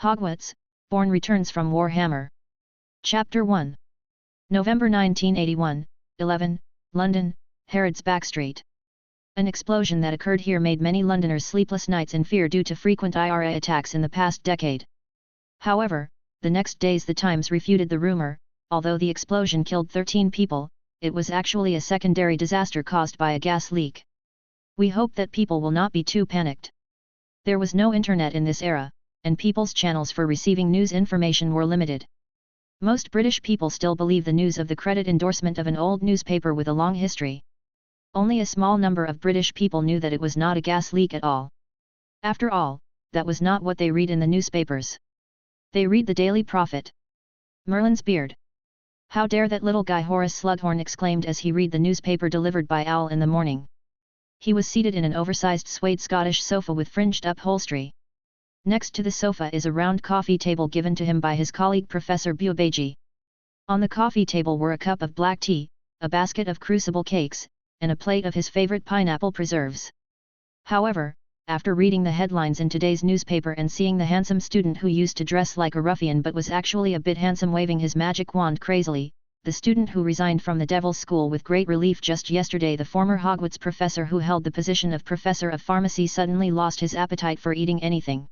Hogwarts, Bourne returns from Warhammer. Chapter 1. November 1981, 11, London, Harrods Back Street. An explosion that occurred here made many Londoners sleepless nights in fear due to frequent IRA attacks in the past decade. However, the next days the Times refuted the rumor. Although the explosion killed 13 people, it was actually a secondary disaster caused by a gas leak. We hope that people will not be too panicked. There was no internet in this era, and people's channels for receiving news information were limited. Most British people still believe the news of the credit endorsement of an old newspaper with a long history. Only a small number of British people knew that it was not a gas leak at all. After all, that was not what they read in the newspapers. They read the Daily Prophet. Merlin's beard. How dare that little guy, Horace Slugghorn exclaimed as he read the newspaper delivered by Owl in the morning. He was seated in an oversized suede Scottish sofa with fringed upholstery. Next to the sofa is a round coffee table given to him by his colleague Professor Bubeji. On the coffee table were a cup of black tea, a basket of crucible cakes, and a plate of his favorite pineapple preserves. However, after reading the headlines in today's newspaper and seeing the handsome student who used to dress like a ruffian but was actually a bit handsome waving his magic wand crazily, the student who resigned from the Devil's School with great relief just yesterday, the former Hogwarts professor who held the position of Professor of Pharmacy, suddenly lost his appetite for eating anything.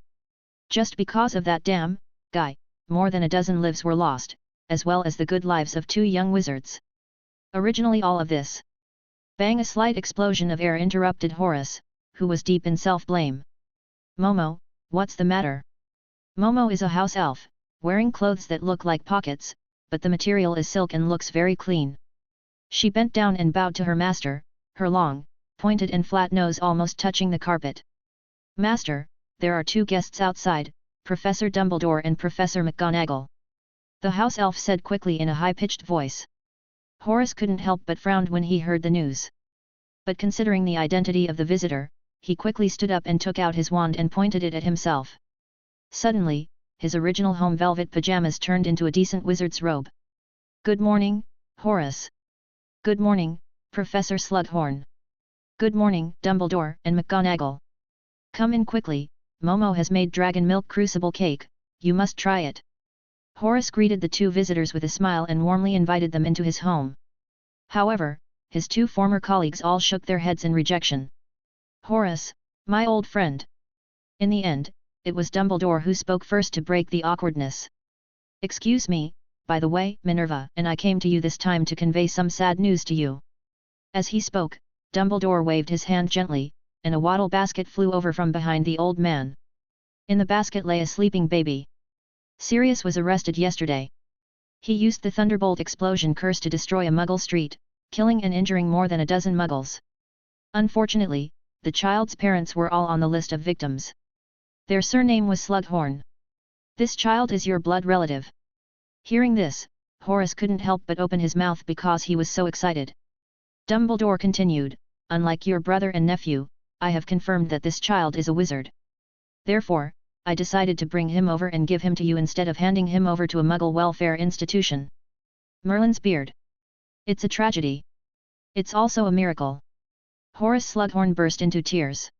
Just because of that damn guy, more than a dozen lives were lost, as well as the good lives of 2 young wizards. Originally all of this. Bang! A slight explosion of air interrupted Horace, who was deep in self-blame. Momo, what's the matter? Momo is a house elf, wearing clothes that look like pockets, but the material is silk and looks very clean. She bent down and bowed to her master, her long, pointed and flat nose almost touching the carpet. Master, there are 2 guests outside, Professor Dumbledore and Professor McGonagall. The house elf said quickly in a high-pitched voice. Horace couldn't help but frown when he heard the news. But considering the identity of the visitor, he quickly stood up and took out his wand and pointed it at himself. Suddenly, his original home velvet pajamas turned into a decent wizard's robe. Good morning, Horace. Good morning, Professor Slugghorn. Good morning, Dumbledore and McGonagall. Come in quickly, Momo has made dragon milk crucible cake, you must try it. Horace greeted the 2 visitors with a smile and warmly invited them into his home. However, his 2 former colleagues all shook their heads in rejection. Horace, my old friend. In the end, it was Dumbledore who spoke first to break the awkwardness. Excuse me, by the way, Minerva, and I came to you this time to convey some sad news to you. As he spoke, Dumbledore waved his hand gently, and a wattle basket flew over from behind the old man. In the basket lay a sleeping baby. Sirius was arrested yesterday. He used the Thunderbolt explosion curse to destroy a Muggle street, killing and injuring more than a dozen Muggles. Unfortunately, the child's parents were all on the list of victims. Their surname was Slughorn. This child is your blood relative. Hearing this, Horace couldn't help but open his mouth because he was so excited. Dumbledore continued, unlike your brother and nephew, I have confirmed that this child is a wizard. Therefore, I decided to bring him over and give him to you instead of handing him over to a Muggle welfare institution. Merlin's beard. It's a tragedy. It's also a miracle. Horace Slughorn burst into tears.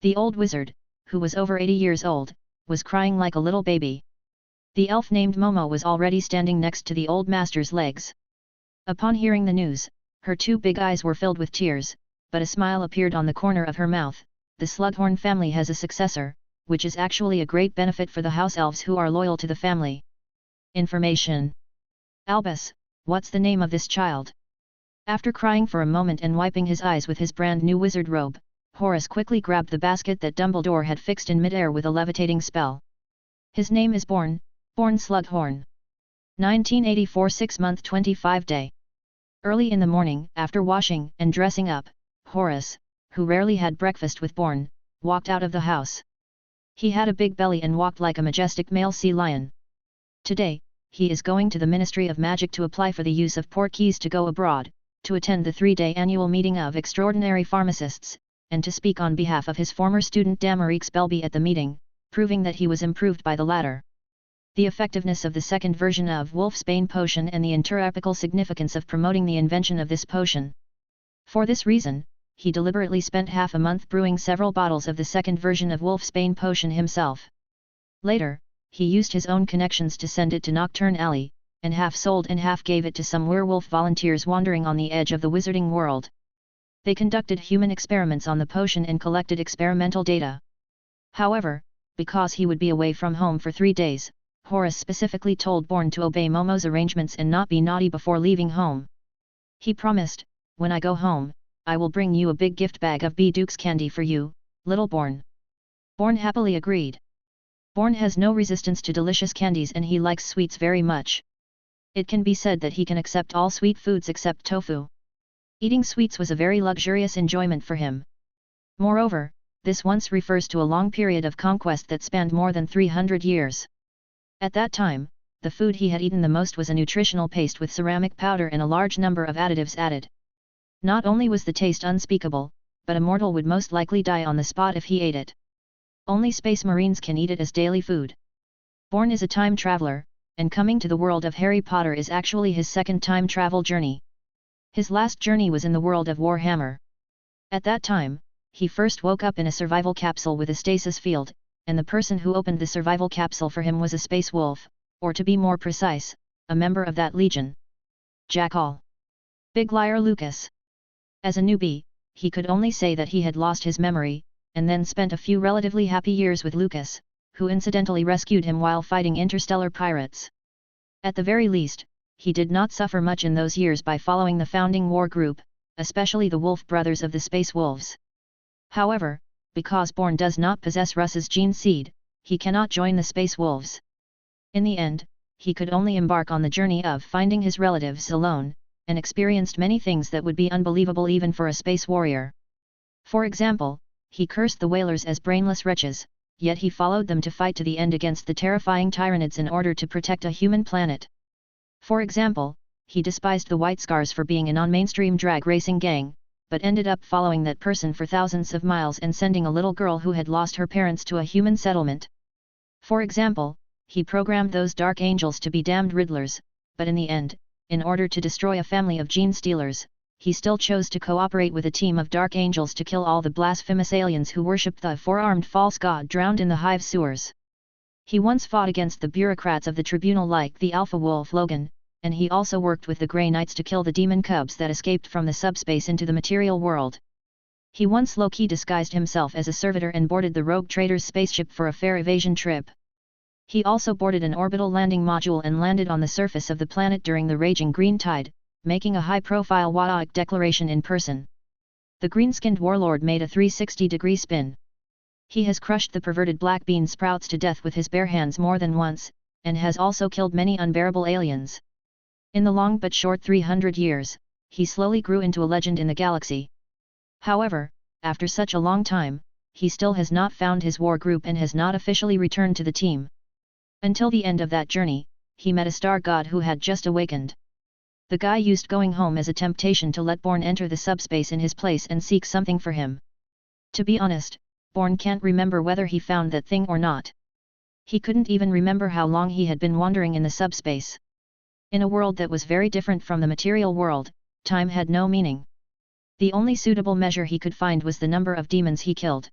The old wizard, who was over 80 years old, was crying like a little baby. The elf named Momo was already standing next to the old master's legs. Upon hearing the news, her 2 big eyes were filled with tears, but a smile appeared on the corner of her mouth. The Slughorn family has a successor, which is actually a great benefit for the house elves who are loyal to the family. Information. Albus, what's the name of this child? After crying for a moment and wiping his eyes with his brand new wizard robe, Horace quickly grabbed the basket that Dumbledore had fixed in midair with a levitating spell. His name is Bourne, Bourne Slughorn. 1984 6-month 25 day. Early in the morning, after washing and dressing up, Horace, who rarely had breakfast with Bourne, walked out of the house. He had a big belly and walked like a majestic male sea lion. Today, he is going to the Ministry of Magic to apply for the use of portkeys to go abroad, to attend the 3-day annual meeting of extraordinary pharmacists, and to speak on behalf of his former student Damarique Spelby at the meeting, proving that he was improved by the latter. The effectiveness of the second version of Wolfsbane potion and the interapical significance of promoting the invention of this potion. For this reason, he deliberately spent half a month brewing several bottles of the second version of Wolfsbane potion himself. Later, he used his own connections to send it to Nocturne Alley, and half sold and half gave it to some werewolf volunteers wandering on the edge of the wizarding world. They conducted human experiments on the potion and collected experimental data. However, because he would be away from home for 3 days, Horace specifically told Bourne to obey Momo's arrangements and not be naughty before leaving home. He promised, "When I go home, I will bring you a big gift bag of Duke's candy for you, little Bourne." Bourne happily agreed. Bourne has no resistance to delicious candies and he likes sweets very much. It can be said that he can accept all sweet foods except tofu. Eating sweets was a very luxurious enjoyment for him. Moreover, this once refers to a long period of conquest that spanned more than 300 years. At that time, the food he had eaten the most was a nutritional paste with ceramic powder and a large number of additives added. Not only was the taste unspeakable, but a mortal would most likely die on the spot if he ate it. Only space marines can eat it as daily food. Bourne is a time traveler, and coming to the world of Harry Potter is actually his second time travel journey. His last journey was in the world of Warhammer. At that time, he first woke up in a survival capsule with a stasis field, and the person who opened the survival capsule for him was a space wolf, or to be more precise, a member of that legion. Jackal. Big liar Lucas. As a newbie, he could only say that he had lost his memory, and then spent a few relatively happy years with Lucas, who incidentally rescued him while fighting interstellar pirates. At the very least, he did not suffer much in those years by following the founding war group, especially the Wolf Brothers of the Space Wolves. However, because Bourne does not possess Russ's gene seed, he cannot join the Space Wolves. In the end, he could only embark on the journey of finding his relatives alone, and experienced many things that would be unbelievable even for a space warrior. For example, he cursed the whalers as brainless wretches, yet he followed them to fight to the end against the terrifying Tyranids in order to protect a human planet. For example, he despised the White Scars for being a non-mainstream drag racing gang, but ended up following that person for thousands of miles and sending a little girl who had lost her parents to a human settlement. For example, he programmed those Dark Angels to be damned Riddlers, but in the end, in order to destroy a family of gene stealers, he still chose to cooperate with a team of Dark Angels to kill all the blasphemous aliens who worshipped the four-armed false god drowned in the hive sewers. He once fought against the bureaucrats of the tribunal like the Alpha Wolf Logan, and he also worked with the Grey Knights to kill the demon cubs that escaped from the subspace into the material world. He once low-key disguised himself as a servitor and boarded the rogue trader's spaceship for a fair evasion trip. He also boarded an orbital landing module and landed on the surface of the planet during the raging green tide, making a high-profile Wada'ic declaration in person. The green-skinned warlord made a 360-degree spin. He has crushed the perverted black bean sprouts to death with his bare hands more than once, and has also killed many unbearable aliens. In the long but short 300 years, he slowly grew into a legend in the galaxy. However, after such a long time, he still has not found his war group and has not officially returned to the team. Until the end of that journey, he met a star god who had just awakened. The guy used going home as a temptation to let Bourne enter the subspace in his place and seek something for him. To be honest, Bourne can't remember whether he found that thing or not. He couldn't even remember how long he had been wandering in the subspace. In a world that was very different from the material world, time had no meaning. The only suitable measure he could find was the number of demons he killed.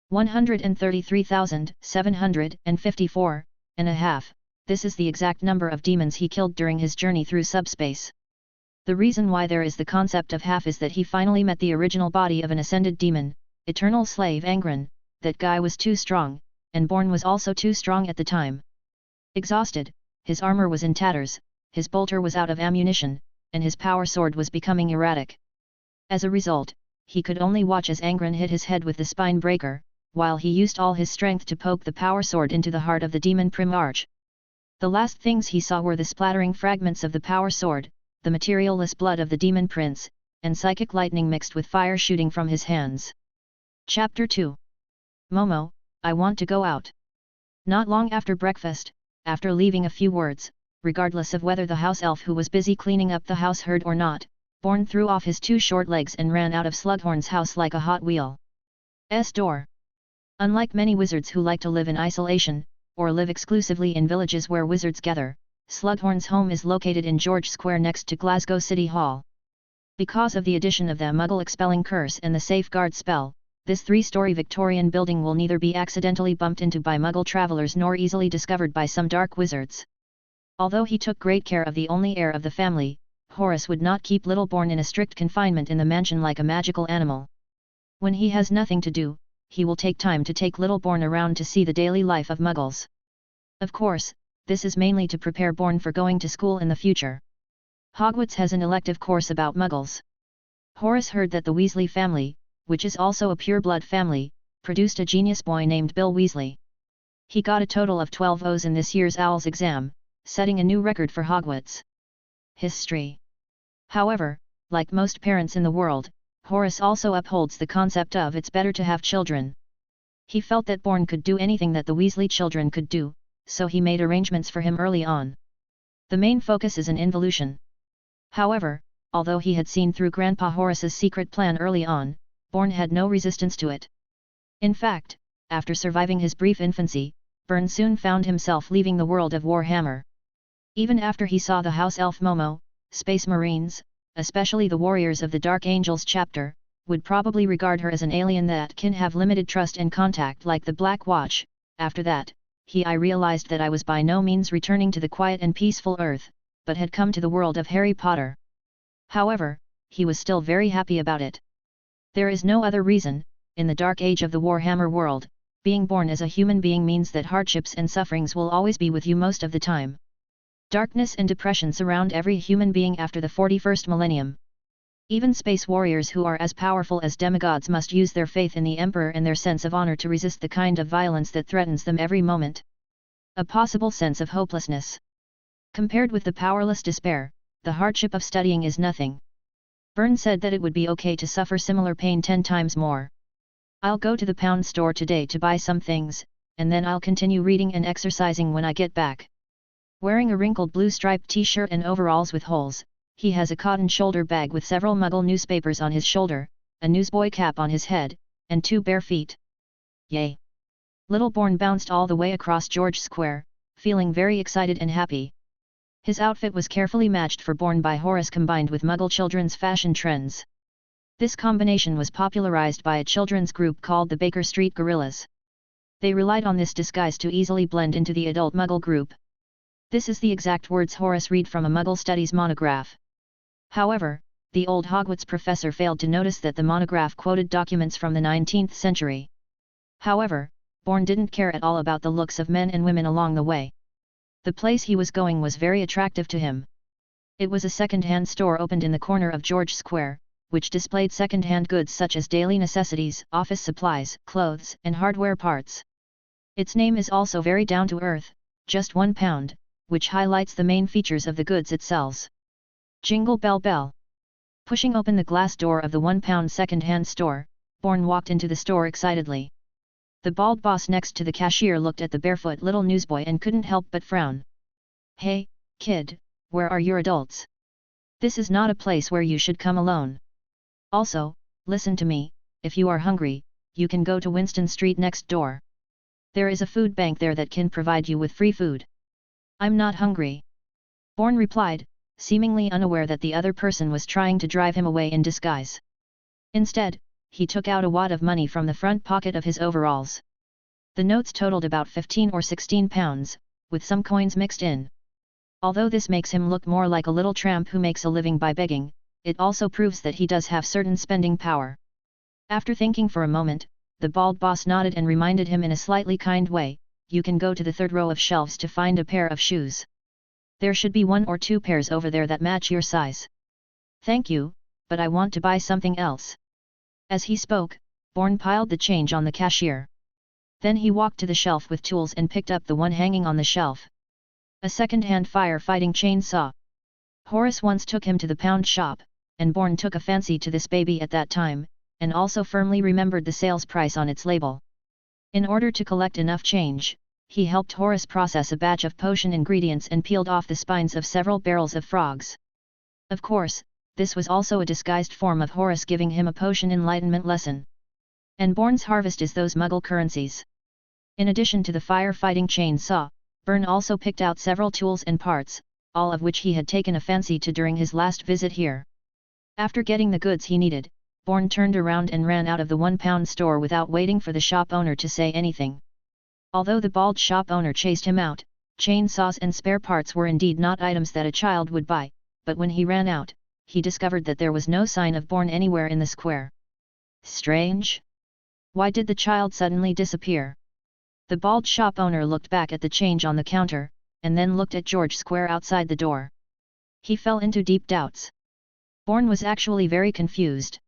133,754 and a half. This is the exact number of demons he killed during his journey through subspace. The reason why there is the concept of half is that he finally met the original body of an ascended demon, eternal slave Angron. That guy was too strong, and Bourne was also too strong at the time. Exhausted, his armor was in tatters, his bolter was out of ammunition, and his power sword was becoming erratic. As a result, he could only watch as Angron hit his head with the Spinebreaker, while he used all his strength to poke the power sword into the heart of the demon primarch. The last things he saw were the splattering fragments of the power sword, the materialless blood of the demon prince, and psychic lightning mixed with fire shooting from his hands. Chapter 2. Momo, I want to go out. Not long after breakfast, after leaving a few words, regardless of whether the house elf who was busy cleaning up the house heard or not, Bourne threw off his 2 short legs and ran out of Slugghorn's house like a hot wheel. Door. Unlike many wizards who like to live in isolation, or live exclusively in villages where wizards gather, Slugghorn's home is located in George Square next to Glasgow City Hall. Because of the addition of the Muggle expelling curse and the safeguard spell, this 3-story Victorian building will neither be accidentally bumped into by Muggle travelers nor easily discovered by some dark wizards. Although he took great care of the only heir of the family, Horace would not keep little Bourne in a strict confinement in the mansion like a magical animal. When he has nothing to do, he will take time to take little Bourne around to see the daily life of Muggles. Of course, this is mainly to prepare Bourne for going to school in the future. Hogwarts has an elective course about Muggles. Horace heard that the Weasley family, which is also a pure-blood family, produced a genius boy named Bill Weasley. He got a total of 12 O's in this year's Owls exam, setting a new record for Hogwarts history. However, like most parents in the world, Horace also upholds the concept of it's better to have children. He felt that Bourne could do anything that the Weasley children could do, so he made arrangements for him early on. The main focus is an involution. However, although he had seen through Grandpa Horace's secret plan early on, Bourne had no resistance to it. In fact, after surviving his brief infancy, Bourne soon found himself leaving the world of Warhammer. Even after he saw the House Elf Momo, Space Marines, especially the Warriors of the Dark Angels chapter, would probably regard her as an alien that can have limited trust and contact like the Black Watch. After that, I realized that I was by no means returning to the quiet and peaceful Earth, but had come to the world of Harry Potter. However, he was still very happy about it. There is no other reason. In the dark age of the Warhammer world, being born as a human being means that hardships and sufferings will always be with you most of the time. Darkness and depression surround every human being after the 41st millennium. Even space warriors who are as powerful as demigods must use their faith in the Emperor and their sense of honor to resist the kind of violence that threatens them every moment. A possible sense of hopelessness. Compared with the powerless despair, the hardship of studying is nothing. Bourne said that it would be okay to suffer similar pain 10 times more. I'll go to the pound store today to buy some things, and then I'll continue reading and exercising when I get back. Wearing a wrinkled blue striped t-shirt and overalls with holes, he has a cotton shoulder bag with several Muggle newspapers on his shoulder, a newsboy cap on his head, and 2 bare feet. Yay! Little Bourne bounced all the way across George Square, feeling very excited and happy. His outfit was carefully matched for Bourne by Horace combined with Muggle children's fashion trends. This combination was popularized by a children's group called the Baker Street Gorillas. They relied on this disguise to easily blend into the adult Muggle group. This is the exact words Horace read from a Muggle Studies monograph. However, the old Hogwarts professor failed to notice that the monograph quoted documents from the 19th century. However, Bourne didn't care at all about the looks of men and women along the way. The place he was going was very attractive to him. It was a second-hand store opened in the corner of George Square, which displayed second-hand goods such as daily necessities, office supplies, clothes, and hardware parts. Its name is also very down-to-earth, just £1, which highlights the main features of the goods it sells. Jingle bell bell. Pushing open the glass door of the £1 second-hand store, Bourne walked into the store excitedly. The bald boss next to the cashier looked at the barefoot little newsboy and couldn't help but frown. Hey, kid, where are your adults? This is not a place where you should come alone. Also, listen to me, if you are hungry, you can go to Winston Street next door. There is a food bank there that can provide you with free food. I'm not hungry. Bourne replied, seemingly unaware that the other person was trying to drive him away in disguise. Instead, he took out a wad of money from the front pocket of his overalls. The notes totaled about 15 or 16 pounds, with some coins mixed in. Although this makes him look more like a little tramp who makes a living by begging, it also proves that he does have certain spending power. After thinking for a moment, the bald boss nodded and reminded him in a slightly kind way, you can go to the 3rd row of shelves to find a pair of shoes. There should be 1 or 2 pairs over there that match your size. Thank you, but I want to buy something else. As he spoke, Bourne piled the change on the cashier. Then he walked to the shelf with tools and picked up the one hanging on the shelf. A second-hand fire-fighting chainsaw. Horace once took him to the pound shop, and Bourne took a fancy to this baby at that time, and also firmly remembered the sales price on its label. In order to collect enough change, he helped Horace process a batch of potion ingredients and peeled off the spines of several barrels of frogs. Of course, this was also a disguised form of Horace giving him a potion enlightenment lesson. And Bourne's harvest is those Muggle currencies. In addition to the fire-fighting chainsaw, Bourne also picked out several tools and parts, all of which he had taken a fancy to during his last visit here. After getting the goods he needed, Bourne turned around and ran out of the £1 store without waiting for the shop owner to say anything. Although the bald shop owner chased him out, chainsaws and spare parts were indeed not items that a child would buy, but when he ran out, he discovered that there was no sign of Bourne anywhere in the square. Strange? Why did the child suddenly disappear? The bald shop owner looked back at the change on the counter, and then looked at George Square outside the door. He fell into deep doubts. Bourne was actually very confused.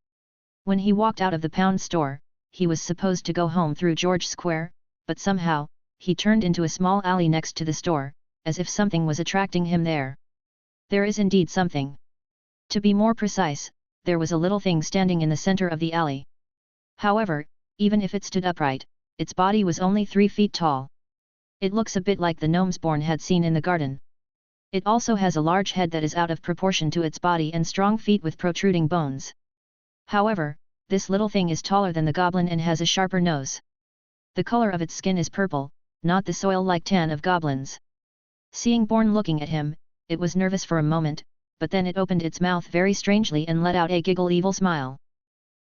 When he walked out of the pound store, he was supposed to go home through George Square, but somehow, he turned into a small alley next to the store, as if something was attracting him there. There is indeed something. To be more precise, there was a little thing standing in the center of the alley. However, even if it stood upright, its body was only 3 feet tall. It looks a bit like the gnomes Bourne had seen in the garden. It also has a large head that is out of proportion to its body and strong feet with protruding bones. However, this little thing is taller than the goblin and has a sharper nose. The color of its skin is purple, not the soil-like tan of goblins. Seeing Bourne looking at him, it was nervous for a moment, but then it opened its mouth very strangely and let out a giggle evil smile.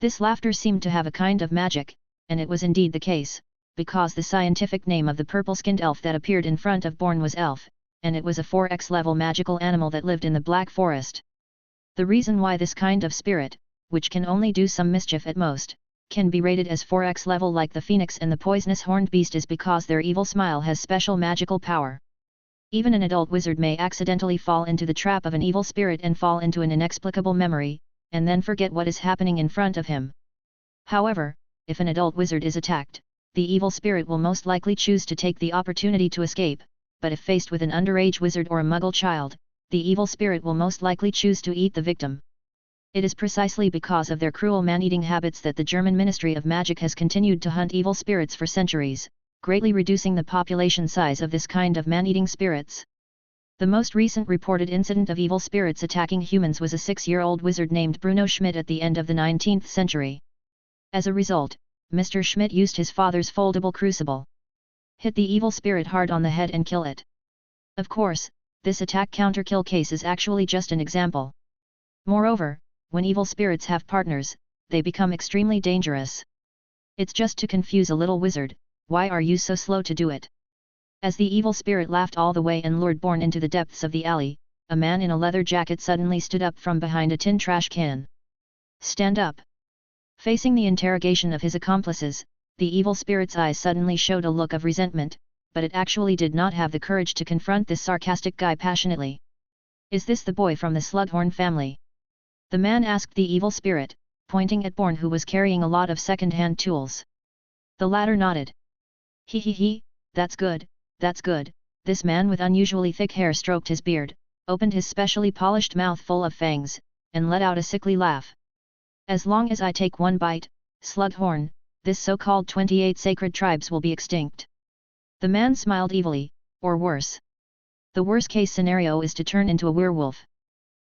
This laughter seemed to have a kind of magic, and it was indeed the case, because the scientific name of the purple-skinned elf that appeared in front of Bourne was elf, and it was a 4x level magical animal that lived in the Black Forest. The reason why this kind of spirit, which can only do some mischief at most, can be rated as 4x level like the phoenix and the poisonous horned beast is because their evil smile has special magical power. Even an adult wizard may accidentally fall into the trap of an evil spirit and fall into an inexplicable memory, and then forget what is happening in front of him. However, if an adult wizard is attacked, the evil spirit will most likely choose to take the opportunity to escape, but if faced with an underage wizard or a muggle child, the evil spirit will most likely choose to eat the victim. It is precisely because of their cruel man-eating habits that the German Ministry of Magic has continued to hunt evil spirits for centuries, greatly reducing the population size of this kind of man-eating spirits. The most recent reported incident of evil spirits attacking humans was a 6-year-old wizard named Bruno Schmidt at the end of the 19th century. As a result, Mr. Schmidt used his father's foldable crucible. Hit the evil spirit hard on the head and kill it. Of course, this attack counter-kill case is actually just an example. Moreover, when evil spirits have partners, they become extremely dangerous. It's just to confuse a little wizard. Why are you so slow to do it? As the evil spirit laughed all the way and lured Bourne into the depths of the alley, a man in a leather jacket suddenly stood up from behind a tin trash can. Stand up. Facing the interrogation of his accomplices, the evil spirit's eyes suddenly showed a look of resentment, but it actually did not have the courage to confront this sarcastic guy passionately. Is this the boy from the Slugghorn family? The man asked the evil spirit, pointing at Bourne who was carrying a lot of second-hand tools. The latter nodded. He, that's good, that's good. This man with unusually thick hair stroked his beard, opened his specially polished mouth full of fangs, and let out a sickly laugh. As long as I take one bite, Slugghorn, this so-called 28 sacred tribes will be extinct. The man smiled evilly, or worse. The worst-case scenario is to turn into a werewolf.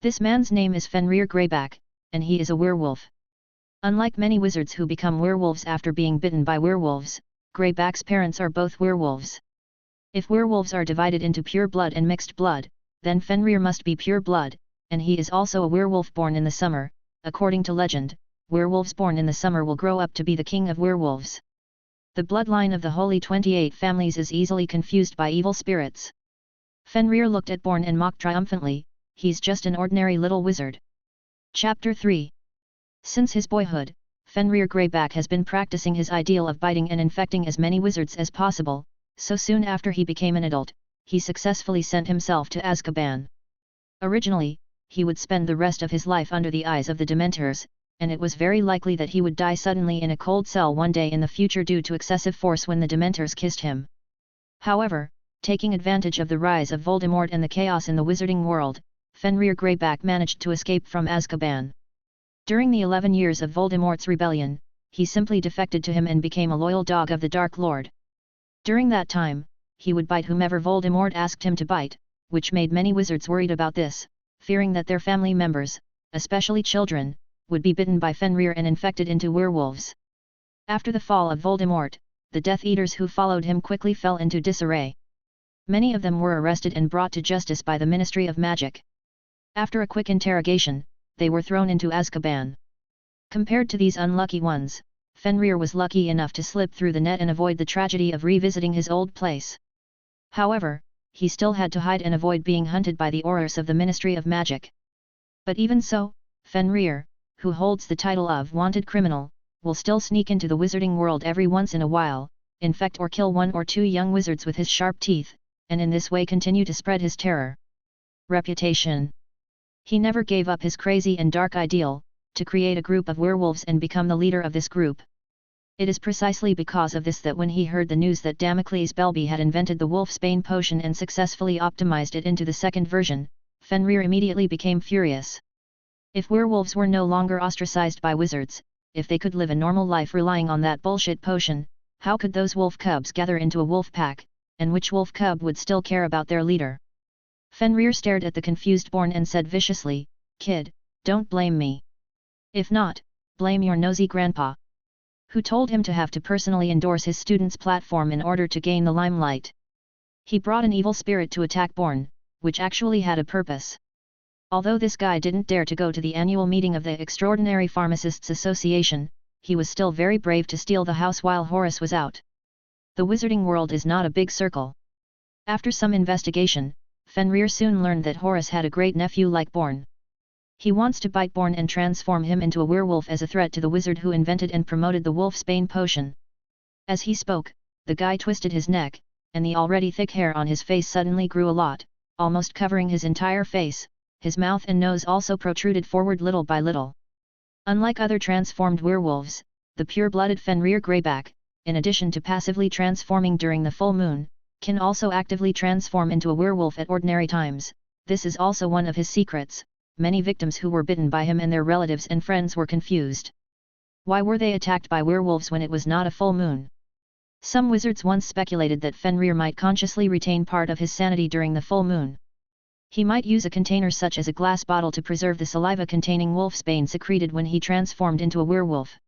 This man's name is Fenrir Greyback, and he is a werewolf. Unlike many wizards who become werewolves after being bitten by werewolves, Greyback's parents are both werewolves. If werewolves are divided into pure blood and mixed blood, then Fenrir must be pure blood, and he is also a werewolf born in the summer. According to legend, werewolves born in the summer will grow up to be the king of werewolves. The bloodline of the Holy 28 families is easily confused by evil spirits. Fenrir looked at Bourne and mocked triumphantly, he's just an ordinary little wizard. Chapter 3. Since his boyhood, Fenrir Greyback has been practicing his ideal of biting and infecting as many wizards as possible, so soon after he became an adult, he successfully sent himself to Azkaban. Originally, he would spend the rest of his life under the eyes of the Dementors, and it was very likely that he would die suddenly in a cold cell one day in the future due to excessive force when the Dementors kissed him. However, taking advantage of the rise of Voldemort and the chaos in the wizarding world, Fenrir Greyback managed to escape from Azkaban. During the 11 years of Voldemort's rebellion, he simply defected to him and became a loyal dog of the Dark Lord. During that time, he would bite whomever Voldemort asked him to bite, which made many wizards worried about this, fearing that their family members, especially children, would be bitten by Fenrir and infected into werewolves. After the fall of Voldemort, the Death Eaters who followed him quickly fell into disarray. Many of them were arrested and brought to justice by the Ministry of Magic. After a quick interrogation, they were thrown into Azkaban. Compared to these unlucky ones, Fenrir was lucky enough to slip through the net and avoid the tragedy of revisiting his old place. However, he still had to hide and avoid being hunted by the Aurors of the Ministry of Magic. But even so, Fenrir, who holds the title of wanted criminal, will still sneak into the wizarding world every once in a while, infect or kill one or two young wizards with his sharp teeth, and in this way continue to spread his terror. Reputation. He never gave up his crazy and dark ideal, to create a group of werewolves and become the leader of this group. It is precisely because of this that when he heard the news that Damocles Belby had invented the wolfsbane potion and successfully optimized it into the second version, Fenrir immediately became furious. If werewolves were no longer ostracized by wizards, if they could live a normal life relying on that bullshit potion, how could those wolf cubs gather into a wolf pack, and which wolf cub would still care about their leader? Fenrir stared at the confused Bourne and said viciously, "Kid, don't blame me. If not, blame your nosy grandpa, who told him to have to personally endorse his student's platform in order to gain the limelight." He brought an evil spirit to attack Bourne, which actually had a purpose. Although this guy didn't dare to go to the annual meeting of the Extraordinary Pharmacists Association, he was still very brave to steal the house while Horace was out. The wizarding world is not a big circle. After some investigation, Fenrir soon learned that Horace had a great nephew like Bourne. He wants to bite Bourne and transform him into a werewolf as a threat to the wizard who invented and promoted the wolfsbane potion. As he spoke, the guy twisted his neck, and the already thick hair on his face suddenly grew a lot, almost covering his entire face. His mouth and nose also protruded forward little by little. Unlike other transformed werewolves, the pure-blooded Fenrir Greyback, in addition to passively transforming during the full moon, can also actively transform into a werewolf at ordinary times. This is also one of his secrets. Many victims who were bitten by him and their relatives and friends were confused. Why were they attacked by werewolves when it was not a full moon? Some wizards once speculated that Fenrir might consciously retain part of his sanity during the full moon. He might use a container such as a glass bottle to preserve the saliva containing wolfsbane secreted when he transformed into a werewolf.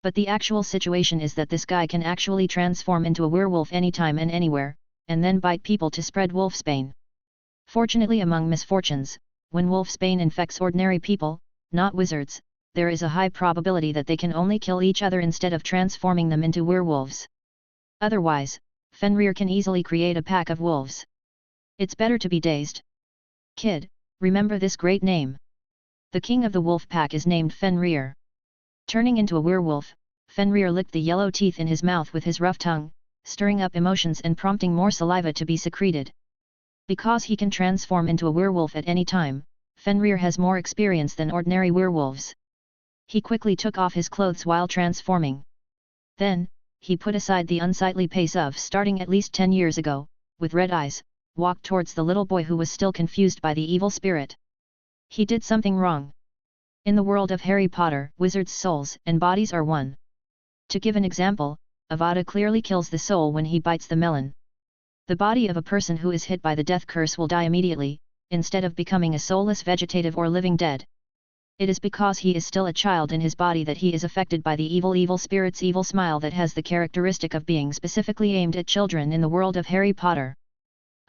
But the actual situation is that this guy can actually transform into a werewolf anytime and anywhere, and then bite people to spread wolfsbane. Fortunately, among misfortunes, when wolfsbane infects ordinary people, not wizards, there is a high probability that they can only kill each other instead of transforming them into werewolves. Otherwise, Fenrir can easily create a pack of wolves. It's better to be dazed. Kid, remember this great name. The king of the wolf pack is named Fenrir. Turning into a werewolf, Fenrir licked the yellow teeth in his mouth with his rough tongue, stirring up emotions and prompting more saliva to be secreted. Because he can transform into a werewolf at any time, Fenrir has more experience than ordinary werewolves. He quickly took off his clothes while transforming. Then, he put aside the unsightly pace of starting at least 10 years ago, with red eyes, walked towards the little boy who was still confused by the evil spirit. He did something wrong. In the world of Harry Potter, wizards' souls and bodies are one. To give an example, Avada clearly kills the soul when he bites the melon. The body of a person who is hit by the death curse will die immediately, instead of becoming a soulless vegetative or living dead. It is because he is still a child in his body that he is affected by the evil spirit's evil smile that has the characteristic of being specifically aimed at children in the world of Harry Potter.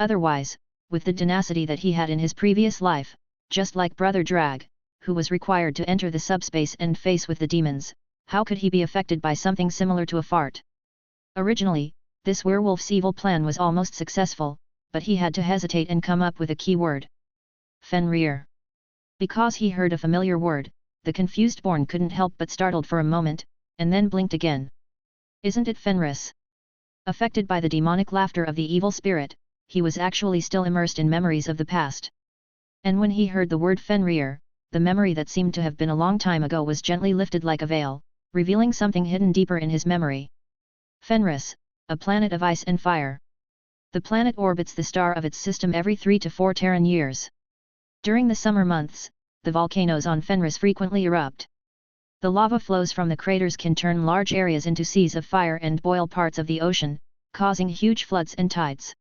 Otherwise, with the tenacity that he had in his previous life, just like Brother Drag, who was required to enter the subspace and face with the demons, how could he be affected by something similar to a fart? Originally, this werewolf's evil plan was almost successful, but he had to hesitate and come up with a key word. Fenrir. Because he heard a familiar word, the confused Bourne couldn't help but startled for a moment, and then blinked again. Isn't it Fenris? Affected by the demonic laughter of the evil spirit, he was actually still immersed in memories of the past. And when he heard the word Fenrir, the memory that seemed to have been a long time ago was gently lifted like a veil, revealing something hidden deeper in his memory. Fenris, a planet of ice and fire. The planet orbits the star of its system every 3 to 4 Terran years. During the summer months, the volcanoes on Fenris frequently erupt. The lava flows from the craters can turn large areas into seas of fire and boil parts of the ocean, causing huge floods and tides.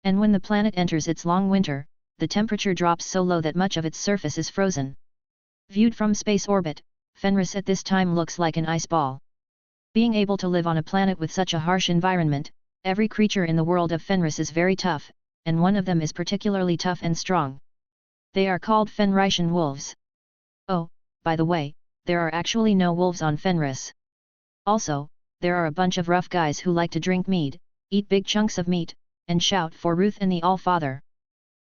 And when the planet enters its long winter, the temperature drops so low that much of its surface is frozen. Viewed from space orbit, Fenris at this time looks like an ice ball. Being able to live on a planet with such a harsh environment, every creature in the world of Fenris is very tough, and one of them is particularly tough and strong. They are called Fenrisian wolves. Oh, by the way, there are actually no wolves on Fenris. Also, there are a bunch of rough guys who like to drink mead, eat big chunks of meat, and shout for Ruth and the All-Father.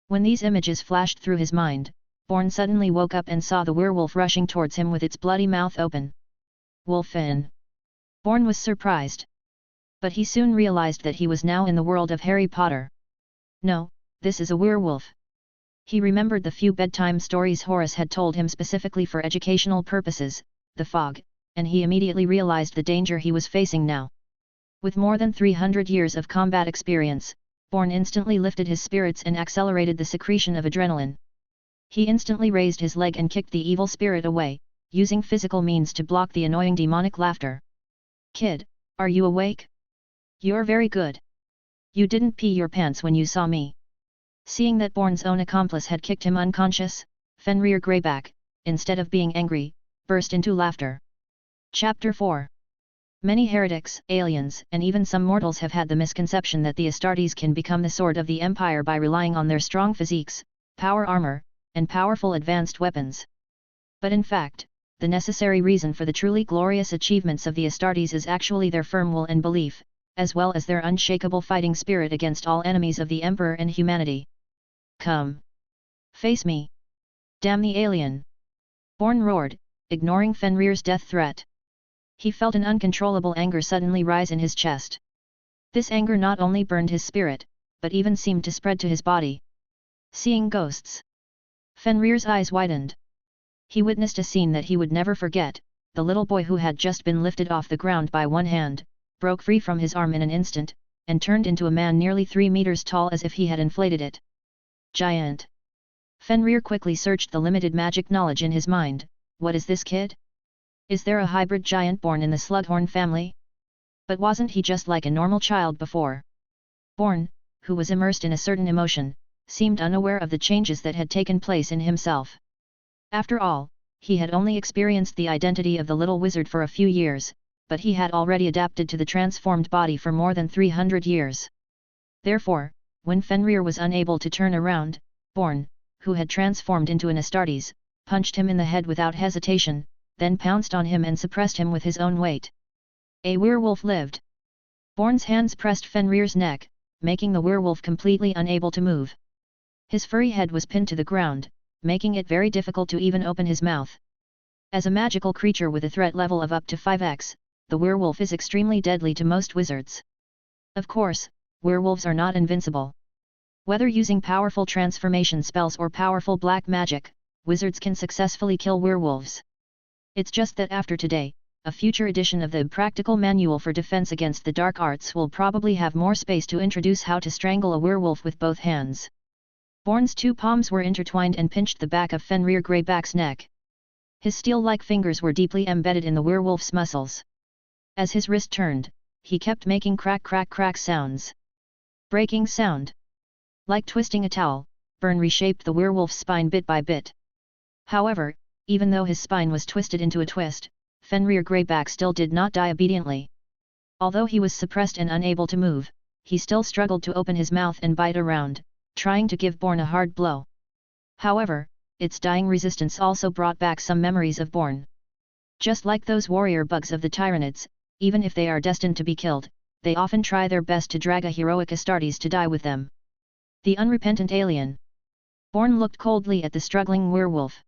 When these images flashed through his mind, Bourne suddenly woke up and saw the werewolf rushing towards him with its bloody mouth open. Wolfen! Bourne was surprised. But he soon realized that he was now in the world of Harry Potter. No, this is a werewolf. He remembered the few bedtime stories Horace had told him specifically for educational purposes, the fog, and he immediately realized the danger he was facing now. With more than 300 years of combat experience, Bourne instantly lifted his spirits and accelerated the secretion of adrenaline. He instantly raised his leg and kicked the evil spirit away, using physical means to block the annoying demonic laughter. "Kid, are you awake? You're very good. You didn't pee your pants when you saw me." Seeing that Bourne's own accomplice had kicked him unconscious, Fenrir Greyback, instead of being angry, burst into laughter. Chapter 4. Many heretics, aliens, and even some mortals have had the misconception that the Astartes can become the sword of the Empire by relying on their strong physiques, power armor, and powerful advanced weapons. But in fact, the necessary reason for the truly glorious achievements of the Astartes is actually their firm will and belief, as well as their unshakable fighting spirit against all enemies of the Emperor and humanity. "Come! Face me! Damn the alien!" Bourne roared, ignoring Fenrir's death threat. He felt an uncontrollable anger suddenly rise in his chest. This anger not only burned his spirit, but even seemed to spread to his body. Seeing ghosts. Fenrir's eyes widened. He witnessed a scene that he would never forget. The little boy who had just been lifted off the ground by one hand, broke free from his arm in an instant, and turned into a man nearly 3 meters tall as if he had inflated it. Giant. Fenrir quickly searched the limited magic knowledge in his mind. What is this kid? Is there a hybrid giant born in the Slugghorn family? But wasn't he just like a normal child before? Bourne, who was immersed in a certain emotion, seemed unaware of the changes that had taken place in himself. After all, he had only experienced the identity of the little wizard for a few years, but he had already adapted to the transformed body for more than 300 years. Therefore, when Fenrir was unable to turn around, Bourne, who had transformed into an Astartes, punched him in the head without hesitation, then pounced on him and suppressed him with his own weight. A werewolf lived. Bourne's hands pressed Fenrir's neck, making the werewolf completely unable to move. His furry head was pinned to the ground, making it very difficult to even open his mouth. As a magical creature with a threat level of up to 5x, the werewolf is extremely deadly to most wizards. Of course, werewolves are not invincible. Whether using powerful transformation spells or powerful black magic, wizards can successfully kill werewolves. It's just that after today, a future edition of the Practical Manual for Defense Against the Dark Arts will probably have more space to introduce how to strangle a werewolf with both hands. Bourne's 2 palms were intertwined and pinched the back of Fenrir Greyback's neck. His steel-like fingers were deeply embedded in the werewolf's muscles. As his wrist turned, he kept making crack crack crack sounds. Breaking sound. Like twisting a towel, Bourne reshaped the werewolf's spine bit by bit. However, even though his spine was twisted into a twist, Fenrir Greyback still did not die obediently. Although he was suppressed and unable to move, he still struggled to open his mouth and bite around, trying to give Bourne a hard blow. However, its dying resistance also brought back some memories of Bourne. Just like those warrior bugs of the Tyranids, even if they are destined to be killed, they often try their best to drag a heroic Astartes to die with them. The unrepentant alien. Bourne looked coldly at the struggling werewolf.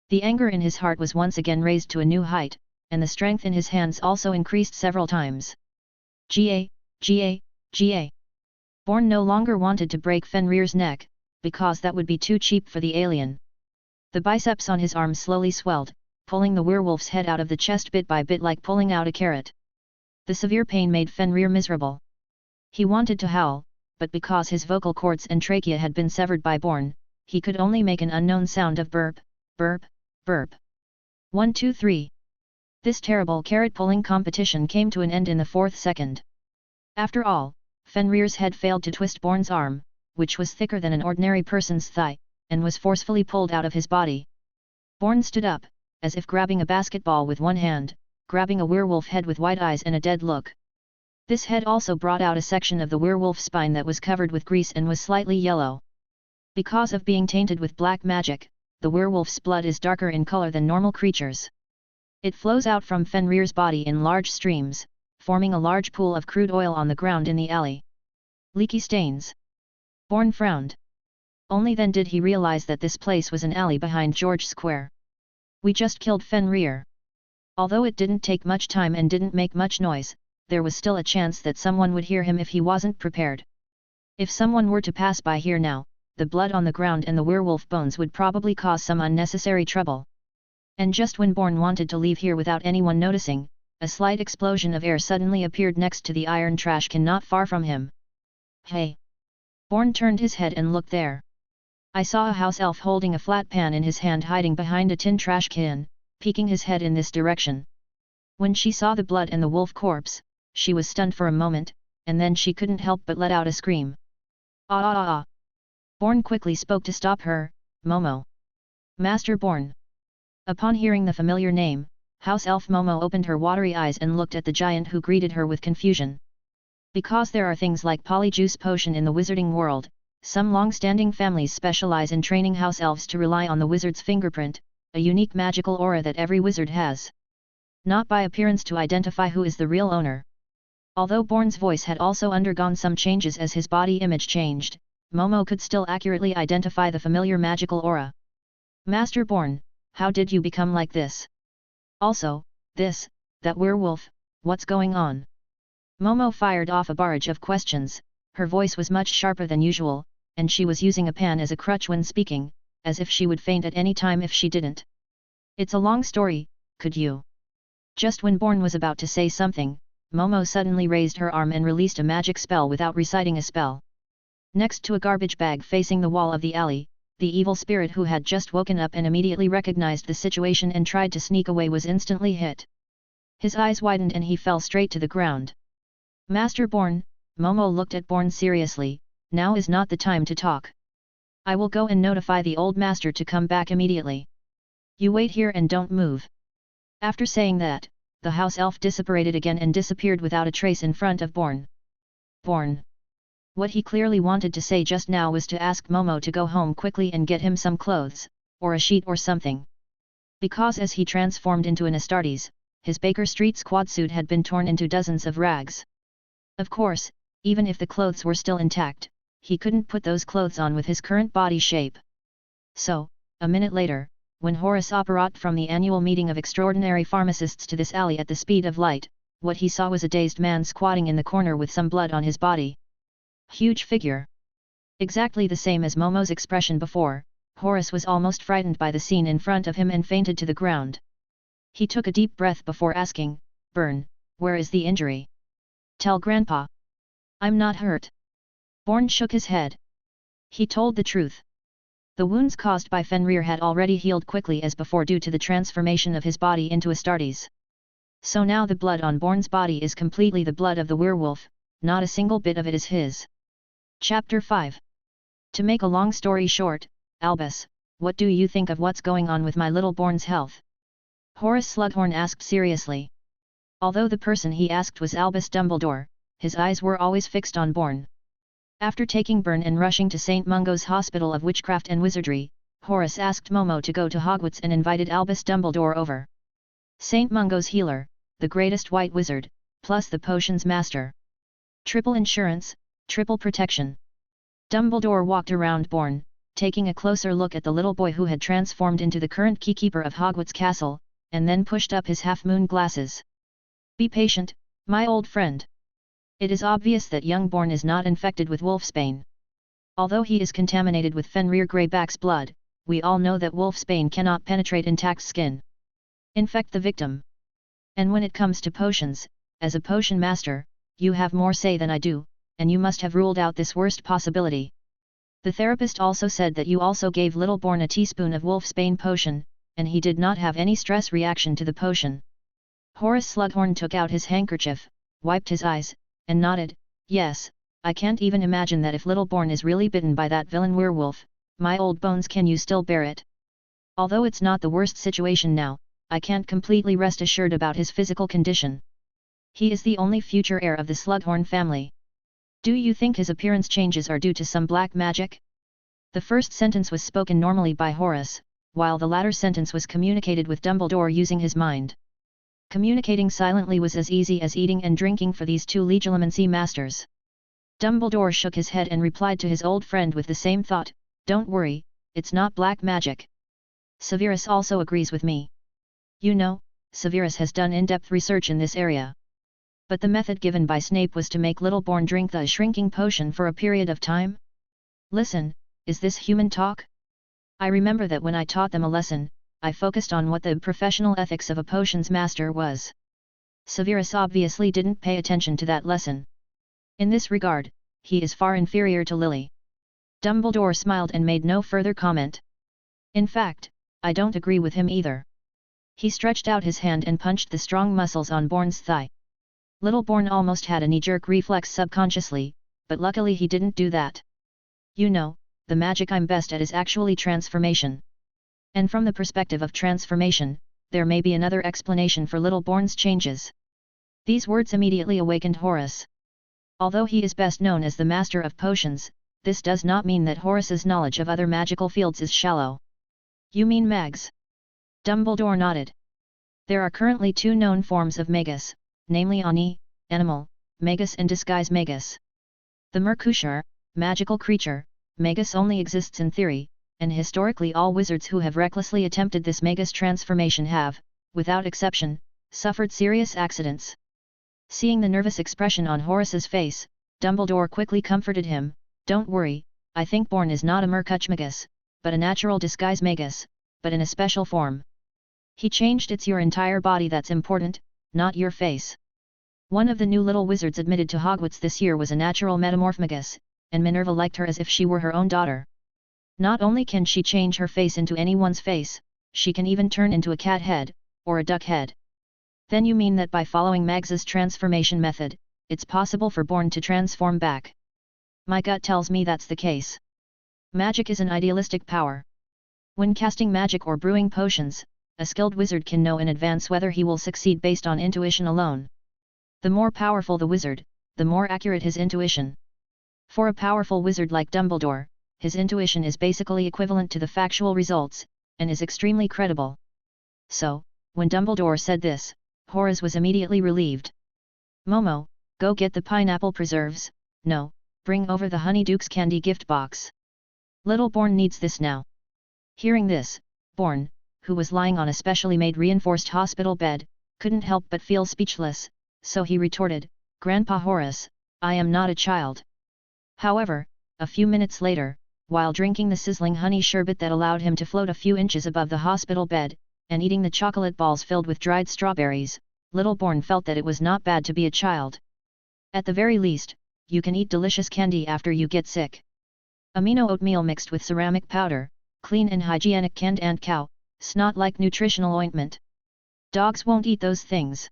The anger in his heart was once again raised to a new height, and the strength in his hands also increased several times. Ga. Bourne no longer wanted to break Fenrir's neck, because that would be too cheap for the alien. The biceps on his arm slowly swelled, pulling the werewolf's head out of the chest bit by bit like pulling out a carrot. The severe pain made Fenrir miserable. He wanted to howl, but because his vocal cords and trachea had been severed by Bourne, he could only make an unknown sound of burp, burp, burp. 1 2 3. This terrible carrot-pulling competition came to an end in the 4th second. After all, Fenrir's head failed to twist Bourne's arm, which was thicker than an ordinary person's thigh, and was forcefully pulled out of his body. Bourne stood up, as if grabbing a basketball with one hand, grabbing a werewolf head with wide eyes and a dead look. This head also brought out a section of the werewolf's spine that was covered with grease and was slightly yellow. Because of being tainted with black magic, the werewolf's blood is darker in color than normal creatures. It flows out from Fenrir's body in large streams, forming a large pool of crude oil on the ground in the alley. Leaky stains. Bourne frowned. Only then did he realize that this place was an alley behind George Square. We just killed Fenrir. Although it didn't take much time and didn't make much noise, there was still a chance that someone would hear him if he wasn't prepared. If someone were to pass by here now, the blood on the ground and the werewolf bones would probably cause some unnecessary trouble. And just when Bourne wanted to leave here without anyone noticing, a slight explosion of air suddenly appeared next to the iron trash can not far from him. Hey! Bourne turned his head and looked there. I saw a house elf holding a flat pan in his hand hiding behind a tin trash can, peeking his head in this direction. When she saw the blood and the wolf corpse, she was stunned for a moment, and then she couldn't help but let out a scream. Ah ah ah ah! Bourne quickly spoke to stop her, Momo. Master Bourne. Upon hearing the familiar name, House Elf Momo opened her watery eyes and looked at the giant who greeted her with confusion. Because there are things like polyjuice potion in the wizarding world, some long-standing families specialize in training house elves to rely on the wizard's fingerprint, a unique magical aura that every wizard has. Not by appearance to identify who is the real owner. Although Bourne's voice had also undergone some changes as his body image changed, Momo could still accurately identify the familiar magical aura. Master Bourne, how did you become like this? Also, that werewolf, what's going on? Momo fired off a barrage of questions. Her voice was much sharper than usual, and she was using a pan as a crutch when speaking, as if she would faint at any time if she didn't. It's a long story, could you? Just when Bourne was about to say something, Momo suddenly raised her arm and released a magic spell without reciting a spell. Next to a garbage bag facing the wall of the alley, the evil spirit who had just woken up and immediately recognized the situation and tried to sneak away was instantly hit. His eyes widened and he fell straight to the ground. Master Bourne, Momo looked at Bourne seriously, now is not the time to talk. I will go and notify the old master to come back immediately. You wait here and don't move. After saying that, the house elf disapparated again and disappeared without a trace in front of Bourne. Bourne. What he clearly wanted to say just now was to ask Momo to go home quickly and get him some clothes, or a sheet or something. Because as he transformed into an Astartes, his Baker Street squad suit had been torn into dozens of rags. Of course, even if the clothes were still intact, he couldn't put those clothes on with his current body shape. So, a minute later, when Horace apparat from the annual meeting of extraordinary pharmacists to this alley at the speed of light, what he saw was a dazed man squatting in the corner with some blood on his body. Huge figure. Exactly the same as Momo's expression before, Horace was almost frightened by the scene in front of him and fainted to the ground. He took a deep breath before asking, Bourne, where is the injury? Tell Grandpa. I'm not hurt. Bourne shook his head. He told the truth. The wounds caused by Fenrir had already healed quickly as before due to the transformation of his body into Astartes. So now the blood on Bourne's body is completely the blood of the werewolf, not a single bit of it is his. Chapter 5. To make a long story short, Albus, what do you think of what's going on with my little Bourne's health? Horace Slugghorn asked seriously. Although the person he asked was Albus Dumbledore, his eyes were always fixed on Bourne. After taking Bourne and rushing to St. Mungo's Hospital of Witchcraft and Wizardry, Horace asked Momo to go to Hogwarts and invited Albus Dumbledore over. St. Mungo's healer, the greatest white wizard, plus the potions master. Triple insurance, triple protection. Dumbledore walked around Bourne, taking a closer look at the little boy who had transformed into the current keykeeper of Hogwarts Castle, and then pushed up his half-moon glasses. Be patient, my old friend. It is obvious that young Bourne is not infected with wolfsbane. Although he is contaminated with Fenrir Greyback's blood, we all know that wolfsbane cannot penetrate intact skin. Infect the victim. And when it comes to potions, as a potion master, you have more say than I do, and you must have ruled out this worst possibility. The therapist also said that you also gave little Bourne a teaspoon of wolfsbane potion, and he did not have any stress reaction to the potion. Horace Slugghorn took out his handkerchief, wiped his eyes, and nodded, yes, I can't even imagine that if little Bourne is really bitten by that villain werewolf, my old bones, can you still bear it? Although it's not the worst situation now, I can't completely rest assured about his physical condition. He is the only future heir of the Slugghorn family. Do you think his appearance changes are due to some black magic? The first sentence was spoken normally by Horace, while the latter sentence was communicated with Dumbledore using his mind. Communicating silently was as easy as eating and drinking for these two legilimency masters. Dumbledore shook his head and replied to his old friend with the same thought, "Don't worry, it's not black magic. Severus also agrees with me. You know, Severus has done in-depth research in this area. But the method given by Snape was to make little Bourne drink the shrinking potion for a period of time? Listen, is this human talk? I remember that when I taught them a lesson, I focused on what the professional ethics of a potions master was. Severus obviously didn't pay attention to that lesson. In this regard, he is far inferior to Lily." Dumbledore smiled and made no further comment. "In fact, I don't agree with him either." He stretched out his hand and punched the strong muscles on Bourne's thigh. Little Bourne almost had a knee-jerk reflex subconsciously, but luckily he didn't do that. "You know, the magic I'm best at is actually transformation. And from the perspective of transformation, there may be another explanation for little Bourne's changes." These words immediately awakened Horace. Although he is best known as the master of potions, this does not mean that Horace's knowledge of other magical fields is shallow. "You mean mags?" Dumbledore nodded. "There are currently two known forms of magus, namely Oni, animal, magus and disguise magus. The Mercutio, magical creature, magus only exists in theory, and historically all wizards who have recklessly attempted this magus transformation have, without exception, suffered serious accidents." Seeing the nervous expression on Horace's face, Dumbledore quickly comforted him, "Don't worry, I think Bourne is not a Mercutio, but a natural disguise magus, but in a special form. He changed it's your entire body that's important, not your face." One of the new little wizards admitted to Hogwarts this year was a natural metamorphmagus, and Minerva liked her as if she were her own daughter. Not only can she change her face into anyone's face, she can even turn into a cat head, or a duck head. "Then you mean that by following Mags's transformation method, it's possible for Bourne to transform back?" "My gut tells me that's the case. Magic is an idealistic power. When casting magic or brewing potions, a skilled wizard can know in advance whether he will succeed based on intuition alone. The more powerful the wizard, the more accurate his intuition. For a powerful wizard like Dumbledore, his intuition is basically equivalent to the factual results, and is extremely credible." So, when Dumbledore said this, Horace was immediately relieved. "Momo, go get the pineapple preserves, no, bring over the Honeyduke's candy gift box. Little Bourne needs this now." Hearing this, Bourne, who was lying on a specially made reinforced hospital bed, couldn't help but feel speechless, so he retorted, "Grandpa Horace, I am not a child." However, a few minutes later, while drinking the sizzling honey sherbet that allowed him to float a few inches above the hospital bed, and eating the chocolate balls filled with dried strawberries, little Bourne felt that it was not bad to be a child. At the very least, you can eat delicious candy after you get sick. Amino oatmeal mixed with ceramic powder, clean and hygienic canned ant cow, snot-like nutritional ointment. Dogs won't eat those things.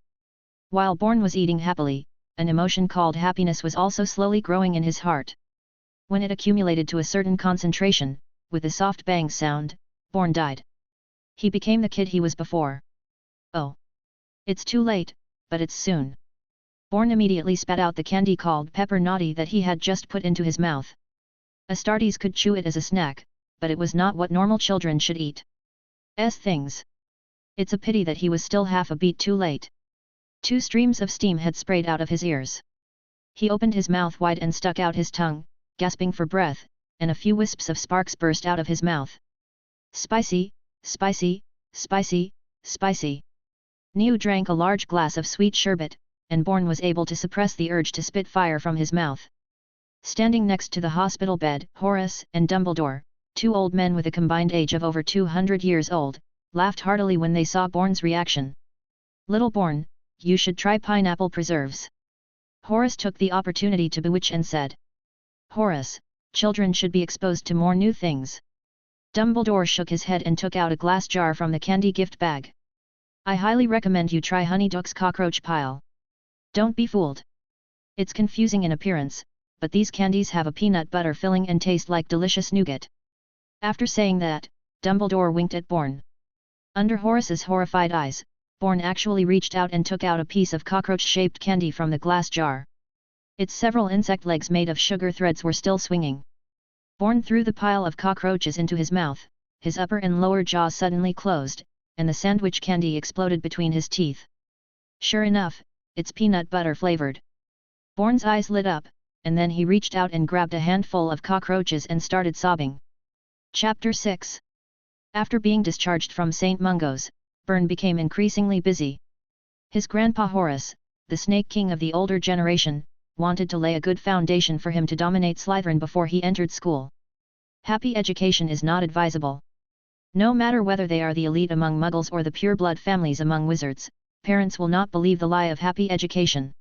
While Bourne was eating happily, an emotion called happiness was also slowly growing in his heart. When it accumulated to a certain concentration, with a soft bang sound, Bourne died. He became the kid he was before. "Oh. It's too late, but it's soon." Bourne immediately spat out the candy called Pepper Naughty that he had just put into his mouth. Astartes could chew it as a snack, but it was not what normal children should eat. Things. It's a pity that he was still half a beat too late. 2 streams of steam had sprayed out of his ears. He opened his mouth wide and stuck out his tongue, gasping for breath, and a few wisps of sparks burst out of his mouth. "Spicy, spicy, spicy, spicy." Neo drank a large glass of sweet sherbet, and Bourne was able to suppress the urge to spit fire from his mouth. Standing next to the hospital bed, Horace and Dumbledore, 2 old men with a combined age of over 200 years old, laughed heartily when they saw Bourne's reaction. "Little Bourne, you should try pineapple preserves." Horace took the opportunity to bewitch and said. "Horace, children should be exposed to more new things." Dumbledore shook his head and took out a glass jar from the candy gift bag. "I highly recommend you try Honeyduke's cockroach pile. Don't be fooled. It's confusing in appearance, but these candies have a peanut butter filling and taste like delicious nougat." After saying that, Dumbledore winked at Bourne. Under Horace's horrified eyes, Bourne actually reached out and took out a piece of cockroach-shaped candy from the glass jar. Its several insect legs made of sugar threads were still swinging. Bourne threw the pile of cockroaches into his mouth, his upper and lower jaw suddenly closed, and the sandwich candy exploded between his teeth. Sure enough, it's peanut butter flavored. Bourne's eyes lit up, and then he reached out and grabbed a handful of cockroaches and started sobbing. Chapter 6. After being discharged from St. Mungo's, Bourne became increasingly busy. His grandpa Horace, the Snake King of the older generation, wanted to lay a good foundation for him to dominate Slytherin before he entered school. Happy education is not advisable. No matter whether they are the elite among muggles or the pure-blood families among wizards, parents will not believe the lie of happy education.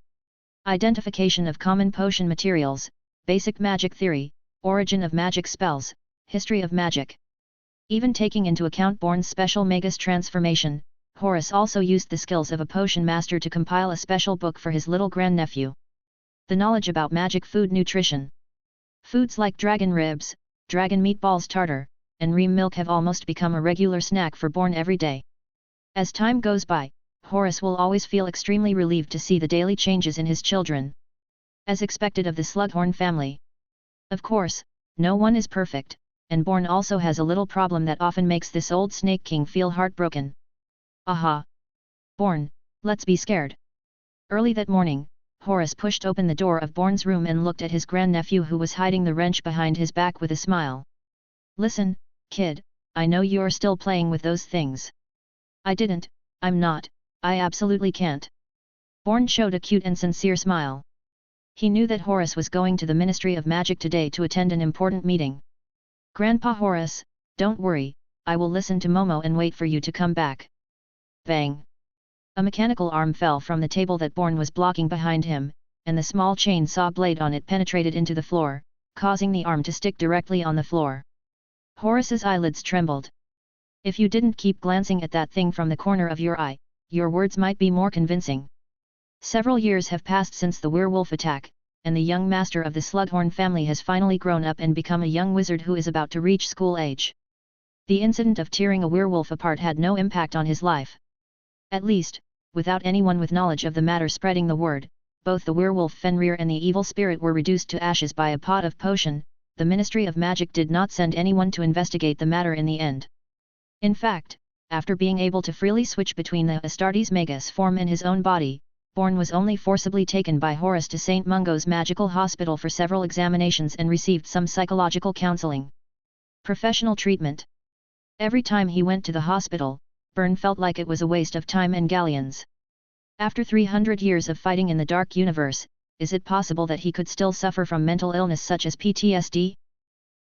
Identification of common potion materials, basic magic theory, origin of magic spells, history of magic. Even taking into account Bourne's special Magus transformation, Horace also used the skills of a potion master to compile a special book for his little grandnephew. The knowledge about magic food nutrition. Foods like dragon ribs, dragon meatballs tartar, and ream milk have almost become a regular snack for Bourne every day. As time goes by, Horace will always feel extremely relieved to see the daily changes in his children. As expected of the Slugghorn family. Of course, no one is perfect, and Bourne also has a little problem that often makes this old Snake King feel heartbroken. Aha! Bourne, let's be scared. Early that morning, Horace pushed open the door of Bourne's room and looked at his grandnephew who was hiding the wrench behind his back with a smile. Listen, kid, I know you're still playing with those things. I'm not. I absolutely can't. Bourne showed a cute and sincere smile. He knew that Horace was going to the Ministry of Magic today to attend an important meeting. Grandpa Horace, don't worry, I will listen to Momo and wait for you to come back. Bang! A mechanical arm fell from the table that Bourne was blocking behind him, and the small chainsaw blade on it penetrated into the floor, causing the arm to stick directly on the floor. Horace's eyelids trembled. If you didn't keep glancing at that thing from the corner of your eye, your words might be more convincing. Several years have passed since the werewolf attack, and the young master of the Slugghorn family has finally grown up and become a young wizard who is about to reach school age. The incident of tearing a werewolf apart had no impact on his life. At least, without anyone with knowledge of the matter spreading the word, both the werewolf Fenrir and the evil spirit were reduced to ashes by a pot of potion. The Ministry of Magic did not send anyone to investigate the matter in the end. In fact, after being able to freely switch between the Astartes Magus form and his own body, Bourne was only forcibly taken by Horace to St. Mungo's Magical Hospital for several examinations and received some psychological counseling. Professional treatment. Every time he went to the hospital, Bourne felt like it was a waste of time and galleons. After 300 years of fighting in the Dark Universe, is it possible that he could still suffer from mental illness such as PTSD?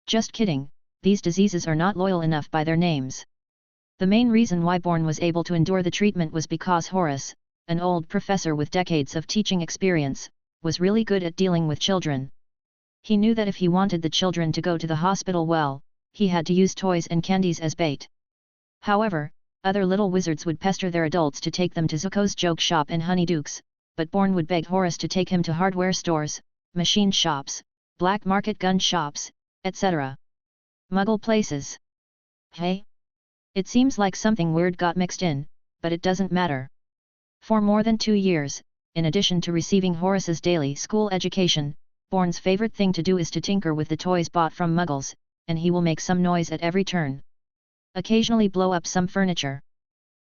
Just kidding, these diseases are not loyal enough by their names. The main reason why Bourne was able to endure the treatment was because Horace, an old professor with decades of teaching experience, was really good at dealing with children. He knew that if he wanted the children to go to the hospital well, he had to use toys and candies as bait. However, other little wizards would pester their adults to take them to Zuko's joke shop and Honeydukes, but Bourne would beg Horace to take him to hardware stores, machine shops, black market gun shops, etc. Muggle places. Hey? It seems like something weird got mixed in, but it doesn't matter. For more than 2 years, in addition to receiving Horace's daily school education, Bourne's favorite thing to do is to tinker with the toys bought from Muggles, and he will make some noise at every turn. Occasionally blow up some furniture.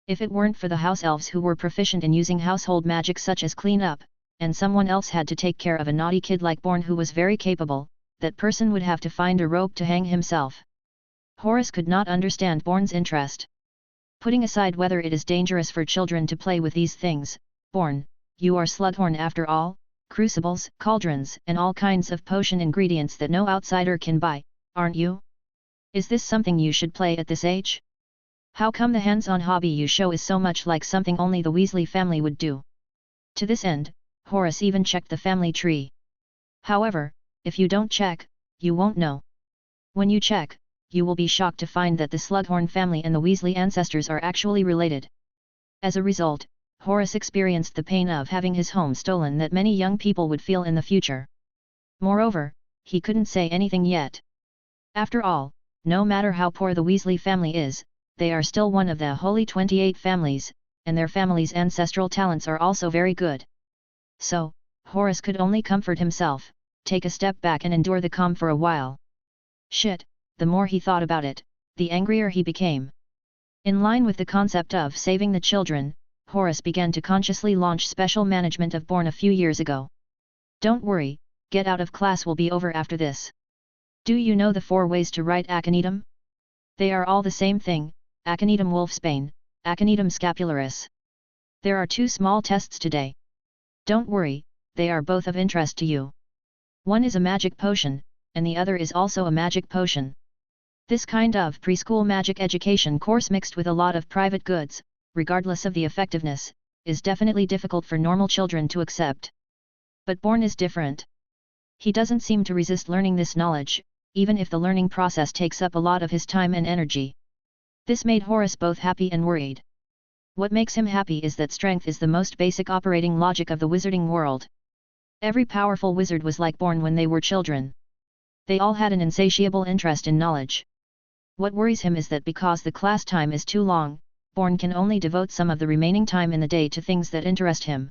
If it weren't for the house elves who were proficient in using household magic such as clean up, and someone else had to take care of a naughty kid like Bourne who was very capable, that person would have to find a rope to hang himself. Horace could not understand Bourne's interest. Putting aside whether it is dangerous for children to play with these things, Bourne, you are Slugghorn after all, crucibles, cauldrons and all kinds of potion ingredients that no outsider can buy, aren't you? Is this something you should play at this age? How come the hands-on hobby you show is so much like something only the Weasley family would do? To this end, Horace even checked the family tree. However, if you don't check, you won't know. When you check, you will be shocked to find that the Slugghorn family and the Weasley ancestors are actually related. As a result, Horace experienced the pain of having his home stolen that many young people would feel in the future. Moreover, he couldn't say anything yet. After all, no matter how poor the Weasley family is, they are still one of the Holy 28 families, and their family's ancestral talents are also very good. So, Horace could only comfort himself, take a step back and endure the calm for a while. Shit, the more he thought about it, the angrier he became. In line with the concept of saving the children, Horace began to consciously launch special management of Bourne a few years ago. Don't worry, get out of class will be over after this. Do you know the 4 ways to write aconitum? They are all the same thing, aconitum wolfsbane, aconitum scapularis. There are 2 small tests today. Don't worry, they are both of interest to you. One is a magic potion, and the other is also a magic potion. This kind of preschool magic education course mixed with a lot of private goods, regardless of the effectiveness, is definitely difficult for normal children to accept. But Bourne is different. He doesn't seem to resist learning this knowledge, even if the learning process takes up a lot of his time and energy. This made Horace both happy and worried. What makes him happy is that strength is the most basic operating logic of the wizarding world. Every powerful wizard was like Bourne when they were children. They all had an insatiable interest in knowledge. What worries him is that because the class time is too long, Bourne can only devote some of the remaining time in the day to things that interest him.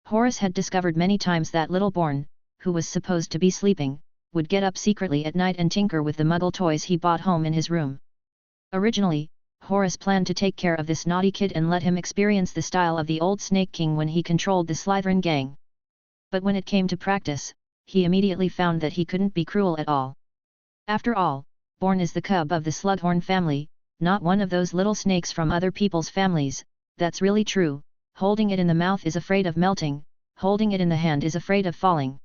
Horace had discovered many times that little Bourne, who was supposed to be sleeping, would get up secretly at night and tinker with the muggle toys he bought home in his room. Originally, Horace planned to take care of this naughty kid and let him experience the style of the old Snake King when he controlled the Slytherin gang. But when it came to practice, he immediately found that he couldn't be cruel at all. After all, Bourne is the cub of the Slugghorn family, not one of those little snakes from other people's families. That's really true. Holding it in the mouth is afraid of melting, holding it in the hand is afraid of falling.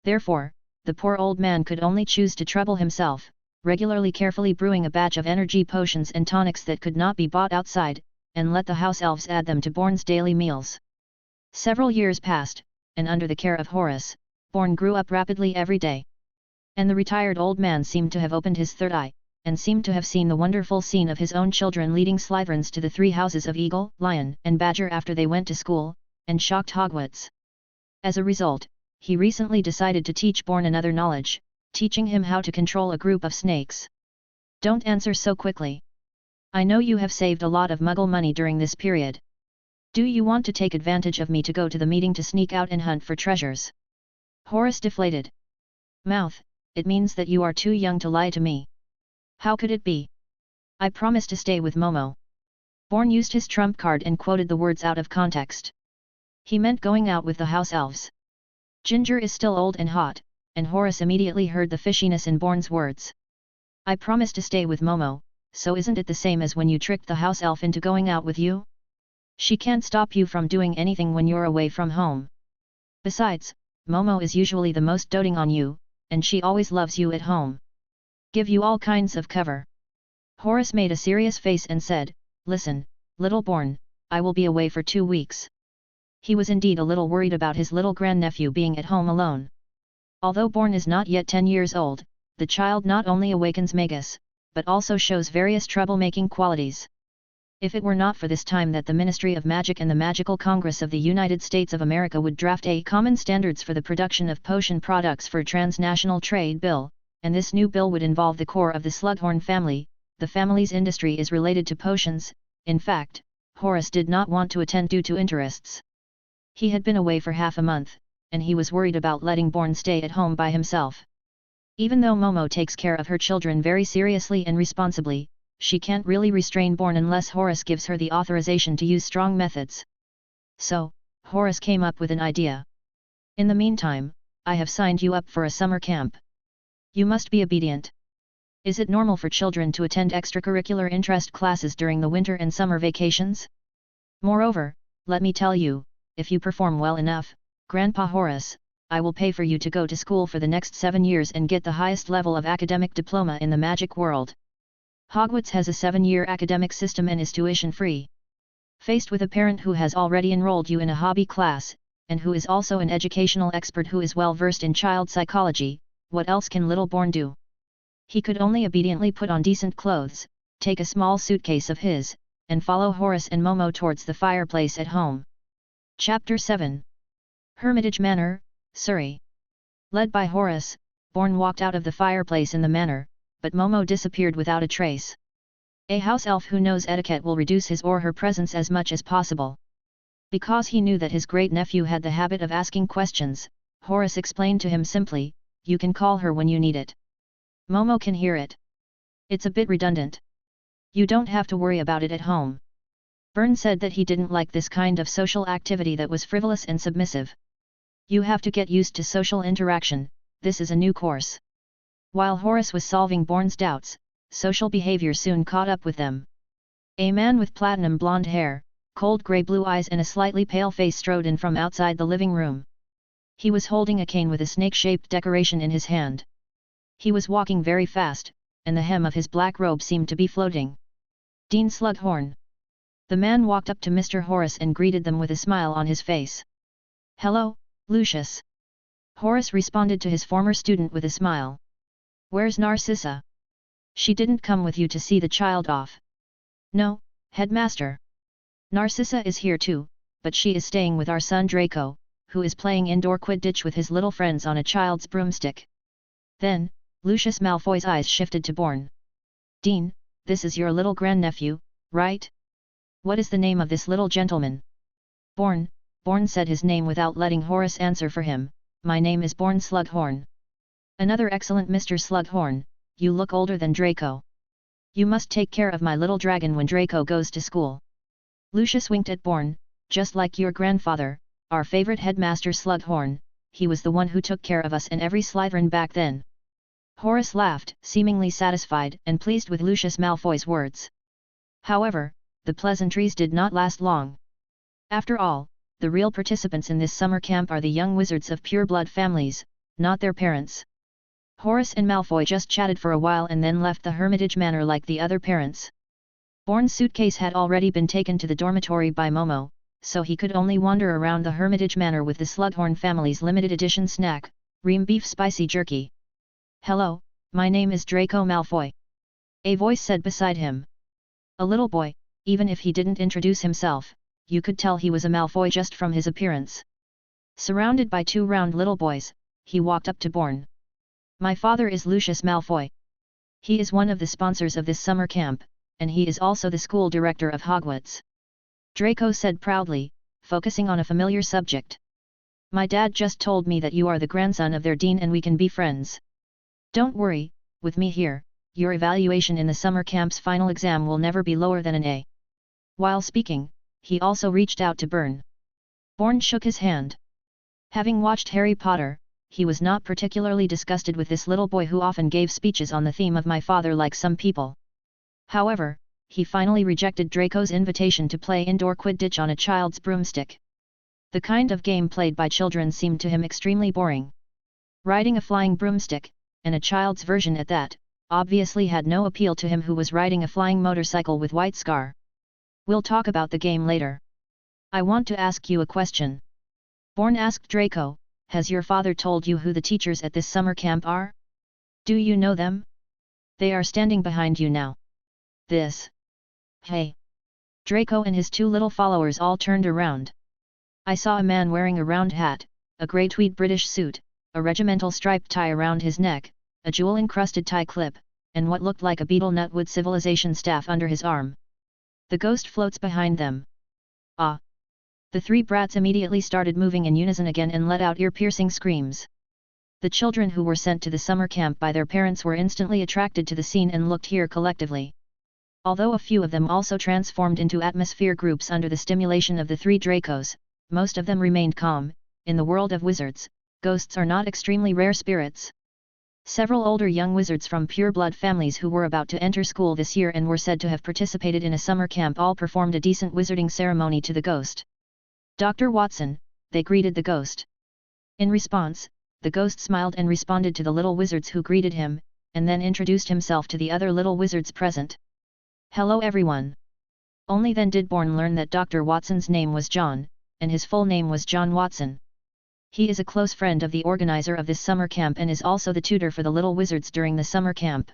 Therefore, the poor old man could only choose to trouble himself, regularly carefully brewing a batch of energy potions and tonics that could not be bought outside, and let the house elves add them to Bourne's daily meals. Several years passed, and under the care of Horace, Bourne grew up rapidly every day. And the retired old man seemed to have opened his third eye, and seemed to have seen the wonderful scene of his own children leading Slytherins to the 3 houses of Eagle, Lion, and Badger after they went to school, and shocked Hogwarts. As a result, he recently decided to teach Bourne another knowledge, teaching him how to control a group of snakes. Don't answer so quickly. I know you have saved a lot of Muggle money during this period. Do you want to take advantage of me to go to the meeting to sneak out and hunt for treasures? Horace deflated. Mouth, it means that you are too young to lie to me. How could it be? I promise to stay with Momo. Bourne used his trump card and quoted the words out of context. He meant going out with the house elves. Ginger is still old and hot, and Horace immediately heard the fishiness in Bourne's words. I promise to stay with Momo, so isn't it the same as when you tricked the house elf into going out with you? She can't stop you from doing anything when you're away from home. Besides, Momo is usually the most doting on you, and she always loves you at home. Give you all kinds of cover. Horace made a serious face and said, Listen, little Bourne, I will be away for 2 weeks. He was indeed a little worried about his little grandnephew being at home alone. Although Bourne is not yet 10 years old, the child not only awakens magus, but also shows various troublemaking qualities. If it were not for this time that the Ministry of Magic and the Magical Congress of the United States of America would draft a common standards for the production of potion products for a transnational trade bill, and this new bill would involve the core of the Slugghorn family, the family's industry is related to potions. In fact, Horace did not want to attend due to interests. He had been away for half a month, and he was worried about letting Bourne stay at home by himself. Even though Momo takes care of her children very seriously and responsibly, she can't really restrain Bourne unless Horace gives her the authorization to use strong methods. So, Horace came up with an idea. In the meantime, I have signed you up for a summer camp. You must be obedient. Is it normal for children to attend extracurricular interest classes during the winter and summer vacations? Moreover, let me tell you, if you perform well enough, Grandpa Horace, I will pay for you to go to school for the next 7 years and get the highest level of academic diploma in the magic world. Hogwarts has a 7-year academic system and is tuition-free. Faced with a parent who has already enrolled you in a hobby class, and who is also an educational expert who is well versed in child psychology, what else can little Bourne do? He could only obediently put on decent clothes, take a small suitcase of his, and follow Horace and Momo towards the fireplace at home. Chapter 7 Hermitage Manor, Surrey. Led by Horace, Bourne walked out of the fireplace in the manor, but Momo disappeared without a trace. A house elf who knows etiquette will reduce his or her presence as much as possible. Because he knew that his great-nephew had the habit of asking questions, Horace explained to him simply, You can call her when you need it. Momo can hear it. It's a bit redundant. You don't have to worry about it at home. Bourne said that he didn't like this kind of social activity that was frivolous and submissive. You have to get used to social interaction, this is a new course. While Horace was solving Bourne's doubts, social behavior soon caught up with them. A man with platinum blonde hair, cold grey-blue eyes and a slightly pale face strode in from outside the living room. He was holding a cane with a snake-shaped decoration in his hand. He was walking very fast, and the hem of his black robe seemed to be floating. Dean Slugghorn. The man walked up to Mr. Horace and greeted them with a smile on his face. Hello, Lucius. Horace responded to his former student with a smile. Where's Narcissa? She didn't come with you to see the child off. No, headmaster. Narcissa is here too, but she is staying with our son Draco, who is playing indoor Quidditch with his little friends on a child's broomstick. Then, Lucius Malfoy's eyes shifted to Bourne. Dean, this is your little grandnephew, right? What is the name of this little gentleman? Bourne said his name without letting Horace answer for him. My name is Bourne Slughorn. Another excellent Mr. Slughorn, you look older than Draco. You must take care of my little dragon when Draco goes to school. Lucius winked at Bourne, just like your grandfather, our favorite headmaster Slughorn, he was the one who took care of us and every Slytherin back then. Horace laughed, seemingly satisfied and pleased with Lucius Malfoy's words. However, the pleasantries did not last long. After all, the real participants in this summer camp are the young wizards of pure-blood families, not their parents. Horace and Malfoy just chatted for a while and then left the Hermitage Manor like the other parents. Bourne's suitcase had already been taken to the dormitory by Momo, so he could only wander around the Hermitage Manor with the Slughorn family's limited edition snack, Ream Beef Spicy Jerky. Hello, my name is Draco Malfoy. A voice said beside him. A little boy, even if he didn't introduce himself, you could tell he was a Malfoy just from his appearance. Surrounded by two round little boys, he walked up to Bourne. My father is Lucius Malfoy. He is one of the sponsors of this summer camp, and he is also the school director of Hogwarts. Draco said proudly, focusing on a familiar subject. My dad just told me that you are the grandson of their dean and we can be friends. Don't worry, with me here, your evaluation in the summer camp's final exam will never be lower than an A. While speaking, he also reached out to Bourne. Bourne shook his hand. Having watched Harry Potter, he was not particularly disgusted with this little boy who often gave speeches on the theme of my father like some people. However, he finally rejected Draco's invitation to play indoor Quidditch on a child's broomstick. The kind of game played by children seemed to him extremely boring. Riding a flying broomstick, and a child's version at that, obviously had no appeal to him who was riding a flying motorcycle with white scar. We'll talk about the game later. I want to ask you a question. Bourne asked Draco, has your father told you who the teachers at this summer camp are? Do you know them? They are standing behind you now. Hey! Draco and his two little followers all turned around. I saw a man wearing a round hat, a grey tweed British suit, a regimental striped tie around his neck, a jewel-encrusted tie clip, and what looked like a beetle nutwood civilization staff under his arm. The ghost floats behind them. Ah! The three brats immediately started moving in unison again and let out ear-piercing screams. The children who were sent to the summer camp by their parents were instantly attracted to the scene and looked here collectively. Although a few of them also transformed into atmosphere groups under the stimulation of the three Dracos, most of them remained calm. In the world of wizards, ghosts are not extremely rare spirits. Several older young wizards from pure-blood families who were about to enter school this year and were said to have participated in a summer camp all performed a decent wizarding ceremony to the ghost. Dr. Watson, they greeted the ghost. In response, the ghost smiled and responded to the little wizards who greeted him, and then introduced himself to the other little wizards present. Hello everyone. Only then did Bourne learn that Dr. Watson's name was John, and his full name was John Watson. He is a close friend of the organizer of this summer camp and is also the tutor for the little wizards during the summer camp.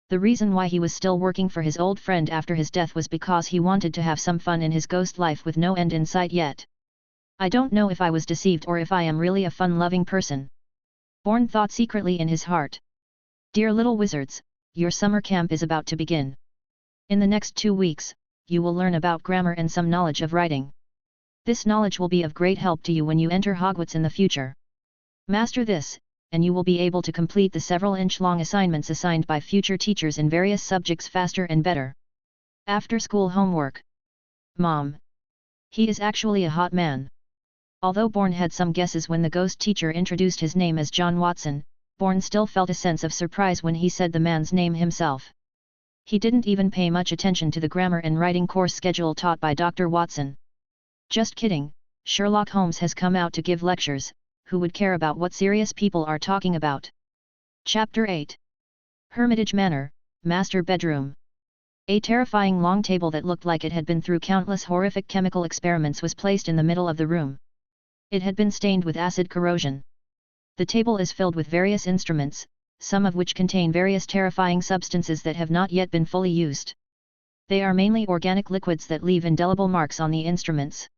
The reason why he was still working for his old friend after his death was because he wanted to have some fun in his ghost life with no end in sight yet. I don't know if I was deceived or if I am really a fun-loving person. Bourne thought secretly in his heart. Dear little wizards, your summer camp is about to begin. In the next 2 weeks, you will learn about grammar and some knowledge of writing. This knowledge will be of great help to you when you enter Hogwarts in the future. Master this, and you will be able to complete the several inch-long assignments assigned by future teachers in various subjects faster and better. After-school homework. Mom. He is actually a hot man. Although Bourne had some guesses when the ghost teacher introduced his name as John Watson, Bourne still felt a sense of surprise when he said the man's name himself. He didn't even pay much attention to the grammar and writing course schedule taught by Dr. Watson. Just kidding, Sherlock Holmes has come out to give lectures, who would care about what serious people are talking about? Chapter 8. Hermitage Manor, Master Bedroom. A terrifying long table that looked like it had been through countless horrific chemical experiments was placed in the middle of the room. It had been stained with acid corrosion. The table is filled with various instruments, some of which contain various terrifying substances that have not yet been fully used. They are mainly organic liquids that leave indelible marks on the instruments.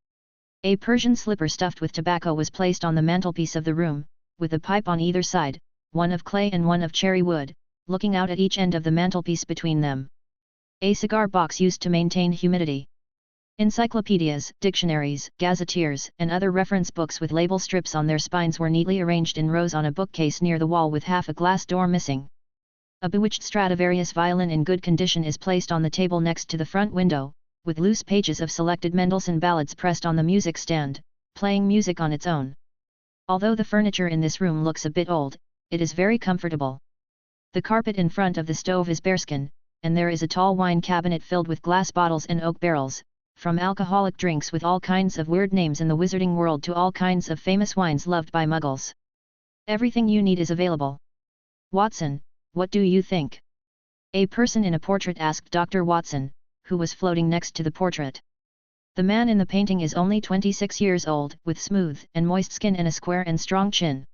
A Persian slipper stuffed with tobacco was placed on the mantelpiece of the room, with a pipe on either side, one of clay and one of cherry wood, looking out at each end of the mantelpiece between them. A cigar box used to maintain humidity. Encyclopedias, dictionaries, gazetteers, and other reference books with label strips on their spines were neatly arranged in rows on a bookcase near the wall with half a glass door missing. A bewitched Stradivarius violin in good condition is placed on the table next to the front window, with loose pages of selected Mendelssohn ballads pressed on the music stand, playing music on its own. Although the furniture in this room looks a bit old, it is very comfortable. The carpet in front of the stove is bearskin, and there is a tall wine cabinet filled with glass bottles and oak barrels, from alcoholic drinks with all kinds of weird names in the wizarding world to all kinds of famous wines loved by muggles. Everything you need is available. Watson, what do you think? A person in a portrait asked Dr. Watson, who was floating next to the portrait. The man in the painting is only 26 years old, with smooth and moist skin and a square and strong chin.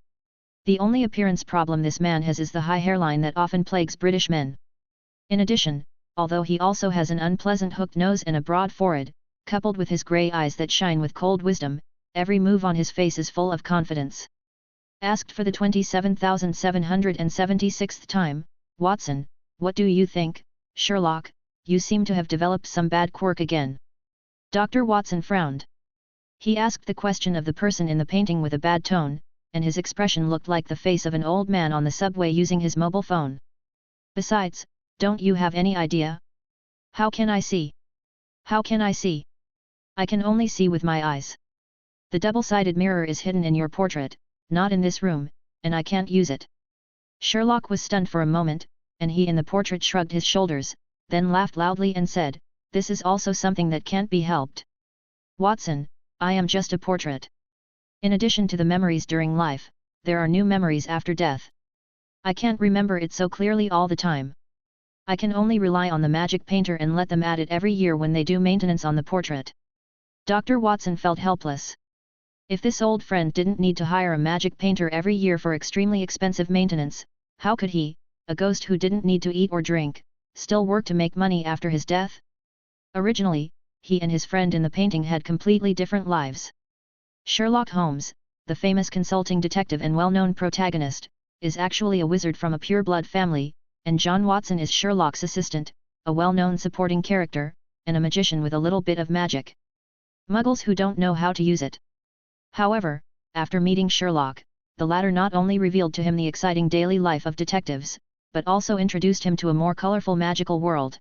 The only appearance problem this man has is the high hairline that often plagues British men. In addition, although he also has an unpleasant hooked nose and a broad forehead, coupled with his grey eyes that shine with cold wisdom, every move on his face is full of confidence. Asked for the 27,776th time, Watson, what do you think, Sherlock? You seem to have developed some bad quirk again. Dr. Watson frowned. He asked the question of the person in the painting with a bad tone, and his expression looked like the face of an old man on the subway using his mobile phone. Besides, don't you have any idea? How can I see? How can I see? I can only see with my eyes. The double-sided mirror is hidden in your portrait, not in this room, and I can't use it. Sherlock was stunned for a moment, and he in the portrait shrugged his shoulders, then laughed loudly and said, "This is also something that can't be helped. Watson, I am just a portrait. In addition to the memories during life, there are new memories after death. I can't remember it so clearly all the time. I can only rely on the magic painter and let them add it every year when they do maintenance on the portrait." Dr. Watson felt helpless. If this old friend didn't need to hire a magic painter every year for extremely expensive maintenance, how could he, a ghost who didn't need to eat or drink, still work to make money after his death? Originally, he and his friend in the painting had completely different lives. Sherlock Holmes, the famous consulting detective and well-known protagonist, is actually a wizard from a pure-blood family, and John Watson is Sherlock's assistant, a well-known supporting character, and a magician with a little bit of magic. Muggles who don't know how to use it. However, after meeting Sherlock, the latter not only revealed to him the exciting daily life of detectives, but also introduced him to a more colorful magical world.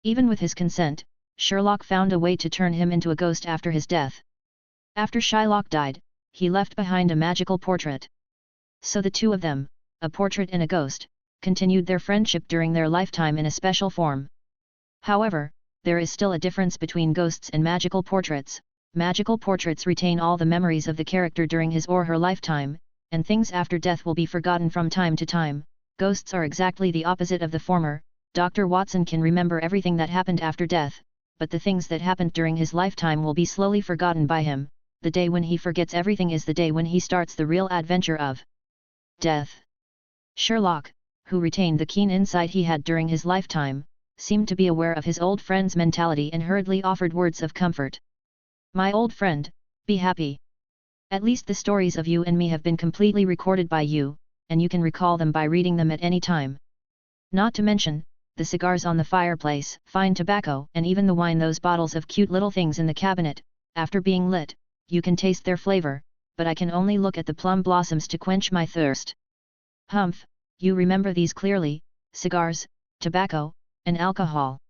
Even with his consent, Sherlock found a way to turn him into a ghost after his death. After Shylock died, he left behind a magical portrait. So the two of them, a portrait and a ghost, continued their friendship during their lifetime in a special form. However, there is still a difference between ghosts and magical portraits. Magical portraits retain all the memories of the character during his or her lifetime, and things after death will be forgotten from time to time. Ghosts are exactly the opposite of the former. Dr. Watson can remember everything that happened after death, but the things that happened during his lifetime will be slowly forgotten by him. The day when he forgets everything is the day when he starts the real adventure of death. Sherlock, who retained the keen insight he had during his lifetime, seemed to be aware of his old friend's mentality and hurriedly offered words of comfort. "My old friend, be happy. At least the stories of you and me have been completely recorded by you, and you can recall them by reading them at any time. Not to mention, the cigars on the fireplace, fine tobacco, and even the wine, those bottles of cute little things in the cabinet, after being lit, you can taste their flavor, but I can only look at the plum blossoms to quench my thirst." "Humph, you remember these clearly, cigars, tobacco, and alcohol."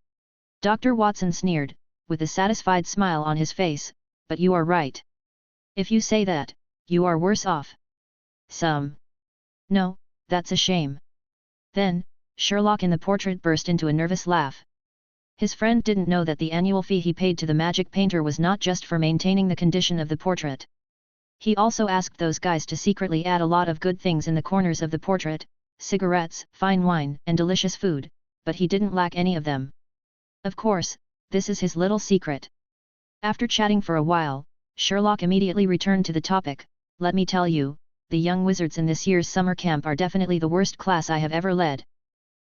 Dr. Watson sneered, with a satisfied smile on his face, but you are right. If you say that, you are worse off. Some. No, that's a shame. Then, Sherlock in the portrait burst into a nervous laugh. His friend didn't know that the annual fee he paid to the magic painter was not just for maintaining the condition of the portrait. He also asked those guys to secretly add a lot of good things in the corners of the portrait, cigarettes, fine wine, and delicious food, but he didn't lack any of them. Of course, this is his little secret. After chatting for a while, Sherlock immediately returned to the topic. Let me tell you, the young wizards in this year's summer camp are definitely the worst class I have ever led.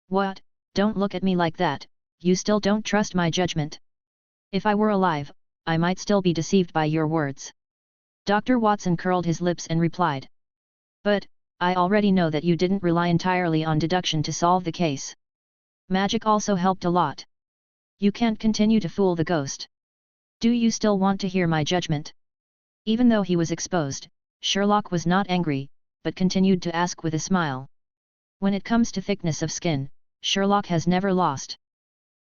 What? Don't look at me like that, you still don't trust my judgment? If I were alive, I might still be deceived by your words. Dr. Watson curled his lips and replied. But, I already know that you didn't rely entirely on deduction to solve the case. Magic also helped a lot. You can't continue to fool the ghost. Do you still want to hear my judgment? Even though he was exposed, Sherlock was not angry, but continued to ask with a smile. When it comes to thickness of skin, Sherlock has never lost.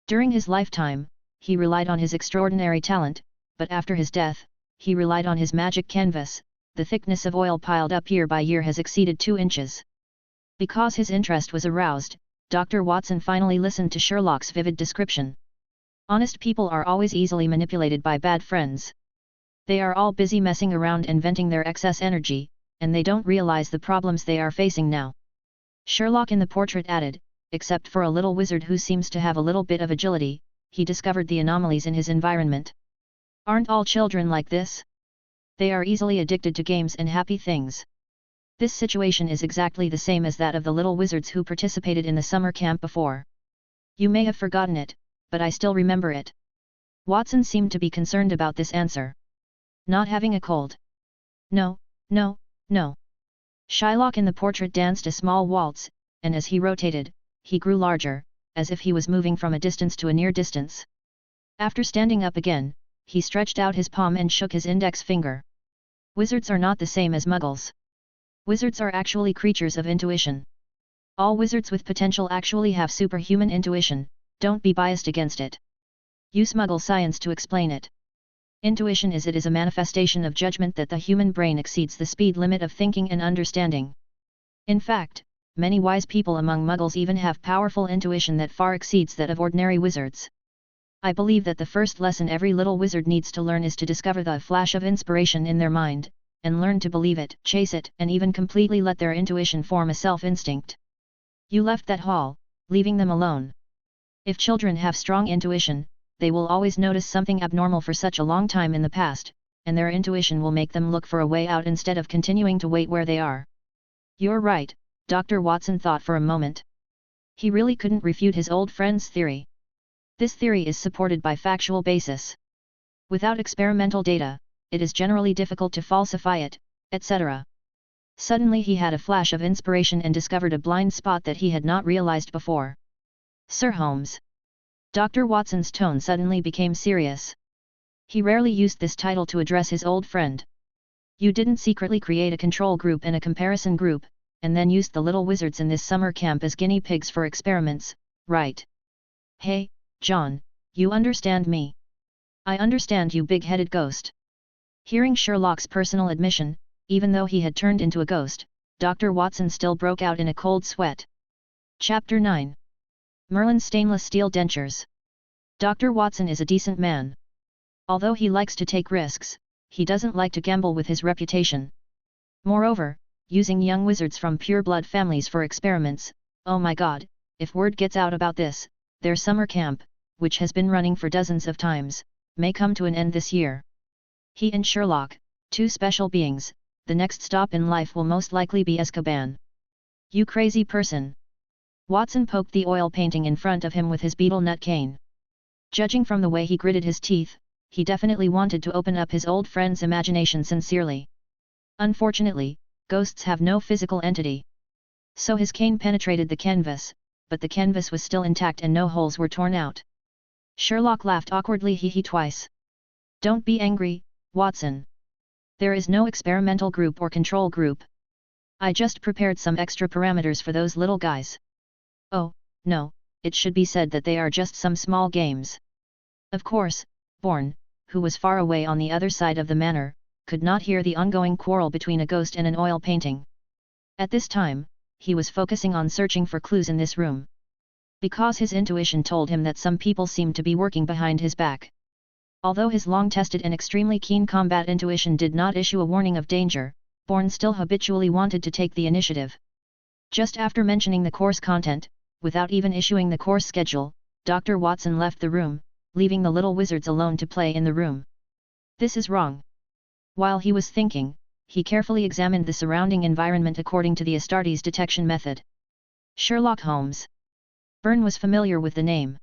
During his lifetime, he relied on his extraordinary talent, but after his death, he relied on his magic canvas. The thickness of oil piled up year by year has exceeded 2 inches. Because his interest was aroused, Dr. Watson finally listened to Sherlock's vivid description. Honest people are always easily manipulated by bad friends. They are all busy messing around and venting their excess energy, and they don't realize the problems they are facing now. Sherlock in the portrait added, except for a little wizard who seems to have a little bit of agility, he discovered the anomalies in his environment. Aren't all children like this? They are easily addicted to games and happy things. This situation is exactly the same as that of the little wizards who participated in the summer camp before. You may have forgotten it, but I still remember it. Watson seemed to be concerned about this answer. Not having a cold. No, no, no. Shylock in the portrait danced a small waltz, and as he rotated, he grew larger, as if he was moving from a distance to a near distance. After standing up again, he stretched out his palm and shook his index finger. Wizards are not the same as muggles. Wizards are actually creatures of intuition. All wizards with potential actually have superhuman intuition, don't be biased against it. Use muggle science to explain it. Intuition is a manifestation of judgment that the human brain exceeds the speed limit of thinking and understanding. In fact, many wise people among muggles even have powerful intuition that far exceeds that of ordinary wizards. I believe that the first lesson every little wizard needs to learn is to discover the flash of inspiration in their mind, and learn to believe it, chase it, and even completely let their intuition form a self-instinct. You left that hall, leaving them alone. If children have strong intuition, they will always notice something abnormal for such a long time in the past, and their intuition will make them look for a way out instead of continuing to wait where they are. You're right, Dr. Watson thought for a moment. He really couldn't refute his old friend's theory. This theory is supported by factual basis. Without experimental data, it is generally difficult to falsify it, etc. Suddenly he had a flash of inspiration and discovered a blind spot that he had not realized before. Sir Holmes. Dr. Watson's tone suddenly became serious. He rarely used this title to address his old friend. You didn't secretly create a control group and a comparison group, and then used the little wizards in this summer camp as guinea pigs for experiments, right? Hey, John, you understand me? I understand you big-headed ghost. Hearing Sherlock's personal admission, even though he had turned into a ghost, Dr. Watson still broke out in a cold sweat. Chapter 9. Merlin's stainless steel dentures. Dr. Watson is a decent man. Although he likes to take risks, he doesn't like to gamble with his reputation. Moreover, using young wizards from pure-blood families for experiments, oh my god, if word gets out about this, their summer camp, which has been running for dozens of times, may come to an end this year. He and Sherlock, two special beings, the next stop in life will most likely be Azkaban. You crazy person! Watson poked the oil painting in front of him with his beetle nut cane. Judging from the way he gritted his teeth, he definitely wanted to open up his old friend's imagination sincerely. Unfortunately, ghosts have no physical entity. So his cane penetrated the canvas, but the canvas was still intact and no holes were torn out. Sherlock laughed awkwardly hee twice. Don't be angry, Watson. There is no experimental group or control group. I just prepared some extra parameters for those little guys. Oh, no, it should be said that they are just some small games. Of course, Bourne, who was far away on the other side of the manor, could not hear the ongoing quarrel between a ghost and an oil painting. At this time, he was focusing on searching for clues in this room. Because his intuition told him that some people seemed to be working behind his back. Although his long-tested and extremely keen combat intuition did not issue a warning of danger, Bourne still habitually wanted to take the initiative. Just after mentioning the course content, without even issuing the course schedule, Dr. Watson left the room, leaving the little wizards alone to play in the room. This is wrong. While he was thinking, he carefully examined the surrounding environment according to the Astartes detection method. Sherlock Holmes. Bourne was familiar with the name.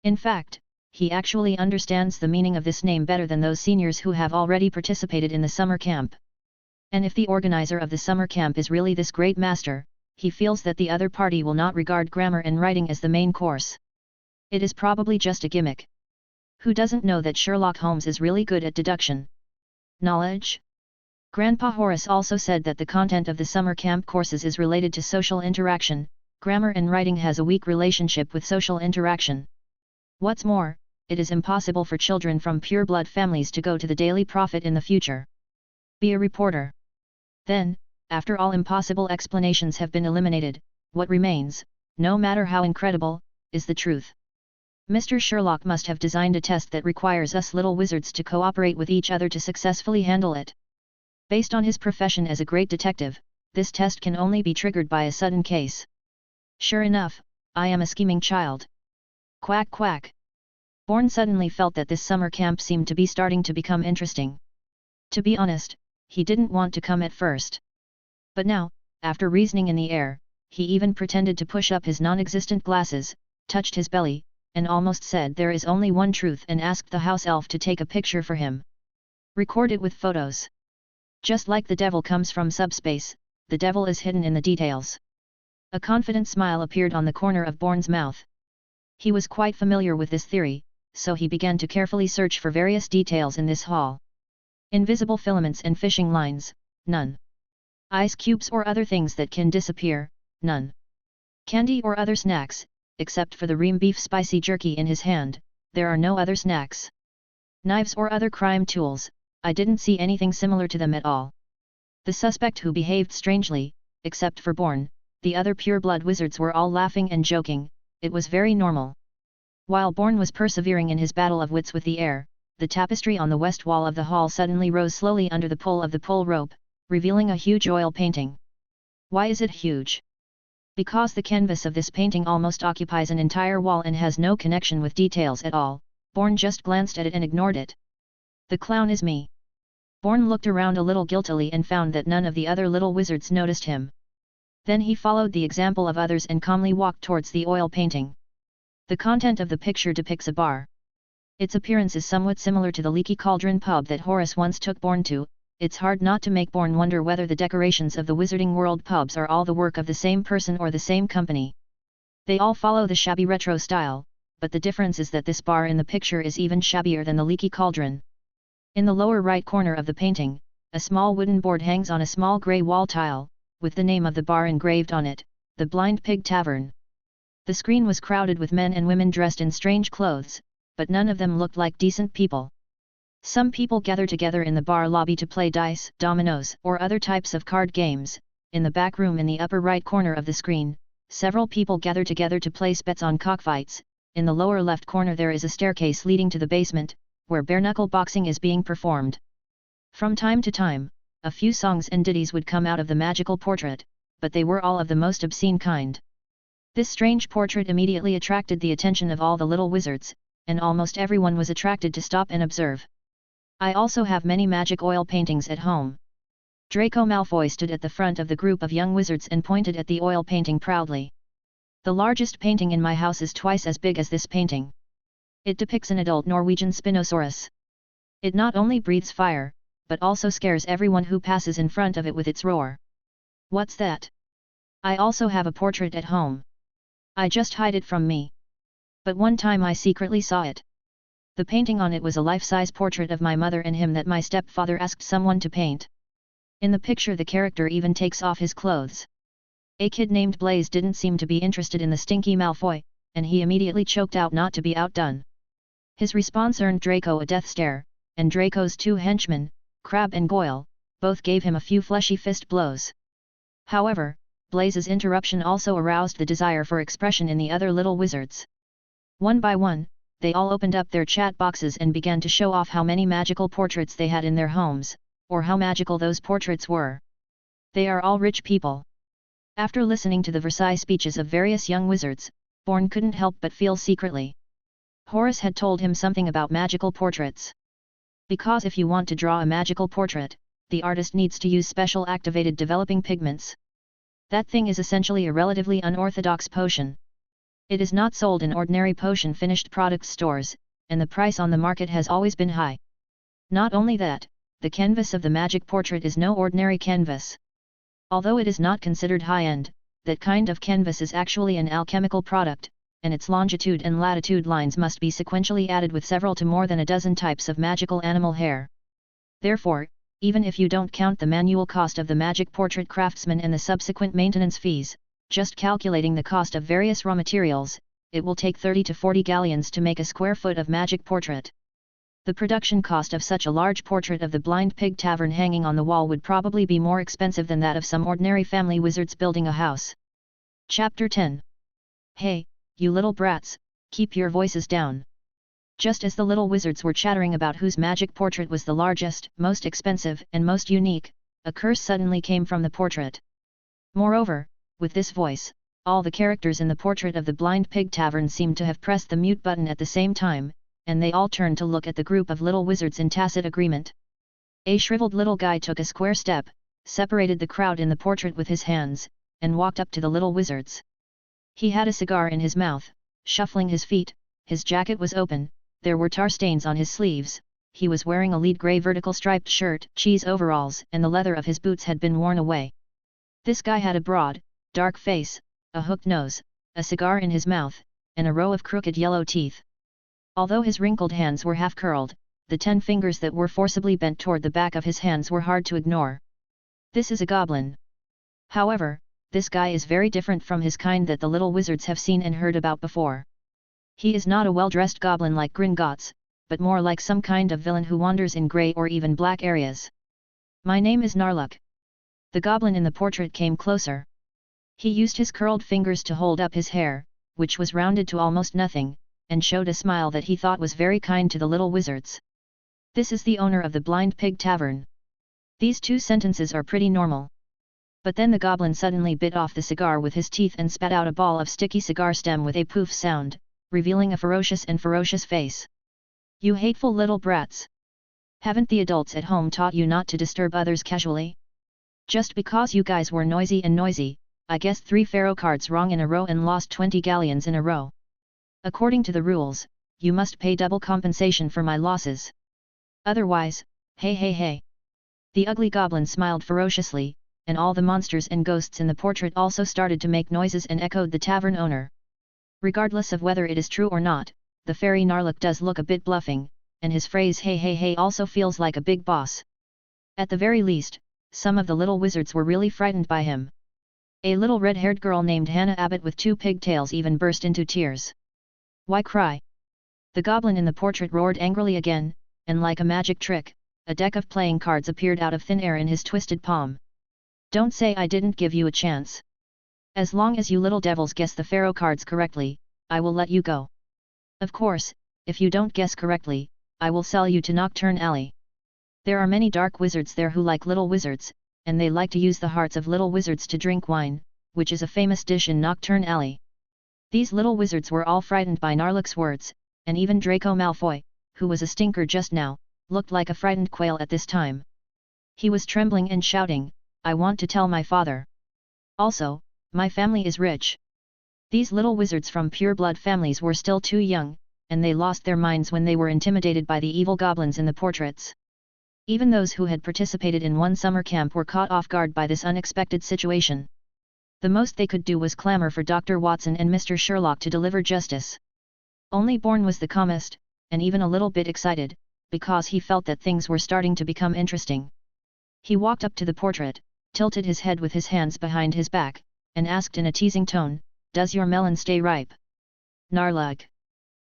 In fact, he actually understands the meaning of this name better than those seniors who have already participated in the summer camp. And if the organizer of the summer camp is really this great master, he feels that the other party will not regard grammar and writing as the main course. It is probably just a gimmick. Who doesn't know that Sherlock Holmes is really good at deduction? Knowledge? Grandpa Horace also said that the content of the summer camp courses is related to social interaction. Grammar and writing has a weak relationship with social interaction. What's more, it is impossible for children from pure-blood families to go to the Daily Prophet in the future. Be a reporter. Then, after all impossible explanations have been eliminated, what remains, no matter how incredible, is the truth. Mr. Sherlock must have designed a test that requires us little wizards to cooperate with each other to successfully handle it. Based on his profession as a great detective, this test can only be triggered by a sudden case. Sure enough, I am a scheming child. Quack quack. Bourne suddenly felt that this summer camp seemed to be starting to become interesting. To be honest, he didn't want to come at first. But now, after reasoning in the air, he even pretended to push up his non-existent glasses, touched his belly, and almost said there is only one truth and asked the house elf to take a picture for him. Record it with photos. Just like the devil comes from subspace, the devil is hidden in the details. A confident smile appeared on the corner of Bourne's mouth. He was quite familiar with this theory, so he began to carefully search for various details in this hall. Invisible filaments and fishing lines, none. Ice cubes or other things that can disappear, none. Candy or other snacks, except for the ream beef spicy jerky in his hand, there are no other snacks. Knives or other crime tools, I didn't see anything similar to them at all. The suspect who behaved strangely, except for Bourne, the other pure-blood wizards were all laughing and joking, it was very normal. While Bourne was persevering in his battle of wits with the air, the tapestry on the west wall of the hall suddenly rose slowly under the pull of the pull rope, revealing a huge oil painting. Why is it huge? Because the canvas of this painting almost occupies an entire wall and has no connection with details at all. Bourne just glanced at it and ignored it. The clown is me. Bourne looked around a little guiltily and found that none of the other little wizards noticed him. Then he followed the example of others and calmly walked towards the oil painting. The content of the picture depicts a bar. Its appearance is somewhat similar to the Leaky Cauldron pub that Horace once took Bourne to. It's hard not to make Bourne wonder whether the decorations of the Wizarding World pubs are all the work of the same person or the same company. They all follow the shabby retro style, but the difference is that this bar in the picture is even shabbier than the Leaky Cauldron. In the lower right corner of the painting, a small wooden board hangs on a small grey wall tile, with the name of the bar engraved on it, the Blind Pig Tavern. The screen was crowded with men and women dressed in strange clothes, but none of them looked like decent people. Some people gather together in the bar lobby to play dice, dominoes, or other types of card games. In the back room in the upper right corner of the screen, several people gather together to place bets on cockfights. In the lower left corner there is a staircase leading to the basement, where bare-knuckle boxing is being performed. From time to time, a few songs and ditties would come out of the magical portrait, but they were all of the most obscene kind. This strange portrait immediately attracted the attention of all the little wizards, and almost everyone was attracted to stop and observe. I also have many magic oil paintings at home. Draco Malfoy stood at the front of the group of young wizards and pointed at the oil painting proudly. The largest painting in my house is twice as big as this painting. It depicts an adult Norwegian Spinosaurus. It not only breathes fire, but also scares everyone who passes in front of it with its roar. What's that? I also have a portrait at home. I just hide it from me. But one time I secretly saw it. The painting on it was a life-size portrait of my mother and him that my stepfather asked someone to paint. In the picture the character even takes off his clothes. A kid named Blaze didn't seem to be interested in the stinky Malfoy, and he immediately choked out not to be outdone. His response earned Draco a death stare, and Draco's two henchmen, Crab and Goyle, both gave him a few fleshy fist blows. However, Blaze's interruption also aroused the desire for expression in the other little wizards. One by one, they all opened up their chat boxes and began to show off how many magical portraits they had in their homes, or how magical those portraits were. They are all rich people. After listening to the Versailles speeches of various young wizards, Bourne couldn't help but feel secretly. Horace had told him something about magical portraits. Because if you want to draw a magical portrait, the artist needs to use special activated developing pigments. That thing is essentially a relatively unorthodox potion. It is not sold in ordinary potion finished product stores, and the price on the market has always been high. Not only that, the canvas of the magic portrait is no ordinary canvas. Although it is not considered high-end, that kind of canvas is actually an alchemical product, and its longitude and latitude lines must be sequentially added with several to more than a dozen types of magical animal hair. Therefore, even if you don't count the manual cost of the magic portrait craftsman and the subsequent maintenance fees, just calculating the cost of various raw materials, it will take 30 to 40 galleons to make a square foot of magic portrait. The production cost of such a large portrait of the Blind Pig Tavern hanging on the wall would probably be more expensive than that of some ordinary family wizards building a house. Chapter 10. Hey, you little brats, keep your voices down. Just as the little wizards were chattering about whose magic portrait was the largest, most expensive, and most unique, a curse suddenly came from the portrait. Moreover, with this voice, all the characters in the portrait of the Blind Pig Tavern seemed to have pressed the mute button at the same time, and they all turned to look at the group of little wizards in tacit agreement. A shriveled little guy took a square step, separated the crowd in the portrait with his hands, and walked up to the little wizards. He had a cigar in his mouth, shuffling his feet, his jacket was open, there were tar stains on his sleeves, he was wearing a lead grey vertical striped shirt, cheese overalls, and the leather of his boots had been worn away. This guy had a broad, dark face, a hooked nose, a cigar in his mouth, and a row of crooked yellow teeth. Although his wrinkled hands were half-curled, the 10 fingers that were forcibly bent toward the back of his hands were hard to ignore. This is a goblin. However, this guy is very different from his kind that the little wizards have seen and heard about before. He is not a well-dressed goblin like Gringotts, but more like some kind of villain who wanders in grey or even black areas. My name is Narlac. The goblin in the portrait came closer. He used his curled fingers to hold up his hair, which was rounded to almost nothing, and showed a smile that he thought was very kind to the little wizards. This is the owner of the Blind Pig Tavern. These 2 sentences are pretty normal. But then the goblin suddenly bit off the cigar with his teeth and spat out a ball of sticky cigar stem with a poof sound, revealing a ferocious face. You hateful little brats! Haven't the adults at home taught you not to disturb others casually? Just because you guys were noisy, I guessed 3 pharaoh cards wrong in a row and lost 20 galleons in a row. According to the rules, you must pay double compensation for my losses. Otherwise, hey. The ugly goblin smiled ferociously, and all the monsters and ghosts in the portrait also started to make noises and echoed the tavern owner. Regardless of whether it is true or not, the fairy Narlac does look a bit bluffing, and his phrase hey also feels like a big boss. At the very least, some of the little wizards were really frightened by him. A little red-haired girl named Hannah Abbott with 2 pigtails even burst into tears. Why cry? The goblin in the portrait roared angrily again, and like a magic trick, a deck of playing cards appeared out of thin air in his twisted palm. Don't say I didn't give you a chance. As long as you little devils guess the pharaoh cards correctly, I will let you go. Of course, if you don't guess correctly, I will sell you to Nocturne Alley. There are many dark wizards there who like little wizards, and they like to use the hearts of little wizards to drink wine, which is a famous dish in Nocturne Alley. These little wizards were all frightened by Narlac's words, and even Draco Malfoy, who was a stinker just now, looked like a frightened quail at this time. He was trembling and shouting, I want to tell my father. Also, my family is rich. These little wizards from pure-blood families were still too young, and they lost their minds when they were intimidated by the evil goblins in the portraits. Even those who had participated in one summer camp were caught off guard by this unexpected situation. The most they could do was clamor for Dr. Watson and Mr. Sherlock to deliver justice. Only Bourne was the calmest, and even a little bit excited, because he felt that things were starting to become interesting. He walked up to the portrait, tilted his head with his hands behind his back, and asked in a teasing tone, Does your melon stay ripe? Narlac.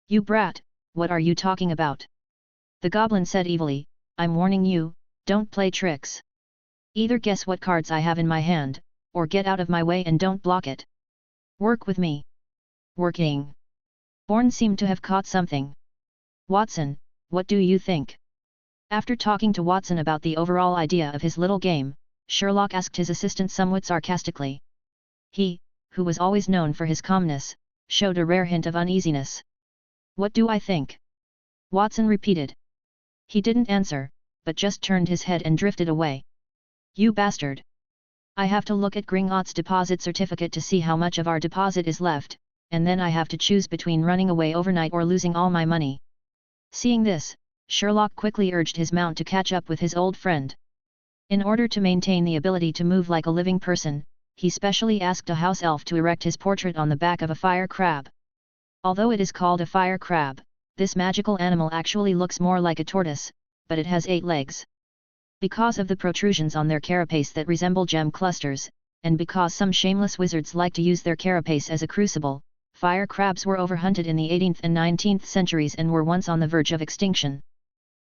You brat, what are you talking about? The goblin said evilly, I'm warning you, don't play tricks. Either guess what cards I have in my hand, or get out of my way and don't block it. Work with me. Working. Bourne seemed to have caught something. Watson, what do you think? After talking to Watson about the overall idea of his little game, Sherlock asked his assistant somewhat sarcastically. He, who was always known for his calmness, showed a rare hint of uneasiness. What do I think? Watson repeated. He didn't answer, but just turned his head and drifted away. You bastard! I have to look at Gringott's deposit certificate to see how much of our deposit is left, and then I have to choose between running away overnight or losing all my money. Seeing this, Sherlock quickly urged his mount to catch up with his old friend. In order to maintain the ability to move like a living person, he specially asked a house elf to erect his portrait on the back of a fire crab. Although it is called a fire crab, this magical animal actually looks more like a tortoise, but it has 8 legs. Because of the protrusions on their carapace that resemble gem clusters, and because some shameless wizards like to use their carapace as a crucible, fire crabs were overhunted in the 18th and 19th centuries and were once on the verge of extinction.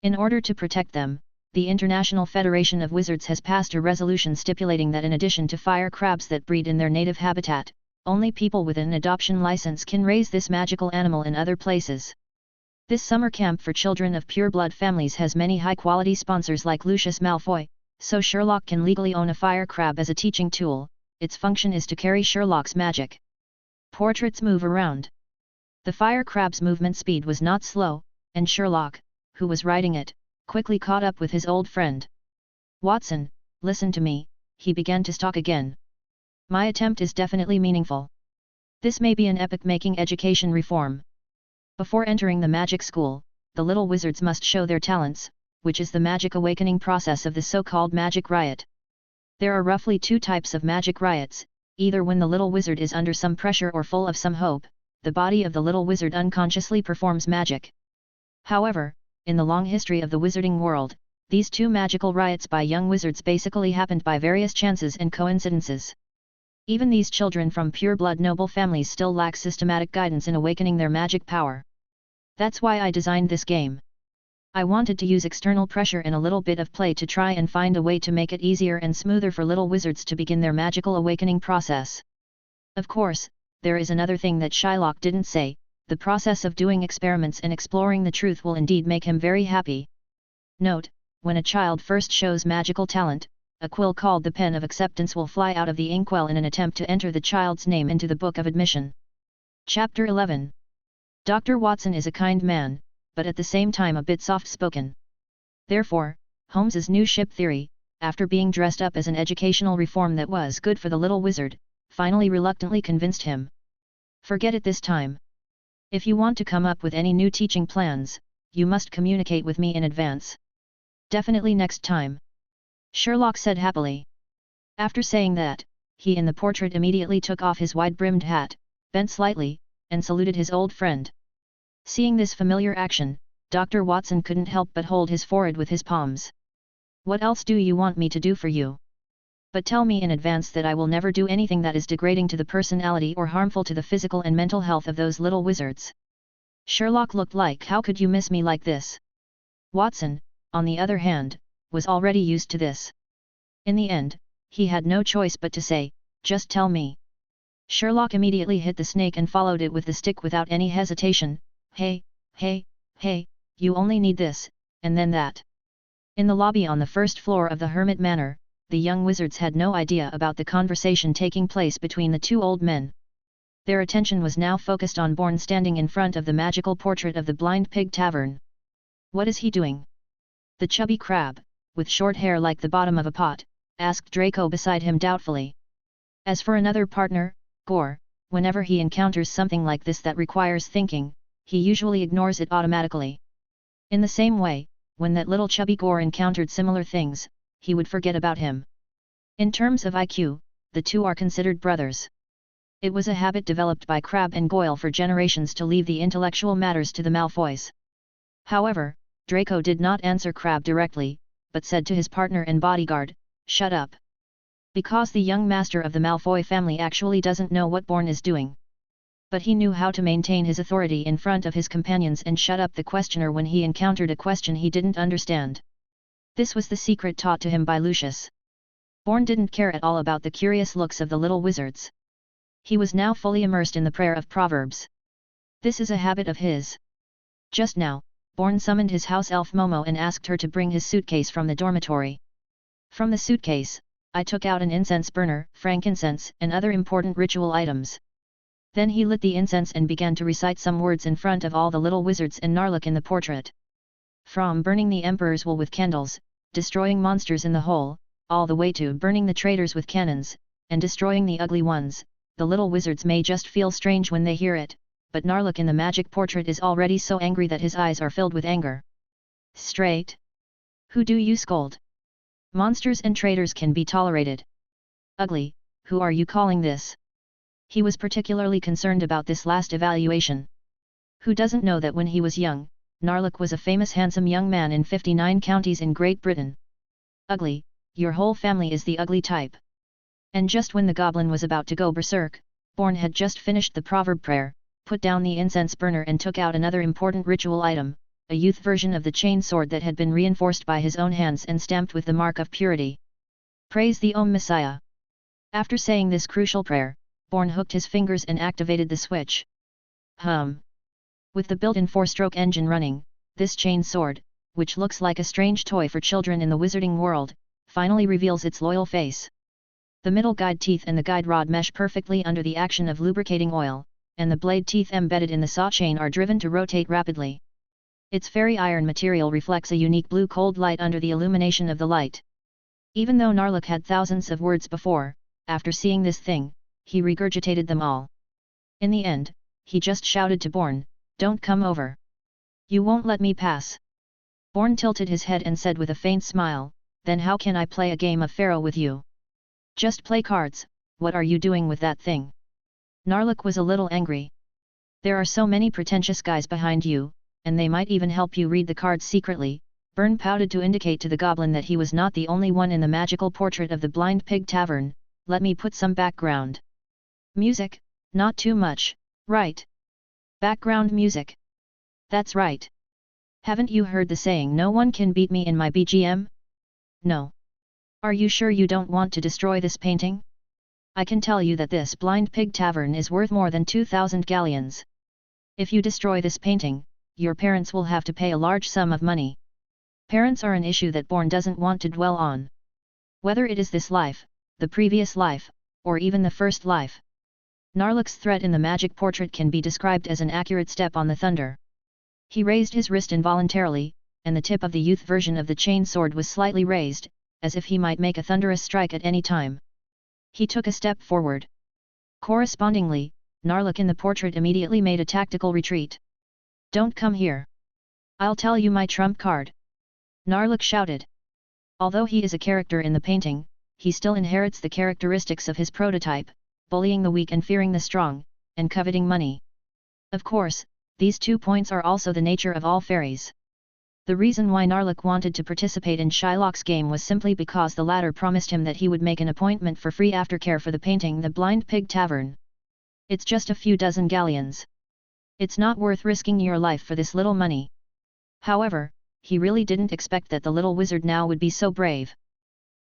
In order to protect them, the International Federation of Wizards has passed a resolution stipulating that in addition to fire crabs that breed in their native habitat, only people with an adoption license can raise this magical animal in other places. This summer camp for children of pure-blood families has many high-quality sponsors like Lucius Malfoy, so Sherlock can legally own a fire crab as a teaching tool. Its function is to carry Sherlock's magic. Portraits move around. The fire crab's movement speed was not slow, and Sherlock, who was riding it, quickly caught up with his old friend. Watson, listen to me, he began to stalk again. My attempt is definitely meaningful. This may be an epoch-making education reform. Before entering the magic school, the little wizards must show their talents, which is the magic awakening process of the so-called magic riot. There are roughly 2 types of magic riots, either when the little wizard is under some pressure or full of some hope, the body of the little wizard unconsciously performs magic. However, in the long history of the wizarding world, these 2 magical riots by young wizards basically happened by various chances and coincidences. Even these children from pure-blood noble families still lack systematic guidance in awakening their magic power. That's why I designed this game. I wanted to use external pressure and a little bit of play to try and find a way to make it easier and smoother for little wizards to begin their magical awakening process. Of course, there is another thing that Shylock didn't say, the process of doing experiments and exploring the truth will indeed make him very happy. Note, when a child first shows magical talent, a quill called the Pen of Acceptance will fly out of the inkwell in an attempt to enter the child's name into the Book of Admission. Chapter 11. Dr. Watson is a kind man, but at the same time a bit soft-spoken. Therefore, Holmes's new ship theory, after being dressed up as an educational reform that was good for the little wizard, finally reluctantly convinced him. Forget it this time. If you want to come up with any new teaching plans, you must communicate with me in advance. Definitely next time. Sherlock said happily. After saying that, he in the portrait immediately took off his wide-brimmed hat, bent slightly, and saluted his old friend. Seeing this familiar action, Dr. Watson couldn't help but hold his forehead with his palms. What else do you want me to do for you? But tell me in advance that I will never do anything that is degrading to the personality or harmful to the physical and mental health of those little wizards. Sherlock looked like, how could you miss me like this? Watson, on the other hand, was already used to this. In the end, he had no choice but to say, just tell me. Sherlock immediately hit the snake and followed it with the stick without any hesitation. Hey, hey, hey, you only need this, and then that. In the lobby on the first floor of the Hermit Manor, the young wizards had no idea about the conversation taking place between the 2 old men. Their attention was now focused on Bourne standing in front of the magical portrait of the Blind Pig Tavern. What is he doing? The chubby crab, with short hair like the bottom of a pot, asked Draco beside him doubtfully. As for another partner, Gore, whenever he encounters something like this that requires thinking, he usually ignores it automatically. In the same way, when that little chubby Gore encountered similar things, he would forget about him. In terms of IQ, the 2 are considered brothers. It was a habit developed by Crabbe and Goyle for generations to leave the intellectual matters to the Malfoys. However, Draco did not answer Crabbe directly, but said to his partner and bodyguard, "Shut up." Because the young master of the Malfoy family actually doesn't know what Bourne is doing. But he knew how to maintain his authority in front of his companions and shut up the questioner when he encountered a question he didn't understand. This was the secret taught to him by Lucius. Bourne didn't care at all about the curious looks of the little wizards. He was now fully immersed in the prayer of Proverbs. This is a habit of his. Just now, Bourne summoned his house elf Momo and asked her to bring his suitcase from the dormitory. From the suitcase, I took out an incense burner, frankincense, and other important ritual items. Then he lit the incense and began to recite some words in front of all the little wizards and Narlac in the portrait. From burning the emperor's wool with candles, destroying monsters in the hole, all the way to burning the traitors with cannons, and destroying the ugly ones, the little wizards may just feel strange when they hear it, but Narlac in the magic portrait is already so angry that his eyes are filled with anger. Straight? Who do you scold? Monsters and traitors can be tolerated. Ugly, who are you calling this? He was particularly concerned about this last evaluation. Who doesn't know that when he was young, Narlac was a famous handsome young man in 59 counties in Great Britain? Ugly, your whole family is the ugly type. And just when the goblin was about to go berserk, Bourne had just finished the proverb prayer, put down the incense burner and took out another important ritual item, a youth version of the chain sword that had been reinforced by his own hands and stamped with the mark of purity. Praise the Om Messiah. After saying this crucial prayer, Bourne hooked his fingers and activated the switch. With the built-in 4-stroke engine running, this chain sword, which looks like a strange toy for children in the wizarding world, finally reveals its loyal face. The middle guide teeth and the guide rod mesh perfectly under the action of lubricating oil, and the blade teeth embedded in the saw chain are driven to rotate rapidly. Its fairy iron material reflects a unique blue cold light under the illumination of the light. Even though Narlac had thousands of words before, after seeing this thing, he regurgitated them all. In the end, he just shouted to Bourne, "Don't come over. You won't let me pass." Bourne tilted his head and said with a faint smile, "Then how can I play a game of Pharaoh with you? Just play cards, what are you doing with that thing?" Narlac was a little angry. "There are so many pretentious guys behind you, and they might even help you read the cards secretly." Bourne pouted to indicate to the goblin that he was not the only one in the magical portrait of the Blind Pig Tavern. "Let me put some background music, not too much, right? Background music. That's right. Haven't you heard the saying, no one can beat me in my BGM? No. Are you sure you don't want to destroy this painting? I can tell you that this Blind Pig Tavern is worth more than 2,000 galleons. If you destroy this painting, your parents will have to pay a large sum of money." Parents are an issue that Bourne doesn't want to dwell on. Whether it is this life, the previous life, or even the first life. Narlac's threat in the magic portrait can be described as an accurate step on the thunder. He raised his wrist involuntarily, and the tip of the youth version of the chain sword was slightly raised, as if he might make a thunderous strike at any time. He took a step forward. Correspondingly, Narlac in the portrait immediately made a tactical retreat. "Don't come here. I'll tell you my trump card," Narlac shouted. Although he is a character in the painting, he still inherits the characteristics of his prototype, bullying the weak and fearing the strong, and coveting money. Of course, these 2 points are also the nature of all fairies. The reason why Narlac wanted to participate in Shylock's game was simply because the latter promised him that he would make an appointment for free aftercare for the painting The Blind Pig Tavern. It's just a few dozen galleons. It's not worth risking your life for this little money. However, he really didn't expect that the little wizard now would be so brave.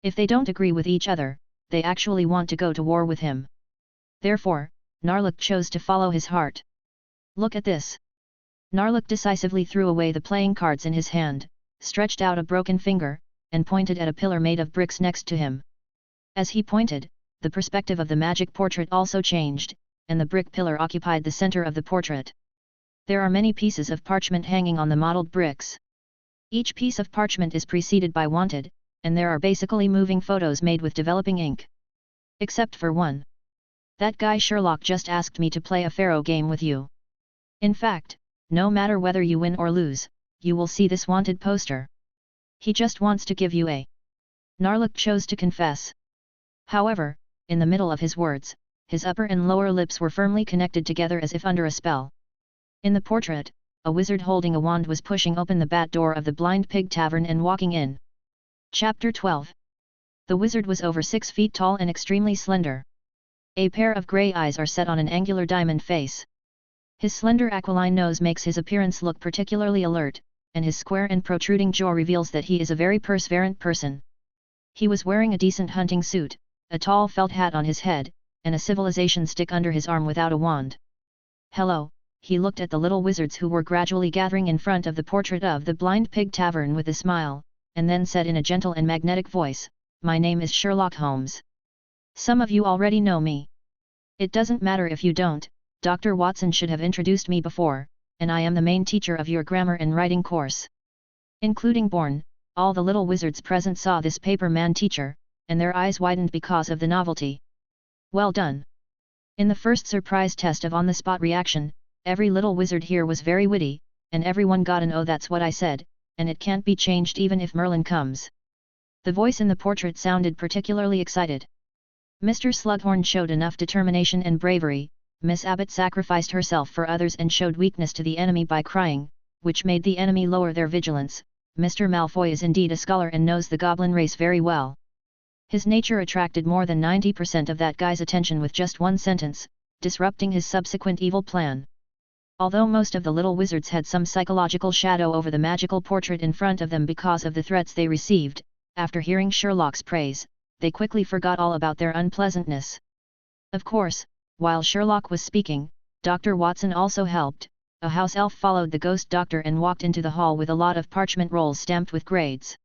If they don't agree with each other, they actually want to go to war with him. Therefore, Narlac chose to follow his heart. "Look at this." Narlac decisively threw away the playing cards in his hand, stretched out a broken finger, and pointed at a pillar made of bricks next to him. As he pointed, the perspective of the magic portrait also changed, and the brick pillar occupied the center of the portrait. There are many pieces of parchment hanging on the modeled bricks. Each piece of parchment is preceded by wanted, and there are basically moving photos made with developing ink. Except for one. That guy Sherlock just asked me to play a Pharaoh game with you. In fact, no matter whether you win or lose, you will see this wanted poster. He just wants to give you a. Narlac chose to confess. However, in the middle of his words, his upper and lower lips were firmly connected together as if under a spell. In the portrait, a wizard holding a wand was pushing open the bat door of the Blind Pig Tavern and walking in. Chapter 12. The wizard was over 6 feet tall and extremely slender. A pair of grey eyes are set on an angular diamond face, His slender aquiline nose makes his appearance look particularly alert, and his square and protruding jaw reveals that he is a very perseverant person. He was wearing a decent hunting suit, a tall felt hat on his head, and a civilization stick under his arm without a wand. "Hello," he looked at the little wizards who were gradually gathering in front of the portrait of the Blind Pig Tavern with a smile, and then said in a gentle and magnetic voice, "My name is Sherlock Holmes. Some of you already know me. It doesn't matter if you don't, Dr. Watson should have introduced me before, and I am the main teacher of your grammar and writing course." Including Bourne, all the little wizards present saw this paper man teacher, and their eyes widened because of the novelty. Well done! In the first surprise test of on-the-spot reaction, every little wizard here was very witty, and everyone got an "Oh, that's what I said," and it can't be changed even if Merlin comes. The voice in the portrait sounded particularly excited. Mr. Slugghorn showed enough determination and bravery. Miss Abbott sacrificed herself for others and showed weakness to the enemy by crying, which made the enemy lower their vigilance. Mr. Malfoy is indeed a scholar and knows the goblin race very well. His nature attracted more than 90% of that guy's attention with just one sentence, disrupting his subsequent evil plan. Although most of the little wizards had some psychological shadow over the magical portrait in front of them because of the threats they received, after hearing Sherlock's praise, they quickly forgot all about their unpleasantness. Of course, while Sherlock was speaking, Dr. Watson also helped. A house elf followed the ghost doctor and walked into the hall with a lot of parchment rolls stamped with grades.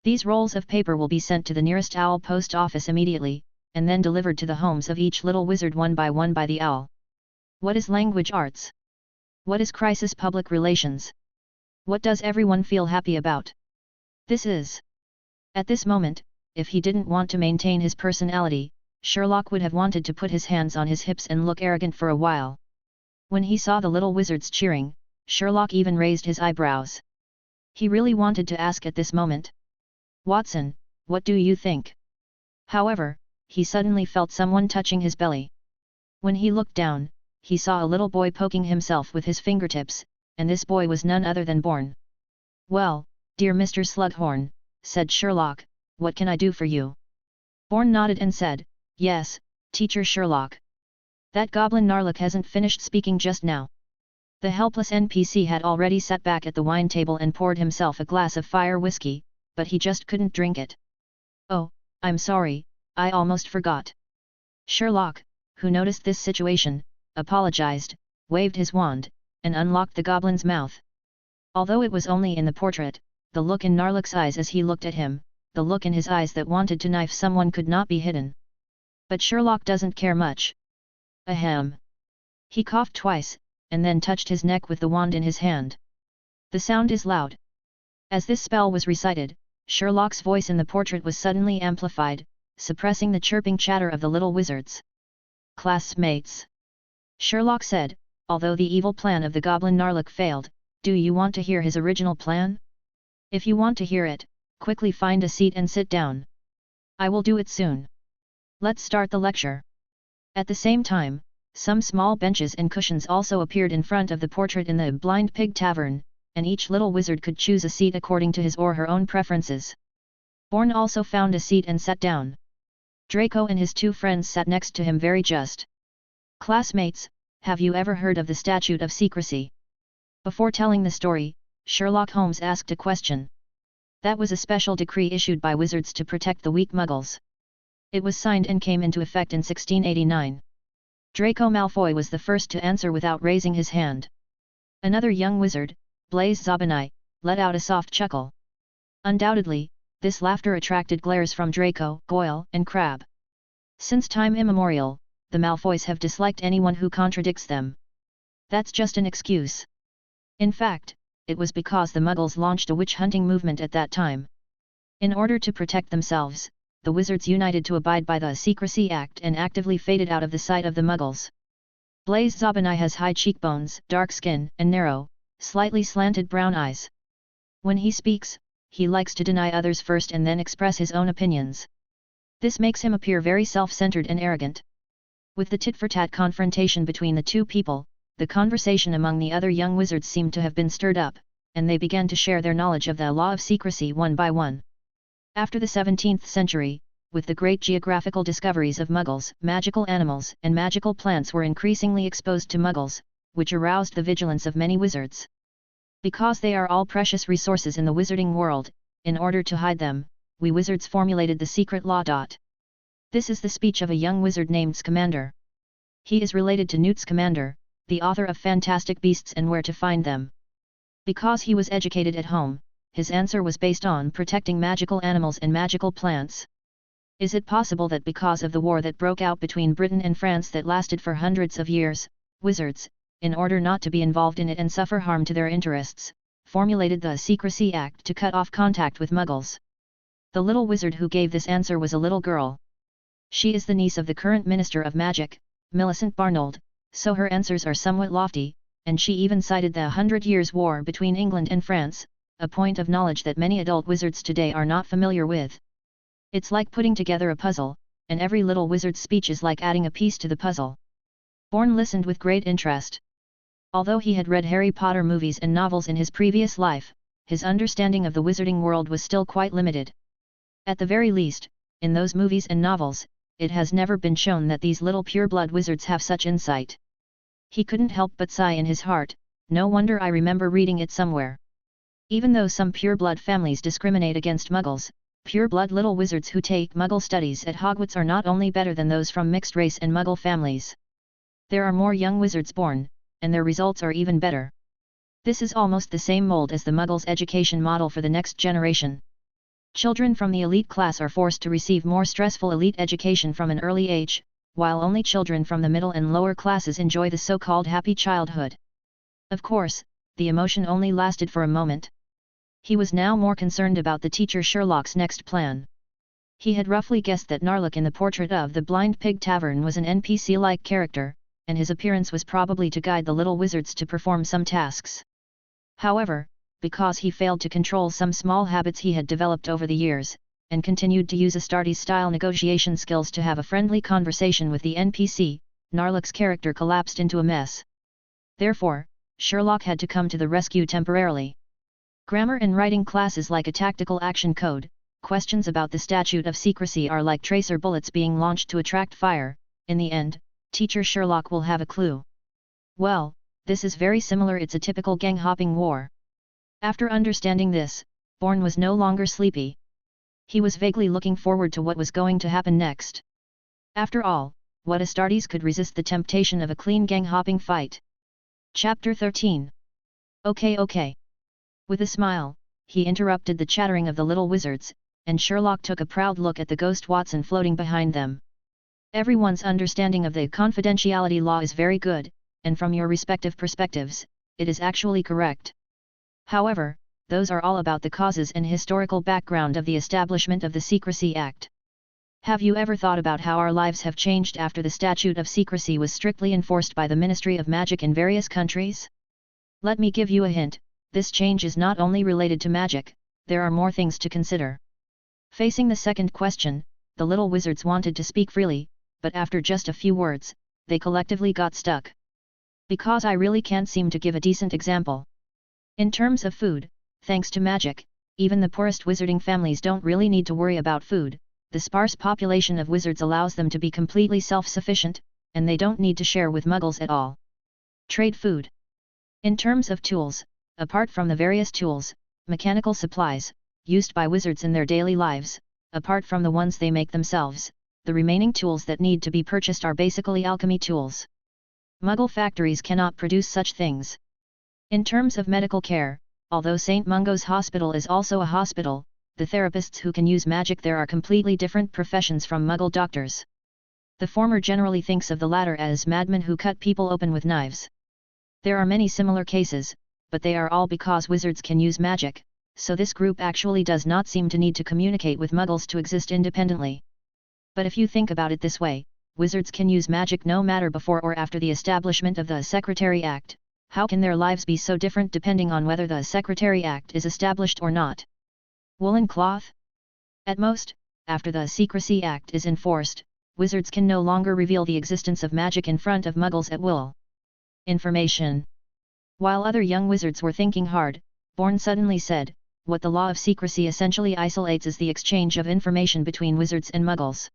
These rolls of paper will be sent to the nearest owl post office immediately, and then delivered to the homes of each little wizard one by the owl. What is language arts? What is crisis public relations? What does everyone feel happy about? This is. At this moment, if he didn't want to maintain his personality, Sherlock would have wanted to put his hands on his hips and look arrogant for a while. When he saw the little wizards cheering, Sherlock even raised his eyebrows. He really wanted to ask at this moment, "Watson, what do you think?" However, he suddenly felt someone touching his belly. When he looked down, he saw a little boy poking himself with his fingertips, and this boy was none other than Bourne. "Well, dear Mr. Slugghorn," said Sherlock, "what can I do for you?" Bourne nodded and said, "Yes, Teacher Sherlock. That goblin Narlac hasn't finished speaking just now." The helpless NPC had already sat back at the wine table and poured himself a glass of fire whiskey, but he just couldn't drink it. "Oh, I'm sorry, I almost forgot." Sherlock, who noticed this situation, apologized, waved his wand, and unlocked the goblin's mouth. Although it was only in the portrait, the look in Narlac's eyes as he looked at him, the look in his eyes that wanted to knife someone could not be hidden. But Sherlock doesn't care much. Ahem. He coughed twice, and then touched his neck with the wand in his hand. The sound is loud. As this spell was recited, Sherlock's voice in the portrait was suddenly amplified, suppressing the chirping chatter of the little wizards. "Classmates," Sherlock said, "although the evil plan of the goblin Narlac failed, do you want to hear his original plan? If you want to hear it, quickly find a seat and sit down. I will do it soon. Let's start the lecture." At the same time, some small benches and cushions also appeared in front of the portrait in the Blind Pig Tavern, and each little wizard could choose a seat according to his or her own preferences. Bourne also found a seat and sat down. Draco and his two friends sat next to him very just. "Classmates, have you ever heard of the Statute of Secrecy?" Before telling the story, Sherlock Holmes asked a question. That was a special decree issued by wizards to protect the weak muggles. It was signed and came into effect in 1689. Draco Malfoy was the first to answer without raising his hand. Another young wizard, Blaise Zabinai, let out a soft chuckle. Undoubtedly, this laughter attracted glares from Draco, Goyle, and Crabbe. Since time immemorial, the Malfoys have disliked anyone who contradicts them. That's just an excuse. In fact, it was because the Muggles launched a witch-hunting movement at that time. In order to protect themselves, the wizards united to abide by the Secrecy Act and actively faded out of the sight of the Muggles. Blaise Zabinai has high cheekbones, dark skin, and narrow, slightly slanted brown eyes. When he speaks, he likes to deny others first and then express his own opinions. This makes him appear very self-centered and arrogant. With the tit-for-tat confrontation between the two people, the conversation among the other young wizards seemed to have been stirred up, and they began to share their knowledge of the law of secrecy one by one. After the 17th century, with the great geographical discoveries of Muggles, magical animals and magical plants were increasingly exposed to Muggles, which aroused the vigilance of many wizards. Because they are all precious resources in the wizarding world, in order to hide them, we wizards formulated the secret law. This is the speech of a young wizard named Scamander. He is related to Newt Scamander, the author of Fantastic Beasts and Where to Find Them. Because he was educated at home, his answer was based on protecting magical animals and magical plants. Is it possible that because of the war that broke out between Britain and France that lasted for hundreds of years, wizards, in order not to be involved in it and suffer harm to their interests, formulated the Secrecy Act to cut off contact with muggles? The little wizard who gave this answer was a little girl. She is the niece of the current Minister of Magic, Millicent Barnold, so her answers are somewhat lofty, and she even cited the 100 Years' War between England and France, a point of knowledge that many adult wizards today are not familiar with. It's like putting together a puzzle, and every little wizard's speech is like adding a piece to the puzzle. Bourne listened with great interest. Although he had read Harry Potter movies and novels in his previous life, his understanding of the wizarding world was still quite limited. At the very least, in those movies and novels, it has never been shown that these little pure-blood wizards have such insight. He couldn't help but sigh in his heart, no wonder I remember reading it somewhere. Even though some pure-blood families discriminate against muggles, pure-blood little wizards who take muggle studies at Hogwarts are not only better than those from mixed race and muggle families. There are more young wizards born, and their results are even better. This is almost the same mold as the muggles' education model for the next generation. Children from the elite class are forced to receive more stressful elite education from an early age, while only children from the middle and lower classes enjoy the so-called happy childhood. Of course, the emotion only lasted for a moment. He was now more concerned about the teacher Sherlock's next plan. He had roughly guessed that Narlac in the Portrait of the Blind Pig Tavern was an NPC-like character, and his appearance was probably to guide the little wizards to perform some tasks. However, because he failed to control some small habits he had developed over the years, and continued to use Astartes-style negotiation skills to have a friendly conversation with the NPC, Narlac's character collapsed into a mess. Therefore, Sherlock had to come to the rescue temporarily. Grammar and writing classes like a tactical action code, questions about the statute of secrecy are like tracer bullets being launched to attract fire. In the end, teacher Sherlock will have a clue. Well, this is very similar, it's a typical gang-hopping war. After understanding this, Bourne was no longer sleepy. He was vaguely looking forward to what was going to happen next. After all, what Astartes could resist the temptation of a clean gang-hopping fight? Chapter 13. Okay. With a smile, he interrupted the chattering of the little wizards, and Sherlock took a proud look at the ghost Watson floating behind them. Everyone's understanding of the confidentiality law is very good, and from your respective perspectives, it is actually correct. However, those are all about the causes and historical background of the establishment of the Secrecy Act. Have you ever thought about how our lives have changed after the statute of secrecy was strictly enforced by the Ministry of Magic in various countries? Let me give you a hint. This change is not only related to magic, there are more things to consider. Facing the second question, the little wizards wanted to speak freely, but after just a few words, they collectively got stuck. Because I really can't seem to give a decent example. In terms of food, thanks to magic, even the poorest wizarding families don't really need to worry about food. The sparse population of wizards allows them to be completely self-sufficient, and they don't need to share with muggles at all. Trade food. In terms of tools, apart from the various tools, mechanical supplies, used by wizards in their daily lives, apart from the ones they make themselves, the remaining tools that need to be purchased are basically alchemy tools. Muggle factories cannot produce such things. In terms of medical care, although St. Mungo's Hospital is also a hospital, the therapists who can use magic there are completely different professions from Muggle doctors. The former generally thinks of the latter as madmen who cut people open with knives. There are many similar cases, but they are all because wizards can use magic, so this group actually does not seem to need to communicate with muggles to exist independently. But if you think about it this way, wizards can use magic no matter before or after the establishment of the Secretary Act. How can their lives be so different depending on whether the Secretary Act is established or not? Woolen cloth? At most, after the Secrecy Act is enforced, wizards can no longer reveal the existence of magic in front of muggles at will. Information. While other young wizards were thinking hard, Bourne suddenly said, what the law of secrecy essentially isolates is the exchange of information between wizards and muggles.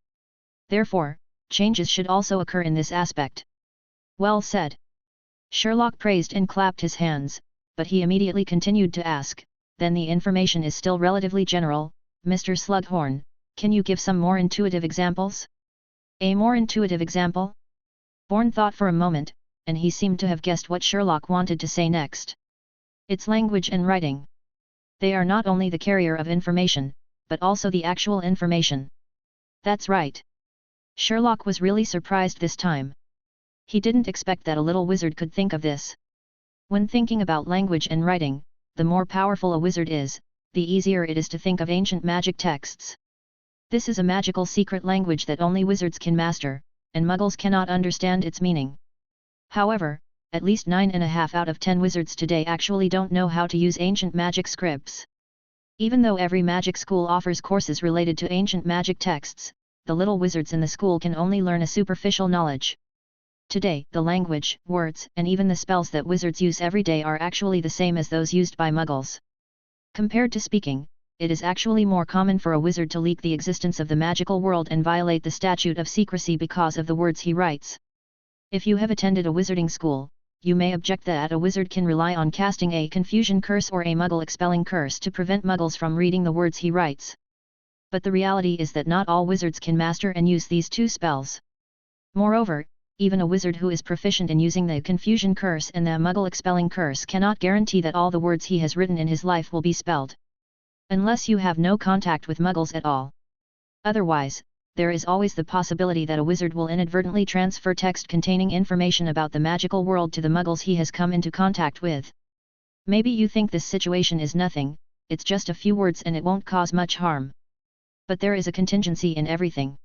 Therefore, changes should also occur in this aspect. Well said. Sherlock praised and clapped his hands, but he immediately continued to ask, "Then the information is still relatively general, Mr. Slugghorn, can you give some more intuitive examples?" "A more intuitive example?" Bourne thought for a moment, and he seemed to have guessed what Sherlock wanted to say next. "It's language and writing. They are not only the carrier of information, but also the actual information." "That's right." Sherlock was really surprised this time. He didn't expect that a little wizard could think of this. When thinking about language and writing, the more powerful a wizard is, the easier it is to think of ancient magic texts. This is a magical secret language that only wizards can master, and muggles cannot understand its meaning. However, at least 9.5 out of 10 wizards today actually don't know how to use ancient magic scripts. Even though every magic school offers courses related to ancient magic texts, the little wizards in the school can only learn a superficial knowledge. Today, the language, words, and even the spells that wizards use every day are actually the same as those used by muggles. Compared to speaking, it is actually more common for a wizard to leak the existence of the magical world and violate the statute of secrecy because of the words he writes. If you have attended a wizarding school, you may object that a wizard can rely on casting a confusion curse or a muggle expelling curse to prevent muggles from reading the words he writes. But the reality is that not all wizards can master and use these two spells. Moreover, even a wizard who is proficient in using the confusion curse and the muggle expelling curse cannot guarantee that all the words he has written in his life will be spelled. Unless you have no contact with muggles at all. Otherwise, there is always the possibility that a wizard will inadvertently transfer text containing information about the magical world to the muggles he has come into contact with. Maybe you think this situation is nothing, it's just a few words and it won't cause much harm. But there is a contingency in everything.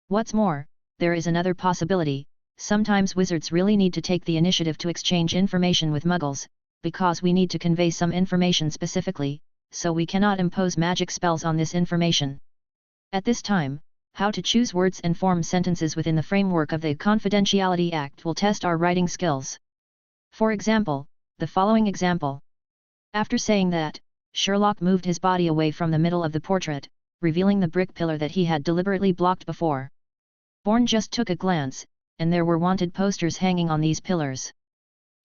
What's more, there is another possibility. Sometimes wizards really need to take the initiative to exchange information with muggles, because we need to convey some information specifically, so we cannot impose magic spells on this information. At this time, how to choose words and form sentences within the framework of the Confidentiality Act will test our writing skills. For example, the following example. After saying that, Sherlock moved his body away from the middle of the portrait, revealing the brick pillar that he had deliberately blocked before. Bourne just took a glance, and there were wanted posters hanging on these pillars.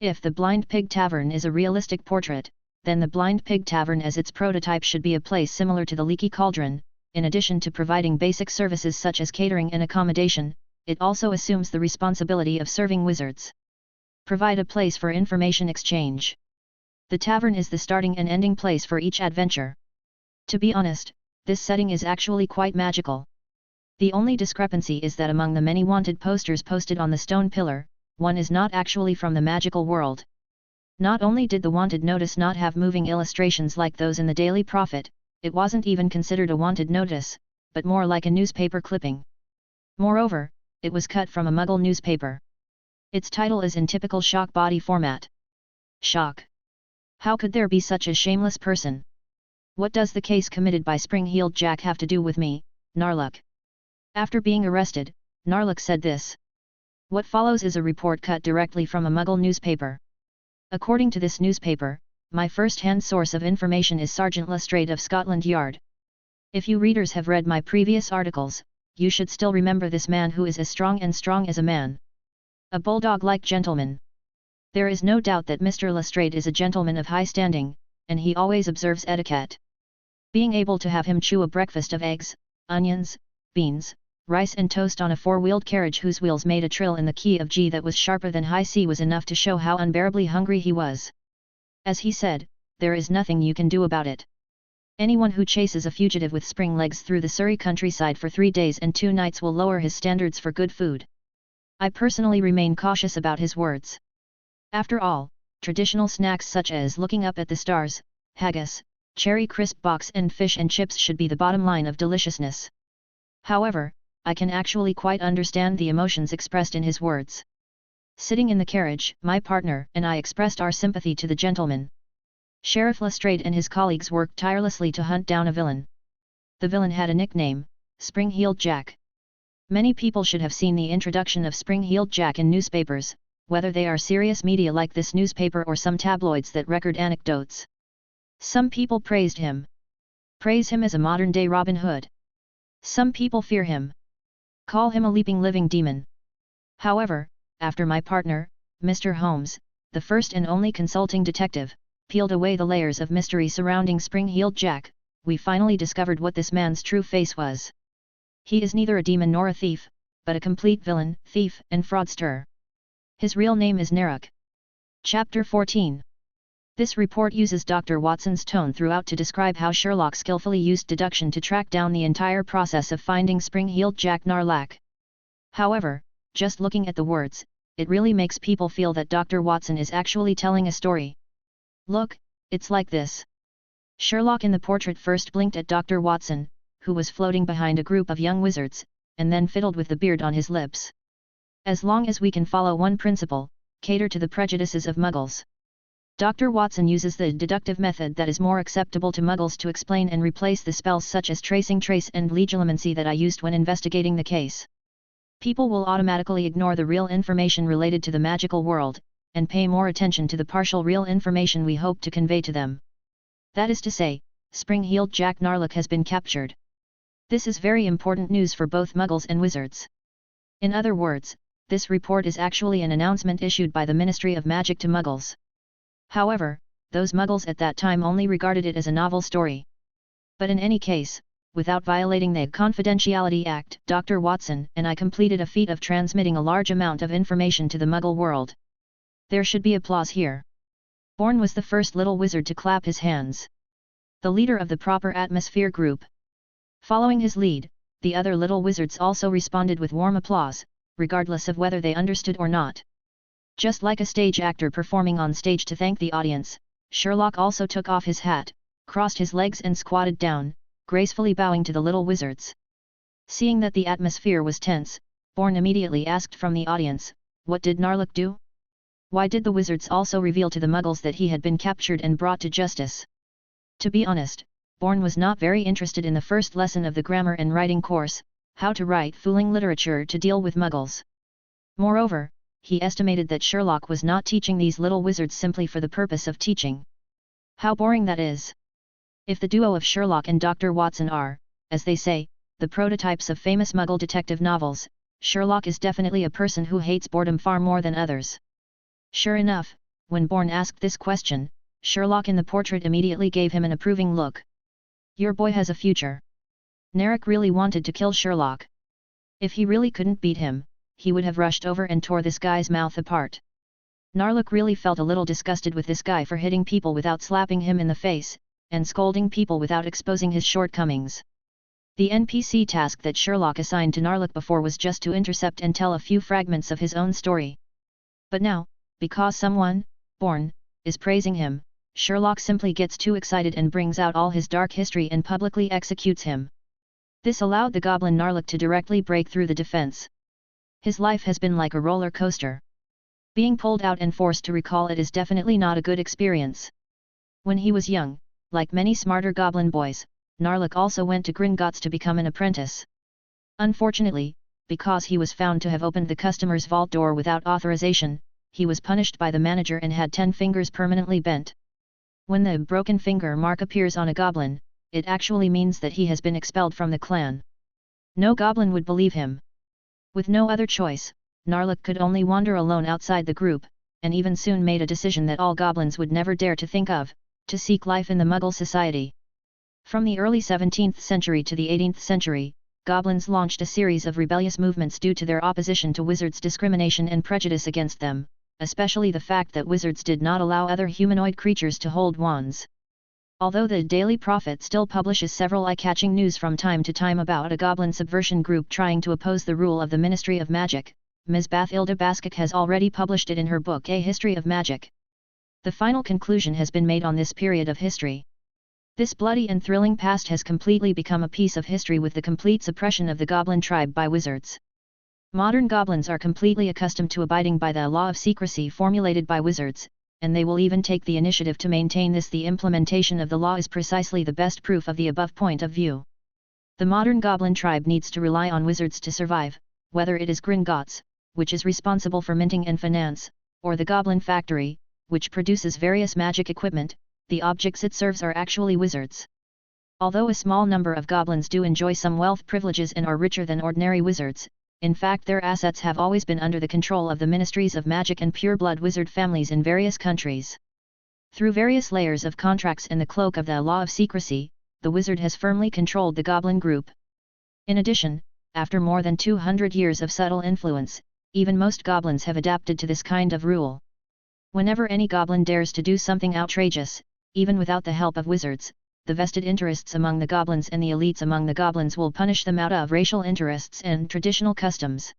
If the Blind Pig Tavern is a realistic portrait, then the Blind Pig Tavern as its prototype should be a place similar to the Leaky Cauldron. In addition to providing basic services such as catering and accommodation, it also assumes the responsibility of serving wizards. Provide a place for information exchange. The tavern is the starting and ending place for each adventure. To be honest, this setting is actually quite magical. The only discrepancy is that among the many wanted posters posted on the stone pillar, one is not actually from the magical world. Not only did the wanted notice not have moving illustrations like those in the Daily Prophet, it wasn't even considered a wanted notice, but more like a newspaper clipping. Moreover, it was cut from a Muggle newspaper. Its title is in typical shock body format. Shock. How could there be such a shameless person? What does the case committed by Spring-Heeled Jack have to do with me, Narlac? After being arrested, Narlac said this. What follows is a report cut directly from a Muggle newspaper. According to this newspaper, my first-hand source of information is Sergeant Lestrade of Scotland Yard. If you readers have read my previous articles, you should still remember this man who is as strong as a man. A bulldog-like gentleman. There is no doubt that Mr. Lestrade is a gentleman of high standing, and he always observes etiquette. Being able to have him chew a breakfast of eggs, onions, beans, rice and toast on a four-wheeled carriage whose wheels made a trill in the key of G that was sharper than high C was enough to show how unbearably hungry he was. As he said, there is nothing you can do about it. Anyone who chases a fugitive with spring legs through the Surrey countryside for 3 days and 2 nights will lower his standards for good food. I personally remain cautious about his words. After all, traditional snacks such as looking up at the stars, haggis, cherry crisp box and fish and chips should be the bottom line of deliciousness. However, I can actually quite understand the emotions expressed in his words. Sitting in the carriage, my partner and I expressed our sympathy to the gentleman. Sheriff Lestrade and his colleagues worked tirelessly to hunt down a villain. The villain had a nickname, Spring-Heeled Jack. Many people should have seen the introduction of Spring-Heeled Jack in newspapers, whether they are serious media like this newspaper or some tabloids that record anecdotes. Some people praised him. Praise him as a modern-day Robin Hood. Some people fear him. Call him a leaping living demon. However, after my partner, Mr. Holmes, the first and only consulting detective, peeled away the layers of mystery surrounding Spring-Heeled Jack, we finally discovered what this man's true face was. He is neither a demon nor a thief, but a complete villain, thief, and fraudster. His real name is Narlac. Chapter 14. This report uses Dr. Watson's tone throughout to describe how Sherlock skillfully used deduction to track down the entire process of finding Spring-Heeled Jack Narlac. However, just looking at the words, it really makes people feel that Dr. Watson is actually telling a story. Look, it's like this. Sherlock in the portrait first blinked at Dr. Watson, who was floating behind a group of young wizards, and then fiddled with the beard on his lips. As long as we can follow one principle, cater to the prejudices of Muggles. Dr. Watson uses the deductive method that is more acceptable to Muggles to explain and replace the spells such as tracing trace and legilimency that I used when investigating the case. People will automatically ignore the real information related to the magical world, and pay more attention to the partial real information we hope to convey to them. That is to say, Spring-Heeled Jack Narlac has been captured. This is very important news for both Muggles and Wizards. In other words, this report is actually an announcement issued by the Ministry of Magic to Muggles. However, those Muggles at that time only regarded it as a novel story. But in any case, without violating the Confidentiality Act, Dr. Watson and I completed a feat of transmitting a large amount of information to the Muggle world. There should be applause here. Bourne was the first little wizard to clap his hands. The leader of the proper atmosphere group. Following his lead, the other little wizards also responded with warm applause, regardless of whether they understood or not. Just like a stage actor performing on stage to thank the audience, Sherlock also took off his hat, crossed his legs and squatted down, gracefully bowing to the little wizards. Seeing that the atmosphere was tense, Bourne immediately asked from the audience, "What did Narlac do?" Why did the wizards also reveal to the Muggles that he had been captured and brought to justice? To be honest, Bourne was not very interested in the first lesson of the grammar and writing course, how to write fooling literature to deal with Muggles. Moreover, he estimated that Sherlock was not teaching these little wizards simply for the purpose of teaching. How boring that is! If the duo of Sherlock and Dr. Watson are, as they say, the prototypes of famous Muggle detective novels, Sherlock is definitely a person who hates boredom far more than others. Sure enough, when Bourne asked this question, Sherlock in the portrait immediately gave him an approving look. Your boy has a future. Narlac really wanted to kill Sherlock. If he really couldn't beat him, he would have rushed over and tore this guy's mouth apart. Narlac really felt a little disgusted with this guy for hitting people without slapping him in the face, and scolding people without exposing his shortcomings. The NPC task that Sherlock assigned to Narlac before was just to intercept and tell a few fragments of his own story. But now, because someone, Bourne, is praising him, Sherlock simply gets too excited and brings out all his dark history and publicly executes him. This allowed the goblin Narlac to directly break through the defense. His life has been like a roller coaster. Being pulled out and forced to recall it is definitely not a good experience. When he was young, like many smarter goblin boys, Narlac also went to Gringotts to become an apprentice. Unfortunately, because he was found to have opened the customer's vault door without authorization, he was punished by the manager and had 10 fingers permanently bent. When the broken finger mark appears on a goblin, it actually means that he has been expelled from the clan. No goblin would believe him. With no other choice, Narlac could only wander alone outside the group, and even soon made a decision that all goblins would never dare to think of, to seek life in the Muggle society. From the early 17th century to the 18th century, goblins launched a series of rebellious movements due to their opposition to wizards' discrimination and prejudice against them, especially the fact that wizards did not allow other humanoid creatures to hold wands. Although the Daily Prophet still publishes several eye-catching news from time to time about a goblin subversion group trying to oppose the rule of the Ministry of Magic, Ms. Bathilda Baskett has already published it in her book A History of Magic. The final conclusion has been made on this period of history. This bloody and thrilling past has completely become a piece of history with the complete suppression of the goblin tribe by wizards. Modern goblins are completely accustomed to abiding by the law of secrecy formulated by wizards, and they will even take the initiative to maintain this. The implementation of the law is precisely the best proof of the above point of view. The modern goblin tribe needs to rely on wizards to survive, whether it is Gringotts, which is responsible for minting and finance, or the Goblin Factory, which produces various magic equipment. The objects it serves are actually wizards. Although a small number of goblins do enjoy some wealth privileges and are richer than ordinary wizards, in fact their assets have always been under the control of the ministries of magic and pure-blood wizard families in various countries. Through various layers of contracts and the cloak of the law of secrecy, the wizard has firmly controlled the goblin group. In addition, after more than 200 years of subtle influence, even most goblins have adapted to this kind of rule. Whenever any goblin dares to do something outrageous, even without the help of wizards, the vested interests among the goblins and the elites among the goblins will punish them out of racial interests and traditional customs.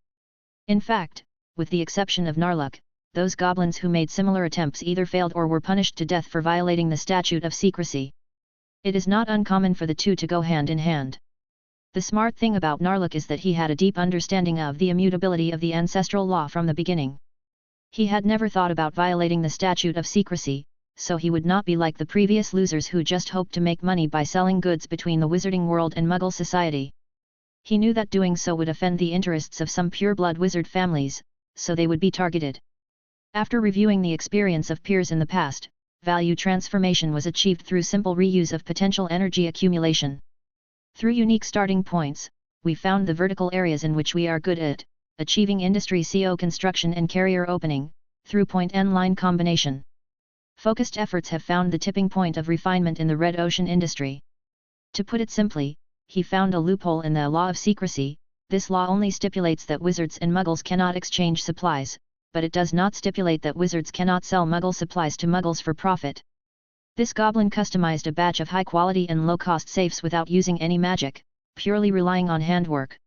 In fact, with the exception of Narlac, those goblins who made similar attempts either failed or were punished to death for violating the statute of secrecy. It is not uncommon for the two to go hand in hand. The smart thing about Narlac is that he had a deep understanding of the immutability of the ancestral law from the beginning. He had never thought about violating the statute of secrecy, so he would not be like the previous losers who just hoped to make money by selling goods between the wizarding world and Muggle society. He knew that doing so would offend the interests of some pure-blood wizard families, so they would be targeted. After reviewing the experience of peers in the past, value transformation was achieved through simple reuse of potential energy accumulation. Through unique starting points, we found the vertical areas in which we are good at, achieving industry CO construction and carrier opening, through point and line combination. Focused efforts have found the tipping point of refinement in the red ocean industry. To put it simply, he found a loophole in the law of secrecy. This law only stipulates that wizards and muggles cannot exchange supplies, but it does not stipulate that wizards cannot sell muggle supplies to muggles for profit. This goblin customized a batch of high-quality and low-cost safes without using any magic, purely relying on handwork.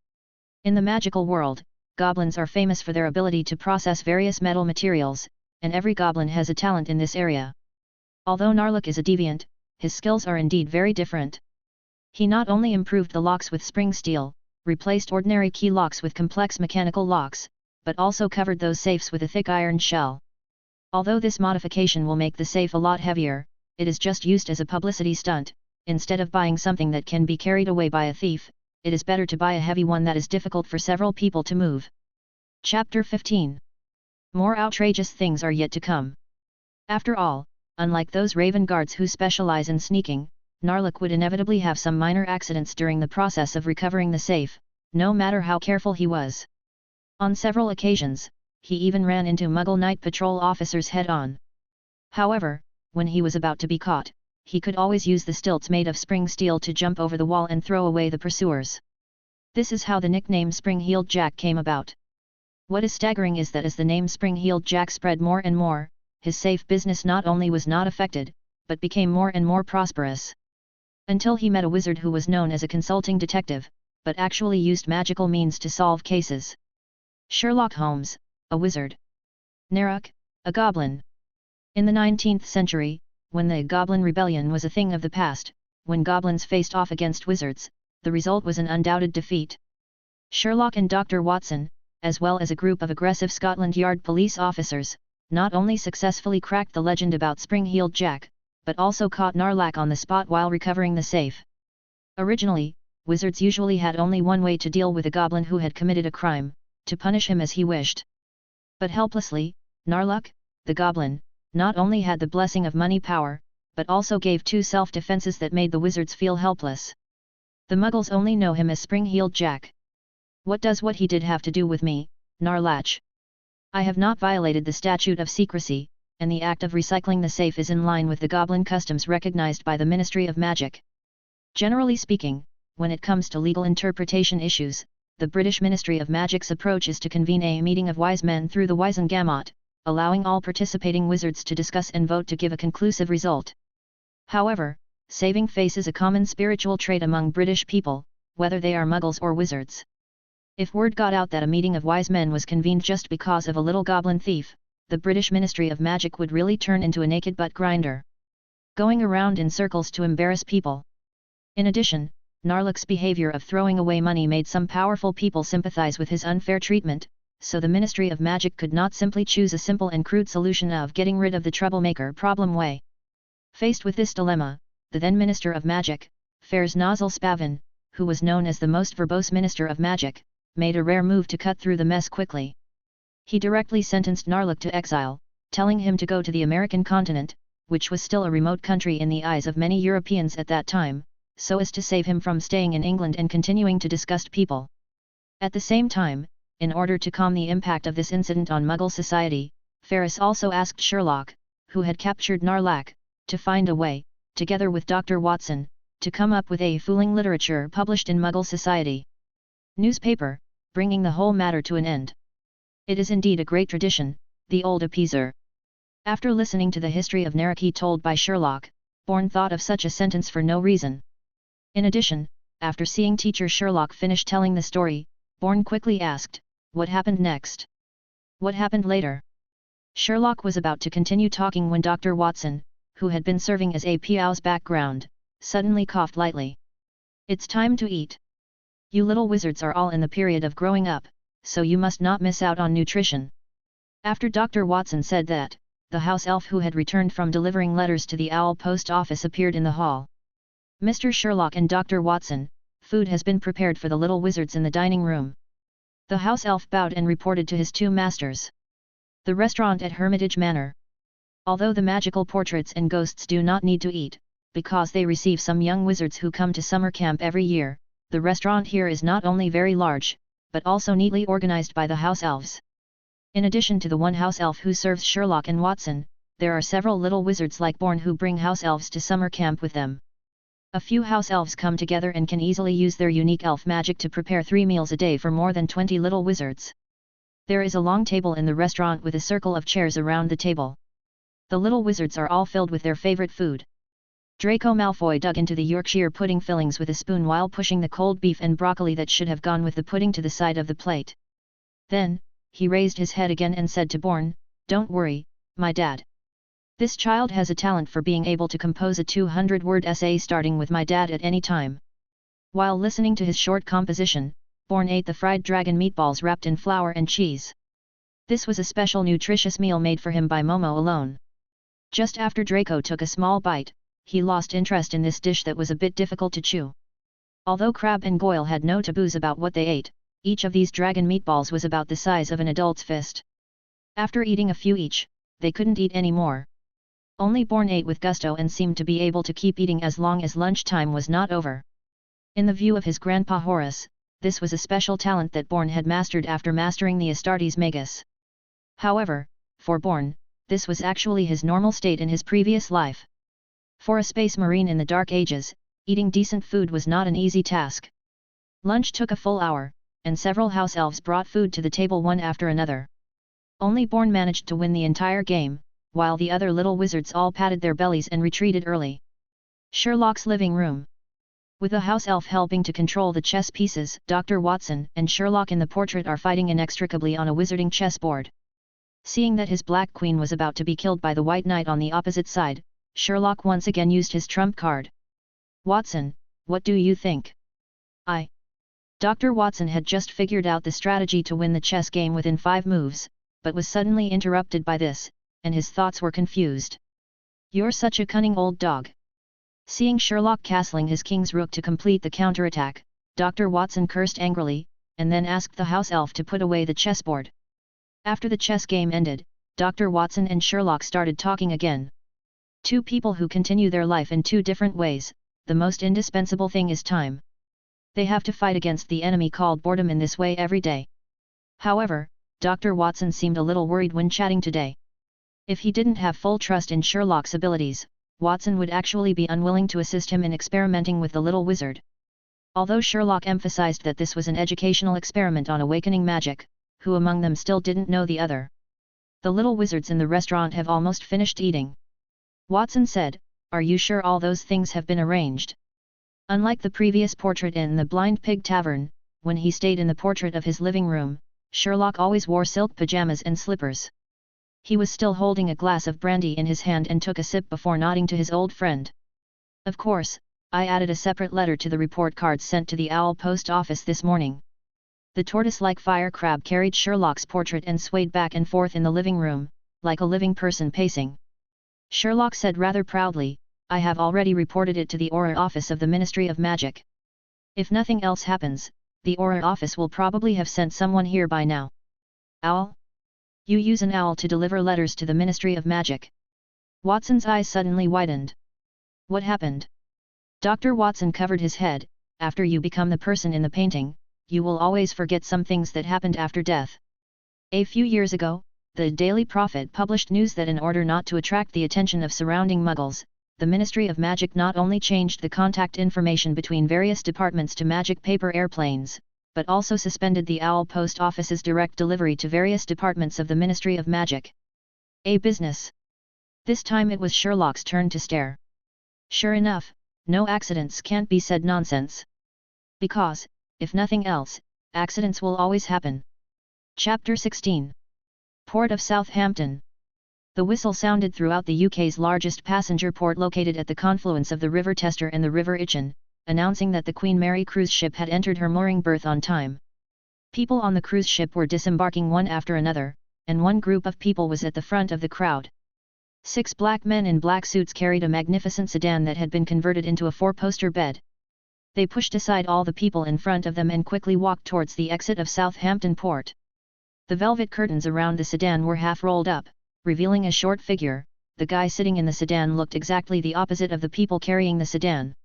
In the magical world, goblins are famous for their ability to process various metal materials, and every goblin has a talent in this area. Although Narlac is a deviant, his skills are indeed very different. He not only improved the locks with spring steel, replaced ordinary key locks with complex mechanical locks, but also covered those safes with a thick iron shell. Although this modification will make the safe a lot heavier, it is just used as a publicity stunt. Instead of buying something that can be carried away by a thief, it is better to buy a heavy one that is difficult for several people to move. Chapter 15. More outrageous things are yet to come. After all, unlike those Raven Guards who specialize in sneaking, Narlac would inevitably have some minor accidents during the process of recovering the safe, no matter how careful he was. On several occasions, he even ran into Muggle Night Patrol officers head-on. However, when he was about to be caught, he could always use the stilts made of spring steel to jump over the wall and throw away the pursuers. This is how the nickname Spring-Heeled Jack came about. What is staggering is that as the name Spring-Heeled Jack spread more and more, his safe business not only was not affected, but became more and more prosperous. Until he met a wizard who was known as a consulting detective, but actually used magical means to solve cases. Sherlock Holmes, a wizard. Narlac, a goblin. In the 19th century, when the Goblin Rebellion was a thing of the past, when goblins faced off against wizards, the result was an undoubted defeat. Sherlock and Dr. Watson, as well as a group of aggressive Scotland Yard police officers, not only successfully cracked the legend about Spring-Heeled Jack, but also caught Narlac on the spot while recovering the safe. Originally, wizards usually had only one way to deal with a goblin who had committed a crime, to punish him as he wished. But helplessly, Narlac, the goblin, not only had the blessing of money power, but also gave two self-defenses that made the wizards feel helpless. The Muggles only know him as Spring-Heeled Jack. What does what he did have to do with me, Narlac? I have not violated the statute of secrecy, and the act of recycling the safe is in line with the goblin customs recognized by the Ministry of Magic. Generally speaking, when it comes to legal interpretation issues, the British Ministry of Magic's approach is to convene a meeting of wise men through the Wisengamot, allowing all participating wizards to discuss and vote to give a conclusive result. However, saving face is a common spiritual trait among British people, whether they are Muggles or wizards. If word got out that a meeting of wise men was convened just because of a little goblin thief, the British Ministry of Magic would really turn into a naked butt grinder, going around in circles to embarrass people. In addition, Narlac's behavior of throwing away money made some powerful people sympathize with his unfair treatment, so the Ministry of Magic could not simply choose a simple and crude solution of getting rid of the troublemaker problem way. Faced with this dilemma, the then Minister of Magic, Fairs Nozzle Spavin, who was known as the most verbose Minister of Magic, made a rare move to cut through the mess quickly. He directly sentenced Narlac to exile, telling him to go to the American continent, which was still a remote country in the eyes of many Europeans at that time, so as to save him from staying in England and continuing to disgust people. At the same time, in order to calm the impact of this incident on Muggle society, Ferris also asked Sherlock, who had captured Narlac, to find a way, together with Dr. Watson, to come up with a fooling literature published in Muggle society. Newspaper, bringing the whole matter to an end. It is indeed a great tradition, the old appeaser. After listening to the history of Narlac told by Sherlock, Bourne thought of such a sentence for no reason. In addition, after seeing teacher Sherlock finish telling the story, Bourne quickly asked, what happened next? What happened later? Sherlock was about to continue talking when Dr. Watson, who had been serving as a PO's background, suddenly coughed lightly. It's time to eat. You little wizards are all in the period of growing up, so you must not miss out on nutrition. After Dr. Watson said that, the house elf who had returned from delivering letters to the Owl post office appeared in the hall. Mr. Sherlock and Dr. Watson, food has been prepared for the little wizards in the dining room. The house elf bowed and reported to his two masters. The restaurant at Hermitage Manor. Although the magical portraits and ghosts do not need to eat, because they receive some young wizards who come to summer camp every year, the restaurant here is not only very large, but also neatly organized by the house elves. In addition to the one house elf who serves Sherlock and Watson, there are several little wizards like Bourne who bring house elves to summer camp with them. A few house elves come together and can easily use their unique elf magic to prepare 3 meals a day for more than 20 little wizards. There is a long table in the restaurant with a circle of chairs around the table. The little wizards are all filled with their favorite food. Draco Malfoy dug into the Yorkshire pudding fillings with a spoon while pushing the cold beef and broccoli that should have gone with the pudding to the side of the plate. Then, he raised his head again and said to Bourne, "Don't worry, my dad. This child has a talent for being able to compose a 200-word essay starting with my dad at any time." While listening to his short composition, Bourne ate the fried dragon meatballs wrapped in flour and cheese. This was a special nutritious meal made for him by Momo alone. Just after Draco took a small bite, he lost interest in this dish that was a bit difficult to chew. Although Crabbe and Goyle had no taboos about what they ate, each of these dragon meatballs was about the size of an adult's fist. After eating a few each, they couldn't eat any more. Only Bourne ate with gusto and seemed to be able to keep eating as long as lunchtime was not over. In the view of his grandpa Horace, this was a special talent that Bourne had mastered after mastering the Astartes Magus. However, for Bourne, this was actually his normal state in his previous life. For a space marine in the Dark Ages, eating decent food was not an easy task. Lunch took a full hour, and several house elves brought food to the table one after another. Only Bourne managed to win the entire game, while the other little wizards all patted their bellies and retreated early. Sherlock's living room. With a house elf helping to control the chess pieces, Dr. Watson and Sherlock in the portrait are fighting inextricably on a wizarding chessboard. Seeing that his Black Queen was about to be killed by the White Knight on the opposite side, Sherlock once again used his trump card. "Watson, what do you think?" Dr. Watson had just figured out the strategy to win the chess game within 5 moves, but was suddenly interrupted by this, and his thoughts were confused. "You're such a cunning old dog." Seeing Sherlock castling his king's rook to complete the counterattack, Dr. Watson cursed angrily, and then asked the house elf to put away the chessboard. After the chess game ended, Dr. Watson and Sherlock started talking again. Two people who continue their life in 2 different ways, the most indispensable thing is time. They have to fight against the enemy called boredom in this way every day. However, Dr. Watson seemed a little worried when chatting today. If he didn't have full trust in Sherlock's abilities, Watson would actually be unwilling to assist him in experimenting with the little wizard. Although Sherlock emphasized that this was an educational experiment on awakening magic, who among them still didn't know the other? The little wizards in the restaurant have almost finished eating. Watson said, "Are you sure all those things have been arranged?" Unlike the previous portrait in the Blind Pig Tavern, when he stayed in the portrait of his living room, Sherlock always wore silk pajamas and slippers. He was still holding a glass of brandy in his hand and took a sip before nodding to his old friend. "Of course, I added a separate letter to the report cards sent to the Owl post office this morning." The tortoise-like fire crab carried Sherlock's portrait and swayed back and forth in the living room, like a living person pacing. Sherlock said rather proudly, "I have already reported it to the Aura office of the Ministry of Magic. If nothing else happens, the Aura office will probably have sent someone here by now." "Owl? You use an owl to deliver letters to the Ministry of Magic?" Watson's eyes suddenly widened. "What happened?" Dr. Watson covered his head. "After you become the person in the painting, you will always forget some things that happened after death. A few years ago, the Daily Prophet published news that in order not to attract the attention of surrounding muggles, the Ministry of Magic not only changed the contact information between various departments to magic paper airplanes, but also suspended the Owl Post Office's direct delivery to various departments of the Ministry of Magic. A business. This time it was Sherlock's turn to stare. Sure enough, no accidents can't be said nonsense. Because, if nothing else, accidents will always happen. Chapter 16. Port of Southampton. The whistle sounded throughout the UK's largest passenger port located at the confluence of the River Tester and the River Itchen, announcing that the Queen Mary cruise ship had entered her mooring berth on time. People on the cruise ship were disembarking one after another, and one group of people was at the front of the crowd. 6 black men in black suits carried a magnificent sedan that had been converted into a 4-poster bed. They pushed aside all the people in front of them and quickly walked towards the exit of Southampton Port. The velvet curtains around the sedan were half rolled up, revealing a short figure. The guy sitting in the sedan looked exactly the opposite of the people carrying the sedan.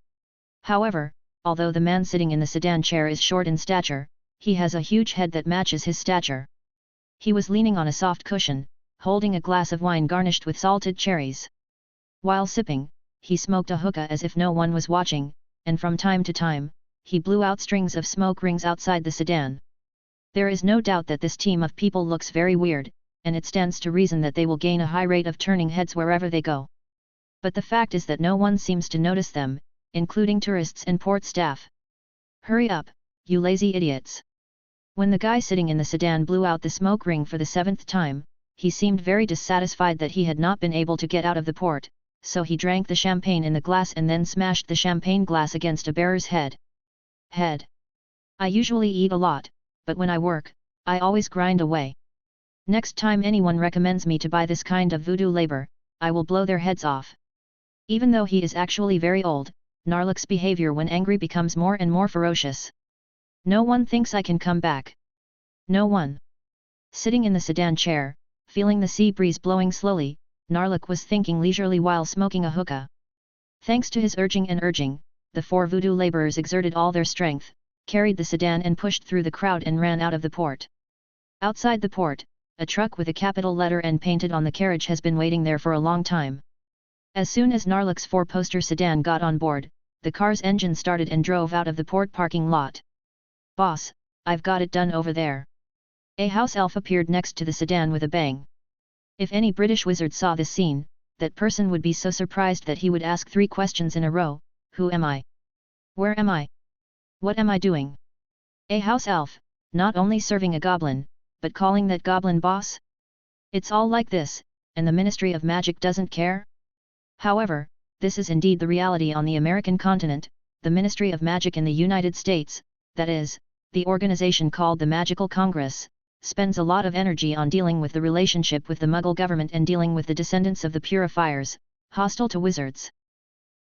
However, although the man sitting in the sedan chair is short in stature, he has a huge head that matches his stature. He was leaning on a soft cushion, holding a glass of wine garnished with salted cherries. While sipping, he smoked a hookah as if no one was watching, and from time to time, he blew out strings of smoke rings outside the sedan. There is no doubt that this team of people looks very weird, and it stands to reason that they will gain a high rate of turning heads wherever they go. But the fact is that no one seems to notice them, including tourists and port staff. Hurry up, you lazy idiots! When the guy sitting in the sedan blew out the smoke ring for the 7th time, he seemed very dissatisfied that he had not been able to get out of the port, so he drank the champagne in the glass and then smashed the champagne glass against a bearer's head. I usually eat a lot, but when I work, I always grind away. Next time anyone recommends me to buy this kind of voodoo labor, I will blow their heads off. Even though he is actually very old, Narlac's behavior when angry becomes more and more ferocious. No one thinks I can come back. No one. Sitting in the sedan chair, feeling the sea breeze blowing slowly, Narlac was thinking leisurely while smoking a hookah. Thanks to his urging, the 4 voodoo laborers exerted all their strength, carried the sedan and pushed through the crowd and ran out of the port. Outside the port, a truck with a capital letter N painted on the carriage has been waiting there for a long time. As soon as Narlac's 4-poster sedan got on board, the car's engine started and drove out of the port parking lot. Boss, I've got it done over there. A house elf appeared next to the sedan with a bang. If any British wizard saw this scene, that person would be so surprised that he would ask 3 questions in a row. Who am I? Where am I? What am I doing? A house elf, not only serving a goblin, but calling that goblin boss? It's all like this, and the Ministry of Magic doesn't care? However, this is indeed the reality on the American continent. The Ministry of Magic in the United States, that is, the organization called the Magical Congress, spends a lot of energy on dealing with the relationship with the Muggle government and dealing with the descendants of the Purifiers, hostile to wizards.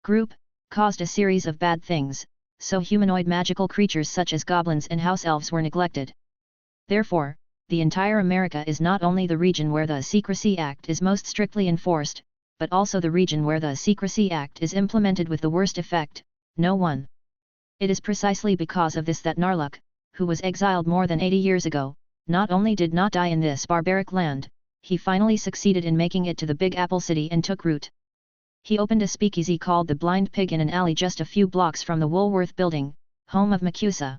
Group, caused a series of bad things, so humanoid magical creatures such as goblins and house elves were neglected. Therefore, the entire America is not only the region where the Secrecy Act is most strictly enforced, but also the region where the Secrecy Act is implemented with the worst effect. No one. It is precisely because of this that Narlac, who was exiled more than 80 years ago, not only did not die in this barbaric land, he finally succeeded in making it to the Big Apple City and took root. He opened a speakeasy called the Blind Pig in an alley just a few blocks from the Woolworth Building, home of Macusa.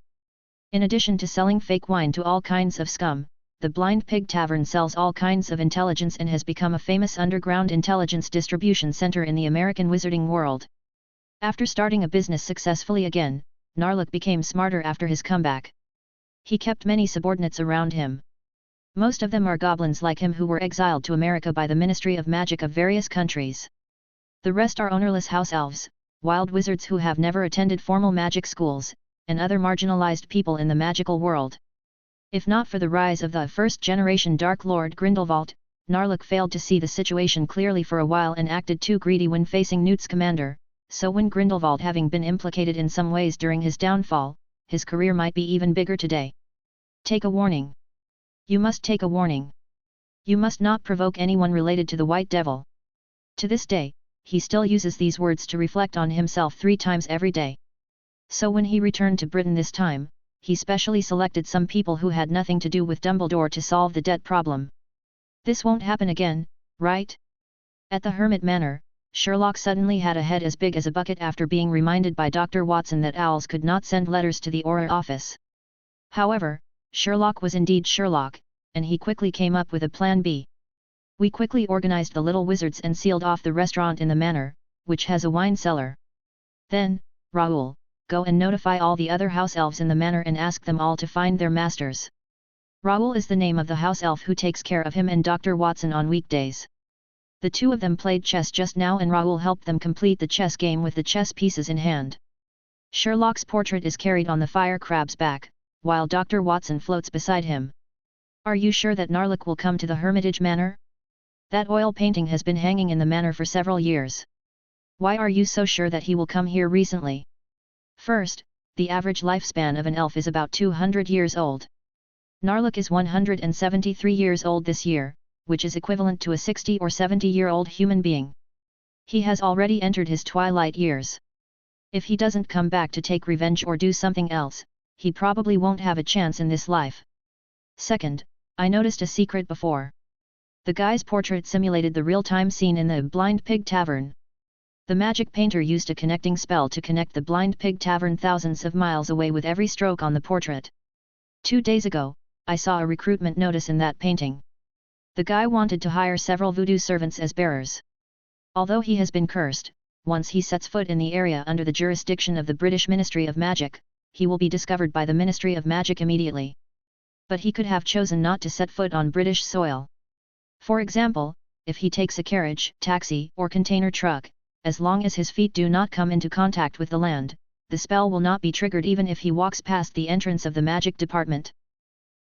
In addition to selling fake wine to all kinds of scum, the Blind Pig Tavern sells all kinds of intelligence and has become a famous underground intelligence distribution center in the American wizarding world. After starting a business successfully again, Narlac became smarter after his comeback. He kept many subordinates around him. Most of them are goblins like him who were exiled to America by the Ministry of Magic of various countries. The rest are ownerless house elves, wild wizards who have never attended formal magic schools, and other marginalized people in the magical world. If not for the rise of the first-generation Dark Lord Grindelwald, Narlac failed to see the situation clearly for a while and acted too greedy when facing Newt's commander, so when Grindelwald having been implicated in some ways during his downfall, his career might be even bigger today. Take a warning. You must take a warning. You must not provoke anyone related to the White Devil. To this day, he still uses these words to reflect on himself 3 times every day. So when he returned to Britain this time, he specially selected some people who had nothing to do with Dumbledore to solve the debt problem. This won't happen again, right? At the Hermit Manor, Sherlock suddenly had a head as big as a bucket after being reminded by Dr. Watson that owls could not send letters to the Auror office. However, Sherlock was indeed Sherlock, and he quickly came up with a plan B. We quickly organized the little wizards and sealed off the restaurant in the manor, which has a wine cellar. Then, Raoul, go and notify all the other house elves in the manor and ask them all to find their masters. Raoul is the name of the house elf who takes care of him and Dr. Watson on weekdays. The two of them played chess just now and Raoul helped them complete the chess game with the chess pieces in hand. Sherlock's portrait is carried on the fire crab's back, while Dr. Watson floats beside him. Are you sure that Narlac will come to the Hermitage Manor? That oil painting has been hanging in the manor for several years. Why are you so sure that he will come here recently? First, the average lifespan of an elf is about 200 years old. Narlac is 173 years old this year, which is equivalent to a 60 or 70-year-old human being. He has already entered his twilight years. If he doesn't come back to take revenge or do something else, he probably won't have a chance in this life. Second, I noticed a secret before. The guy's portrait simulated the real-time scene in the Blind Pig Tavern. The magic painter used a connecting spell to connect the Blind Pig Tavern thousands of miles away with every stroke on the portrait. 2 days ago, I saw a recruitment notice in that painting. The guy wanted to hire several voodoo servants as bearers. Although he has been cursed, once he sets foot in the area under the jurisdiction of the British Ministry of Magic, he will be discovered by the Ministry of Magic immediately. But he could have chosen not to set foot on British soil. For example, if he takes a carriage, taxi, or container truck, as long as his feet do not come into contact with the land, the spell will not be triggered even if he walks past the entrance of the magic department.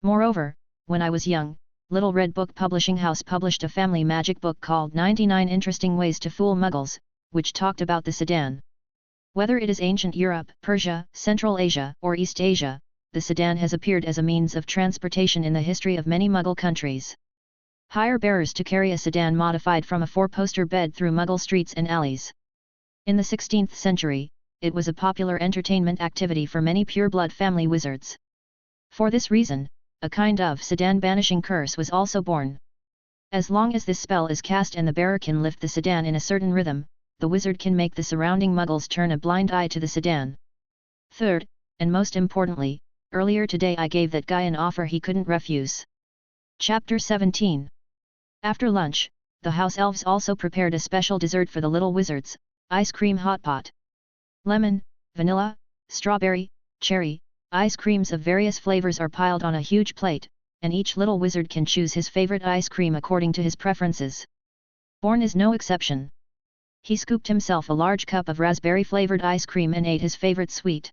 Moreover, when I was young, Little Red Book Publishing House published a family magic book called 99 Interesting Ways to Fool Muggles, which talked about the Sudan. Whether it is ancient Europe, Persia, Central Asia, or East Asia, the Sudan has appeared as a means of transportation in the history of many Muggle countries. Hire bearers to carry a sedan modified from a 4-poster bed through Muggle streets and alleys. In the 16th century, it was a popular entertainment activity for many pure-blood family wizards. For this reason, a kind of sedan banishing curse was also born. As long as this spell is cast and the bearer can lift the sedan in a certain rhythm, the wizard can make the surrounding Muggles turn a blind eye to the sedan. Third, and most importantly, earlier today I gave that guy an offer he couldn't refuse. Chapter 17. After lunch, the house elves also prepared a special dessert for the little wizards, ice cream hot pot. Lemon, vanilla, strawberry, cherry, ice creams of various flavors are piled on a huge plate, and each little wizard can choose his favorite ice cream according to his preferences. Bourne is no exception. He scooped himself a large cup of raspberry-flavored ice cream and ate his favorite sweet.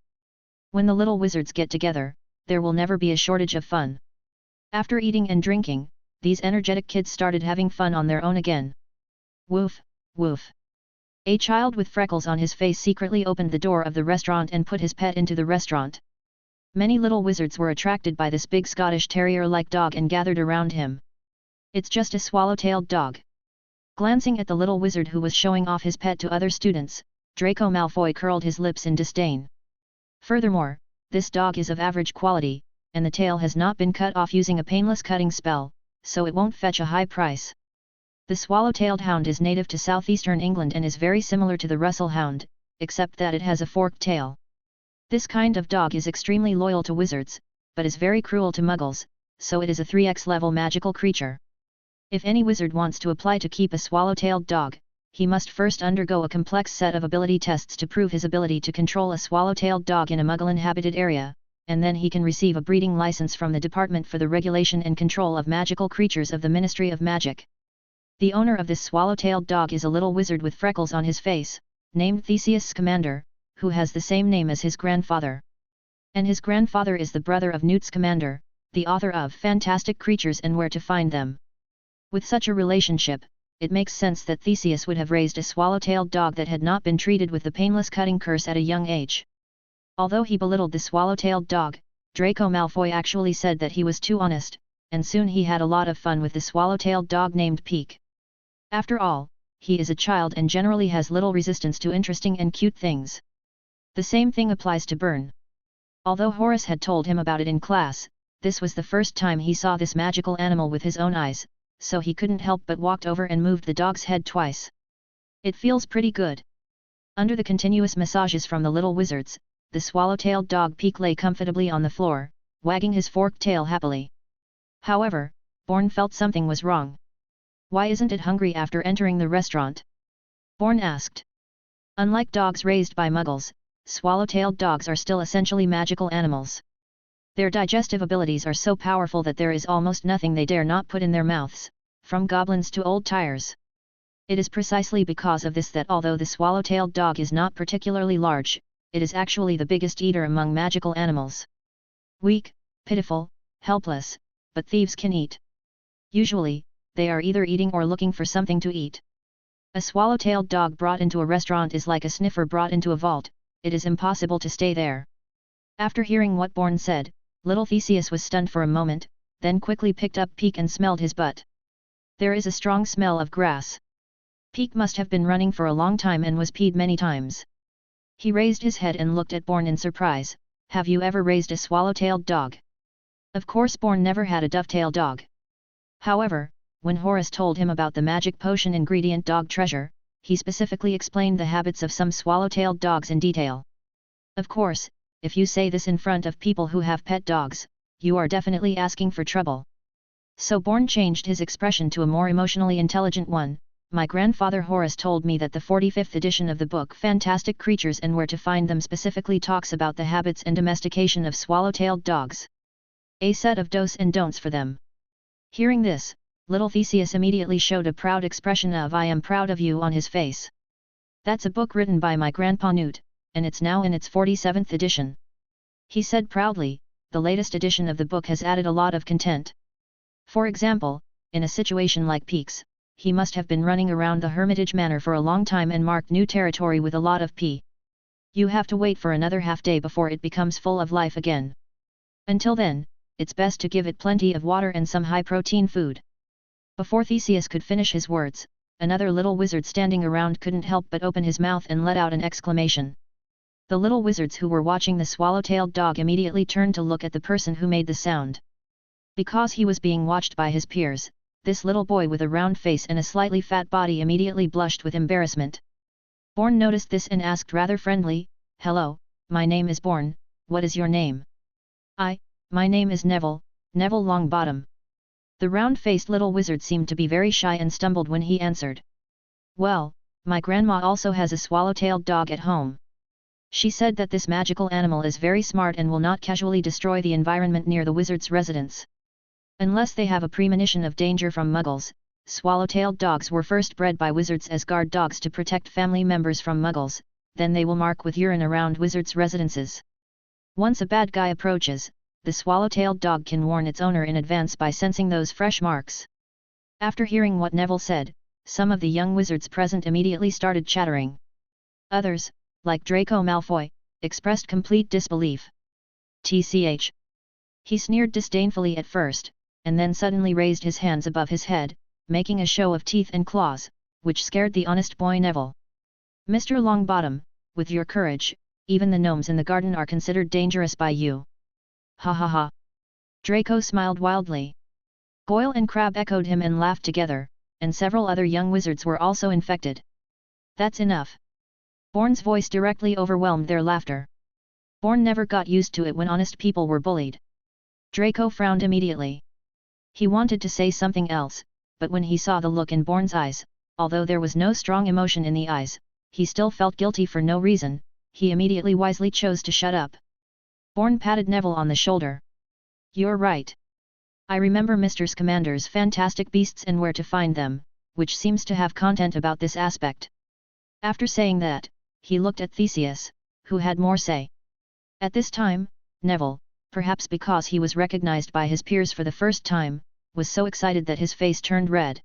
When the little wizards get together, there will never be a shortage of fun. After eating and drinking, these energetic kids started having fun on their own again. Woof, woof. A child with freckles on his face secretly opened the door of the restaurant and put his pet into the restaurant. Many little wizards were attracted by this big Scottish terrier-like dog and gathered around him. It's just a swallow-tailed dog. Glancing at the little wizard who was showing off his pet to other students, Draco Malfoy curled his lips in disdain. Furthermore, this dog is of average quality, and the tail has not been cut off using a painless cutting spell, so it won't fetch a high price. The swallow-tailed hound is native to southeastern England and is very similar to the Russell hound, except that it has a forked tail. This kind of dog is extremely loyal to wizards, but is very cruel to muggles, so it is a 3x level magical creature. If any wizard wants to apply to keep a swallow-tailed dog, he must first undergo a complex set of ability tests to prove his ability to control a swallow-tailed dog in a muggle-inhabited area, and then he can receive a breeding license from the Department for the Regulation and Control of Magical Creatures of the Ministry of Magic. The owner of this swallow-tailed dog is a little wizard with freckles on his face, named Theseus Scamander, who has the same name as his grandfather. And his grandfather is the brother of Newt Scamander, the author of Fantastic Creatures and Where to Find Them. With such a relationship, it makes sense that Theseus would have raised a swallow-tailed dog that had not been treated with the painless cutting curse at a young age. Although he belittled the swallow-tailed dog, Draco Malfoy actually said that he was too honest, and soon he had a lot of fun with the swallow-tailed dog named Peek. After all, he is a child and generally has little resistance to interesting and cute things. The same thing applies to Bourne. Although Horace had told him about it in class, this was the first time he saw this magical animal with his own eyes, so he couldn't help but walked over and moved the dog's head twice. It feels pretty good. Under the continuous massages from the little wizards, the swallow-tailed dog Peek lay comfortably on the floor, wagging his forked tail happily. However, Bourne felt something was wrong. Why isn't it hungry after entering the restaurant? Bourne asked. Unlike dogs raised by muggles, swallow-tailed dogs are still essentially magical animals. Their digestive abilities are so powerful that there is almost nothing they dare not put in their mouths, from goblins to old tires. It is precisely because of this that although the swallow-tailed dog is not particularly large, it is actually the biggest eater among magical animals. Weak, pitiful, helpless, but thieves can eat. Usually, they are either eating or looking for something to eat. A swallow-tailed dog brought into a restaurant is like a sniffer brought into a vault, it is impossible to stay there. After hearing what Bourne said, little Theseus was stunned for a moment, then quickly picked up Peek and smelled his butt. There is a strong smell of grass. Peek must have been running for a long time and was peed many times. He raised his head and looked at Bourne in surprise. Have you ever raised a swallow-tailed dog? Of course Bourne never had a dove-tailed dog. However, when Horace told him about the magic potion ingredient dog treasure, he specifically explained the habits of some swallow-tailed dogs in detail. Of course, if you say this in front of people who have pet dogs, you are definitely asking for trouble. So Bourne changed his expression to a more emotionally intelligent one. My grandfather Horace told me that the 45th edition of the book Fantastic Creatures and Where to Find Them specifically talks about the habits and domestication of swallow-tailed dogs. A set of do's and don'ts for them. Hearing this, little Theseus immediately showed a proud expression of I am proud of you on his face. That's a book written by my grandpa Newt, and it's now in its 47th edition. He said proudly, the latest edition of the book has added a lot of content. For example, in a situation like Peek's, he must have been running around the Hermitage Manor for a long time and marked new territory with a lot of pee. You have to wait for another half day before it becomes full of life again. Until then, it's best to give it plenty of water and some high-protein food. Before Theseus could finish his words, another little wizard standing around couldn't help but open his mouth and let out an exclamation. The little wizards who were watching the swallow-tailed dog immediately turned to look at the person who made the sound. Because he was being watched by his peers, this little boy with a round face and a slightly fat body immediately blushed with embarrassment. Bourne noticed this and asked rather friendly, Hello, my name is Bourne, what is your name? My name is Neville, Neville Longbottom. The round-faced little wizard seemed to be very shy and stumbled when he answered. Well, my grandma also has a swallow-tailed dog at home. She said that this magical animal is very smart and will not casually destroy the environment near the wizard's residence. Unless they have a premonition of danger from muggles, swallow-tailed dogs were first bred by wizards as guard dogs to protect family members from muggles, then they will mark with urine around wizards' residences. Once a bad guy approaches, the swallow-tailed dog can warn its owner in advance by sensing those fresh marks. After hearing what Neville said, some of the young wizards present immediately started chattering. Others, like Draco Malfoy, expressed complete disbelief. TCH. He sneered disdainfully at first, and then suddenly raised his hands above his head, making a show of teeth and claws, which scared the honest boy Neville. Mr. Longbottom, with your courage, even the gnomes in the garden are considered dangerous by you. Ha ha ha. Draco smiled wildly. Goyle and Crabbe echoed him and laughed together, and several other young wizards were also infected. That's enough. Bourne's voice directly overwhelmed their laughter. Bourne never got used to it when honest people were bullied. Draco frowned immediately. He wanted to say something else, but when he saw the look in Bourne's eyes, although there was no strong emotion in the eyes, he still felt guilty for no reason. He immediately wisely chose to shut up. Bourne patted Neville on the shoulder. You're right. I remember Mr. Scamander's Fantastic Beasts and Where to Find Them, which seems to have content about this aspect. After saying that, he looked at Theseus, who had more say. At this time, Neville, perhaps because he was recognized by his peers for the first time, was so excited that his face turned red.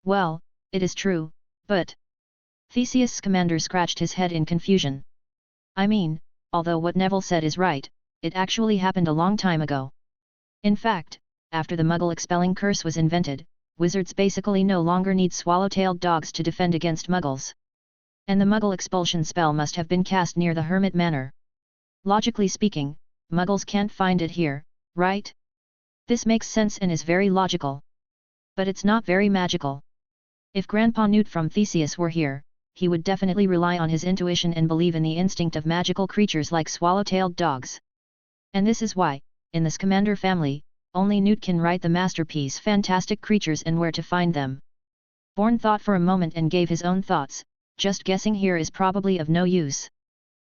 Well, it is true, but... Theseus Scamander scratched his head in confusion. I mean, although what Neville said is right, it actually happened a long time ago. In fact, after the Muggle expelling curse was invented, wizards basically no longer need swallow-tailed dogs to defend against Muggles. And the Muggle expulsion spell must have been cast near the Hermit Manor. Logically speaking, Muggles can't find it here, right? This makes sense and is very logical. But it's not very magical. If Grandpa Newt from Theseus were here, he would definitely rely on his intuition and believe in the instinct of magical creatures like swallow-tailed dogs. And this is why, in the Scamander family, only Newt can write the masterpiece Fantastic Creatures and Where to Find Them. Bourne thought for a moment and gave his own thoughts, just guessing here is probably of no use.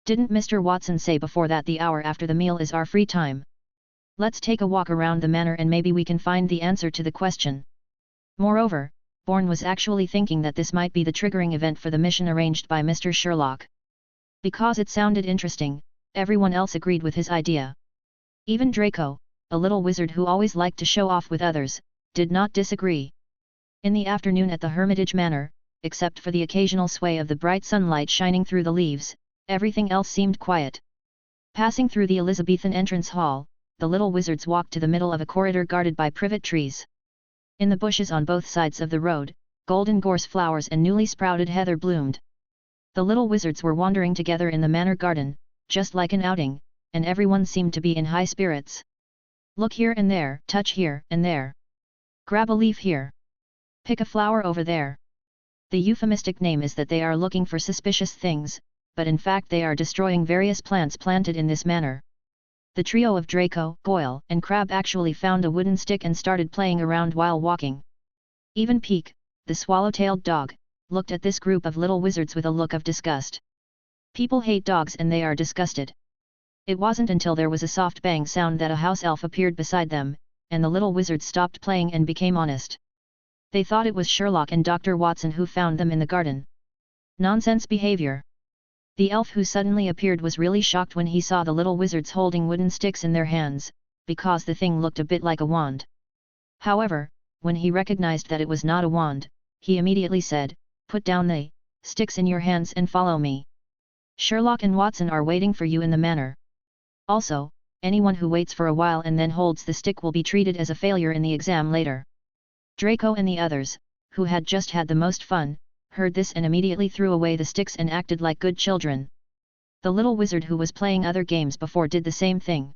Didn't Mr. Watson say before that the hour after the meal is our free time? Let's take a walk around the manor and maybe we can find the answer to the question. Moreover, Bourne was actually thinking that this might be the triggering event for the mission arranged by Mr. Sherlock. Because it sounded interesting, everyone else agreed with his idea. Even Draco, a little wizard who always liked to show off with others, did not disagree. In the afternoon at the Hermitage Manor, except for the occasional sway of the bright sunlight shining through the leaves, everything else seemed quiet. Passing through the Elizabethan entrance hall, the little wizards walked to the middle of a corridor guarded by privet trees. In the bushes on both sides of the road, golden gorse flowers and newly sprouted heather bloomed. The little wizards were wandering together in the manor garden, just like an outing, and everyone seemed to be in high spirits. Look here and there, touch here and there. Grab a leaf here. Pick a flower over there. The euphemistic name is that they are looking for suspicious things, but in fact they are destroying various plants planted in this manor. The trio of Draco, Goyle, and Crab actually found a wooden stick and started playing around while walking. Even Peek, the swallow-tailed dog, looked at this group of little wizards with a look of disgust. People hate dogs and they are disgusted. It wasn't until there was a soft bang sound that a house elf appeared beside them, and the little wizards stopped playing and became honest. They thought it was Sherlock and Dr. Watson who found them in the garden. Nonsense behavior. The elf who suddenly appeared was really shocked when he saw the little wizards holding wooden sticks in their hands, because the thing looked a bit like a wand. However, when he recognized that it was not a wand, he immediately said, "Put down the sticks in your hands and follow me. Sherlock and Watson are waiting for you in the manor. Also, anyone who waits for a while and then holds the stick will be treated as a failure in the exam later." Draco and the others, who had just had the most fun, heard this and immediately threw away the sticks and acted like good children. The little wizard who was playing other games before did the same thing.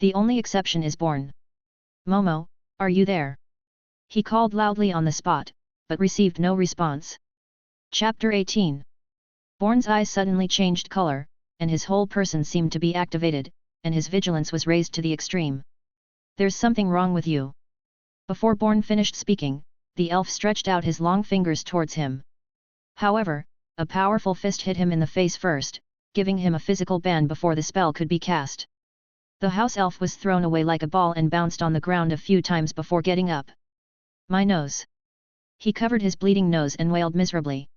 The only exception is Bourne. "Momo, are you there?" He called loudly on the spot, but received no response. Chapter 18. Bourne's eyes suddenly changed color, and his whole person seemed to be activated, and his vigilance was raised to the extreme. "There's something wrong with you." Before Bourne finished speaking, the elf stretched out his long fingers towards him. However, a powerful fist hit him in the face first, giving him a physical ban before the spell could be cast. The house elf was thrown away like a ball and bounced on the ground a few times before getting up. "My nose." He covered his bleeding nose and wailed miserably.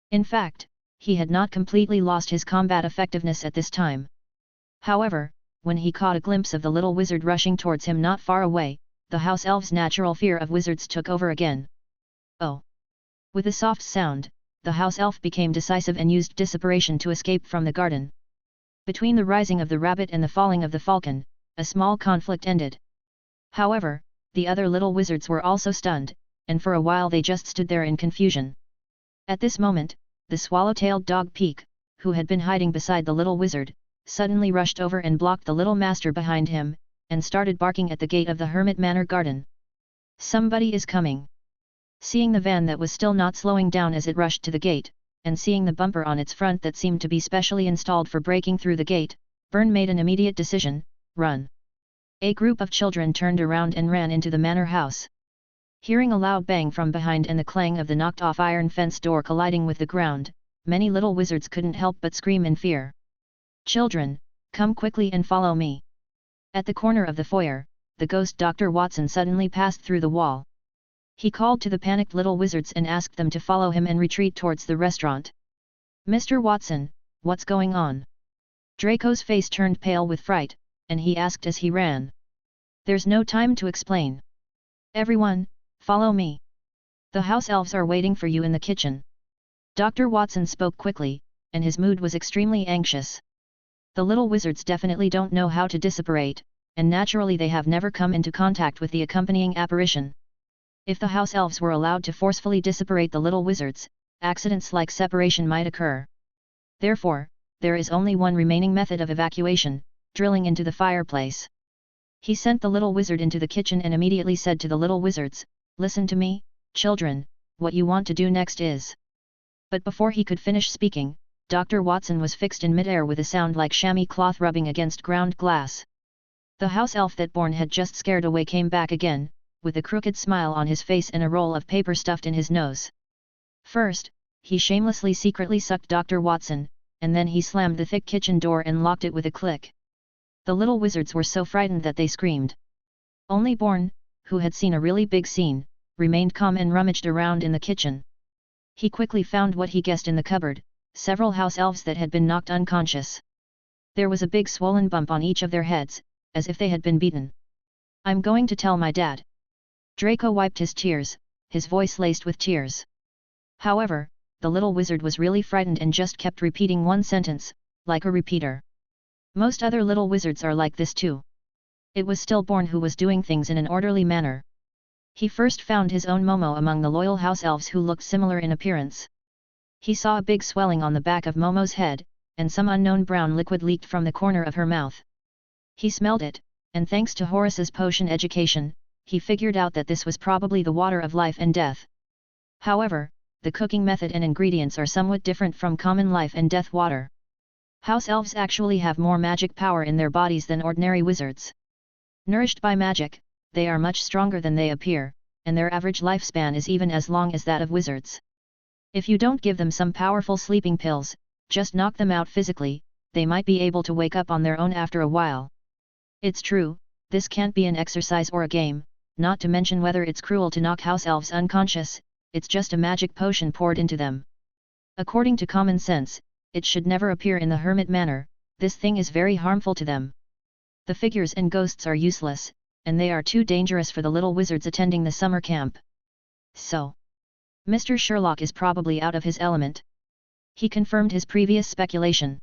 In fact, he had not completely lost his combat effectiveness at this time. However, when he caught a glimpse of the little wizard rushing towards him not far away, the house elf's natural fear of wizards took over again. "Oh!" With a soft sound, the house elf became decisive and used disapparition to escape from the garden. Between the rising of the rabbit and the falling of the falcon, a small conflict ended. However, the other little wizards were also stunned, and for a while they just stood there in confusion. At this moment, the swallow-tailed dog Peek, who had been hiding beside the little wizard, suddenly rushed over and blocked the little master behind him, and started barking at the gate of the Hermit Manor garden. "Somebody is coming." Seeing the van that was still not slowing down as it rushed to the gate, and seeing the bumper on its front that seemed to be specially installed for breaking through the gate, Bourne made an immediate decision: run. A group of children turned around and ran into the manor house. Hearing a loud bang from behind and the clang of the knocked-off iron fence door colliding with the ground, many little wizards couldn't help but scream in fear. "Children, come quickly and follow me." At the corner of the foyer, the ghost Dr. Watson suddenly passed through the wall. He called to the panicked little wizards and asked them to follow him and retreat towards the restaurant. "Mr. Watson, what's going on?" Draco's face turned pale with fright, and he asked as he ran. "There's no time to explain. Everyone, follow me. The house elves are waiting for you in the kitchen." Dr. Watson spoke quickly, and his mood was extremely anxious. The little wizards definitely don't know how to disapparate, and naturally they have never come into contact with the accompanying apparition. If the house elves were allowed to forcefully disapparate the little wizards, accidents like separation might occur. Therefore, there is only one remaining method of evacuation, drilling into the fireplace. He sent the little wizard into the kitchen and immediately said to the little wizards, "Listen to me, children, what you want to do next is..." But before he could finish speaking, Dr. Watson was fixed in midair with a sound like chamois cloth rubbing against ground glass. The house elf that Bourne had just scared away came back again, with a crooked smile on his face and a roll of paper stuffed in his nose. First, he shamelessly secretly sucked Dr. Watson, and then he slammed the thick kitchen door and locked it with a click. The little wizards were so frightened that they screamed. Only Bourne, who had seen a really big scene, remained calm and rummaged around in the kitchen. He quickly found what he guessed in the cupboard, several house elves that had been knocked unconscious. There was a big swollen bump on each of their heads, as if they had been beaten. "I'm going to tell my dad." Draco wiped his tears, his voice laced with tears. However, the little wizard was really frightened and just kept repeating one sentence, like a repeater. Most other little wizards are like this too. It was still Bourne who was doing things in an orderly manner. He first found his own Momo among the loyal house elves who looked similar in appearance. He saw a big swelling on the back of Momo's head, and some unknown brown liquid leaked from the corner of her mouth. He smelled it, and thanks to Horace's potion education, he figured out that this was probably the water of life and death. However, the cooking method and ingredients are somewhat different from common life and death water. House elves actually have more magic power in their bodies than ordinary wizards. Nourished by magic, they are much stronger than they appear, and their average lifespan is even as long as that of wizards. If you don't give them some powerful sleeping pills, just knock them out physically, they might be able to wake up on their own after a while. It's true, this can't be an exercise or a game, not to mention whether it's cruel to knock house elves unconscious, it's just a magic potion poured into them. According to common sense, it should never appear in the hermit manner, this thing is very harmful to them. The figures and ghosts are useless, and they are too dangerous for the little wizards attending the summer camp. So, Mr. Sherlock is probably out of his element. He confirmed his previous speculation.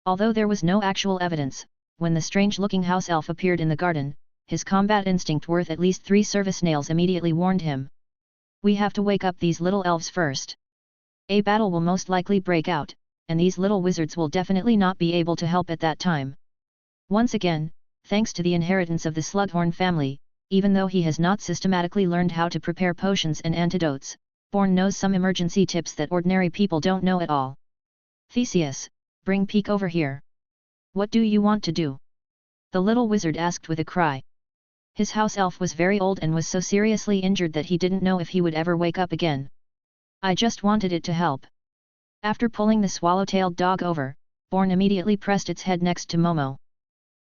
Although there was no actual evidence, when the strange-looking house elf appeared in the garden, his combat instinct worth at least 3 service nails immediately warned him. "We have to wake up these little elves first. A battle will most likely break out, and these little wizards will definitely not be able to help at that time." Once again, thanks to the inheritance of the Slugghorn family, even though he has not systematically learned how to prepare potions and antidotes, Bourne knows some emergency tips that ordinary people don't know at all. "Theseus, bring Peak over here." "What do you want to do?" the little wizard asked with a cry. His house elf was very old and was so seriously injured that he didn't know if he would ever wake up again. "I just wanted it to help." After pulling the swallow-tailed dog over, Bourne immediately pressed its head next to Momo.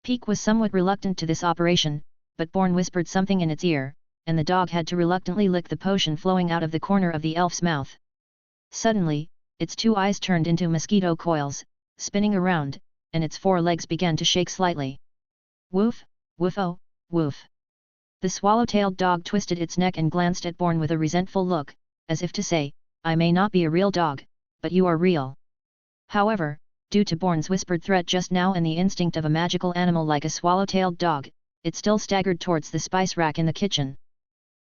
Peak was somewhat reluctant to this operation, but Bourne whispered something in its ear, and the dog had to reluctantly lick the potion flowing out of the corner of the elf's mouth. Suddenly, its 2 eyes turned into mosquito coils, spinning around, and its 4 legs began to shake slightly. "Woof, woof-oh, woof." The swallow-tailed dog twisted its neck and glanced at Bourne with a resentful look, as if to say, "I may not be a real dog, but you are real." However, due to Bourne's whispered threat just now and the instinct of a magical animal like a swallow-tailed dog, it still staggered towards the spice rack in the kitchen.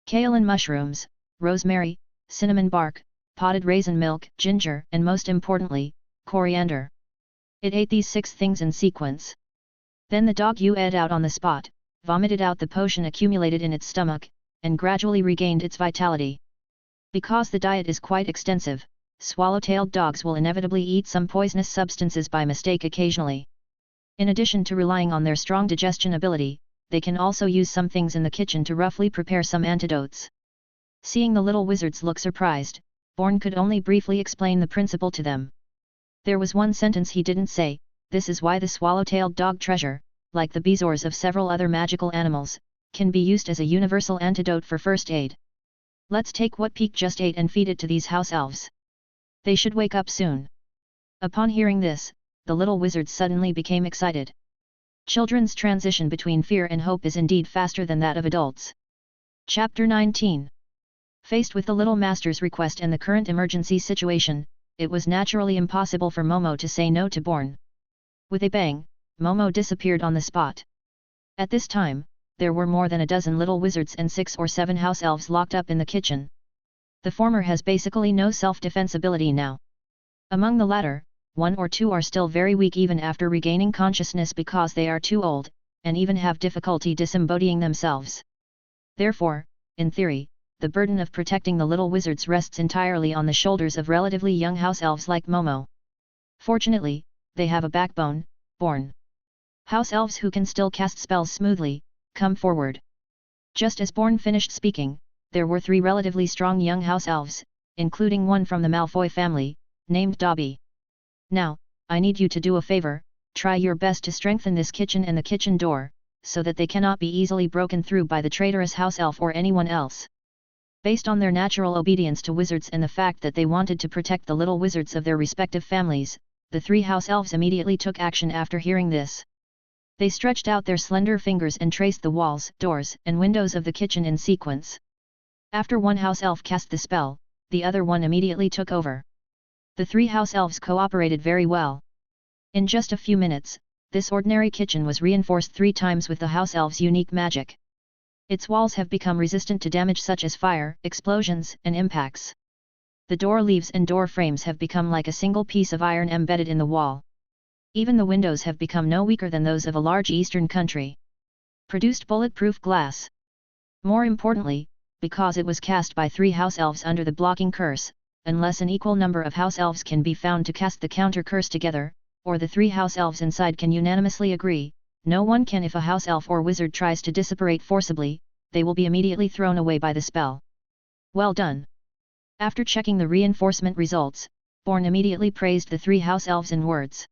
Kale and mushrooms, rosemary, cinnamon bark, potted raisin milk, ginger, and most importantly, coriander. It ate these 6 things in sequence. Then the dog UE'd out on the spot, vomited out the potion accumulated in its stomach, and gradually regained its vitality. Because the diet is quite extensive, swallow-tailed dogs will inevitably eat some poisonous substances by mistake occasionally. In addition to relying on their strong digestion ability, they can also use some things in the kitchen to roughly prepare some antidotes. Seeing the little wizards look surprised, Bourne could only briefly explain the principle to them. There was one sentence he didn't say: "This is why the swallow-tailed dog treasure, like the bezoars of several other magical animals, can be used as a universal antidote for first aid. Let's take what Peak just ate and feed it to these house elves. They should wake up soon." Upon hearing this, the little wizards suddenly became excited. Children's transition between fear and hope is indeed faster than that of adults. Chapter 19. Faced with the little master's request and the current emergency situation, it was naturally impossible for Momo to say no to Bourne. With a bang, Momo disappeared on the spot. At this time, there were more than a dozen little wizards and 6 or 7 house elves locked up in the kitchen. The former has basically no self-defense ability now. Among the latter, 1 or 2 are still very weak even after regaining consciousness because they are too old, and even have difficulty disembodying themselves. Therefore, in theory, the burden of protecting the little wizards rests entirely on the shoulders of relatively young house elves like Momo. Fortunately, they have a backbone, Bourne. House elves who can still cast spells smoothly, come forward. Just as Bourne finished speaking, there were 3 relatively strong young house elves, including one from the Malfoy family, named Dobby. Now, I need you to do a favor, try your best to strengthen this kitchen and the kitchen door, so that they cannot be easily broken through by the traitorous house elf or anyone else. Based on their natural obedience to wizards and the fact that they wanted to protect the little wizards of their respective families, the 3 house elves immediately took action after hearing this. They stretched out their slender fingers and traced the walls, doors, and windows of the kitchen in sequence. After one house elf cast the spell, the other one immediately took over. The 3 house elves cooperated very well. In just a few minutes, this ordinary kitchen was reinforced 3 times with the house elves' unique magic. Its walls have become resistant to damage such as fire, explosions, and impacts. The door leaves and door frames have become like a single piece of iron embedded in the wall. Even the windows have become no weaker than those of a large eastern country. Produced bulletproof glass. More importantly, because it was cast by 3 house elves under the blocking curse, unless an equal number of house elves can be found to cast the counter curse together, or the 3 house elves inside can unanimously agree, no one can. If a house elf or wizard tries to disapparate forcibly, they will be immediately thrown away by the spell. Well done. After checking the reinforcement results, Bourne immediately praised the 3 house elves in words.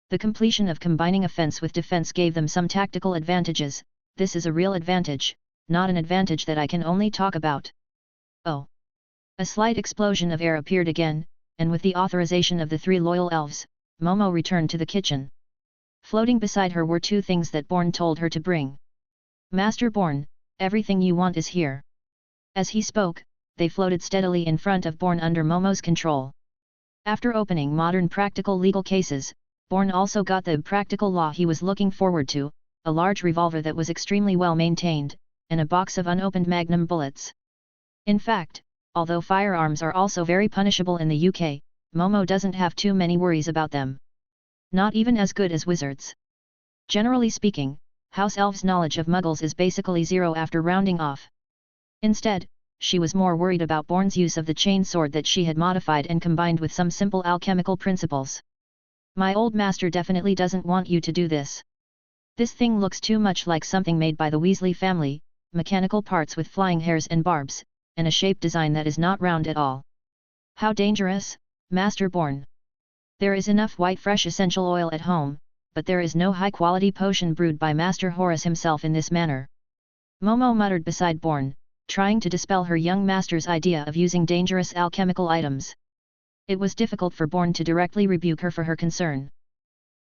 The completion of combining offense with defense gave them some tactical advantages. This is a real advantage, not an advantage that I can only talk about. Oh! A slight explosion of air appeared again, and with the authorization of the 3 loyal elves, Momo returned to the kitchen. Floating beside her were 2 things that Bourne told her to bring. Master Bourne, everything you want is here. As he spoke, they floated steadily in front of Bourne under Momo's control. After opening modern practical legal cases, Bourne also got the practical law he was looking forward to, a large revolver that was extremely well maintained, and a box of unopened magnum bullets. In fact, although firearms are also very punishable in the UK, Momo doesn't have too many worries about them. Not even as good as wizards. Generally speaking, house elves' knowledge of muggles is basically 0 after rounding off. Instead, she was more worried about Bourne's use of the chain sword that she had modified and combined with some simple alchemical principles. My old master definitely doesn't want you to do this. This thing looks too much like something made by the Weasley family, mechanical parts with flying hairs and barbs, and a shape design that is not round at all. How dangerous, Master Bourne. There is enough white fresh essential oil at home, but there is no high-quality potion brewed by Master Horace himself in this manner. Momo muttered beside Bourne, trying to dispel her young master's idea of using dangerous alchemical items. It was difficult for Bourne to directly rebuke her for her concern.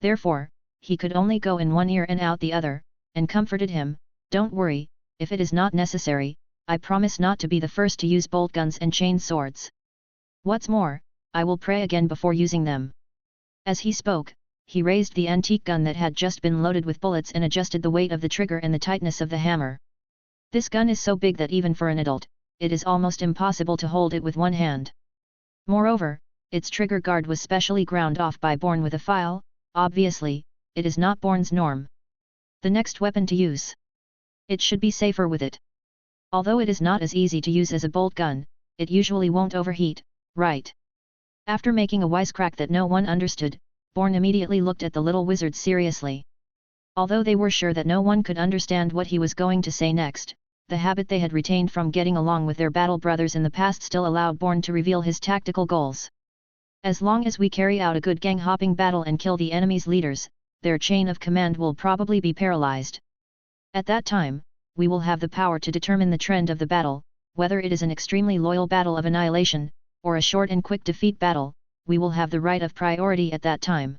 Therefore, he could only go in one ear and out the other, and comforted him, "Don't worry, if it is not necessary, I promise not to be the first to use bolt guns and chain swords. What's more, I will pray again before using them." As he spoke, he raised the antique gun that had just been loaded with bullets and adjusted the weight of the trigger and the tightness of the hammer. This gun is so big that even for an adult, it is almost impossible to hold it with one hand. Moreover, its trigger guard was specially ground off by Bourne with a file. Obviously, it is not Bourne's norm. The next weapon to use. It should be safer with it. Although it is not as easy to use as a bolt gun, it usually won't overheat, right? After making a wisecrack that no one understood, Bourne immediately looked at the little wizards seriously. Although they were sure that no one could understand what he was going to say next, the habit they had retained from getting along with their battle brothers in the past still allowed Bourne to reveal his tactical goals. As long as we carry out a good gang-hopping battle and kill the enemy's leaders, their chain of command will probably be paralyzed. At that time, we will have the power to determine the trend of the battle, whether it is an extremely loyal battle of annihilation, or a short and quick defeat battle. We will have the right of priority at that time.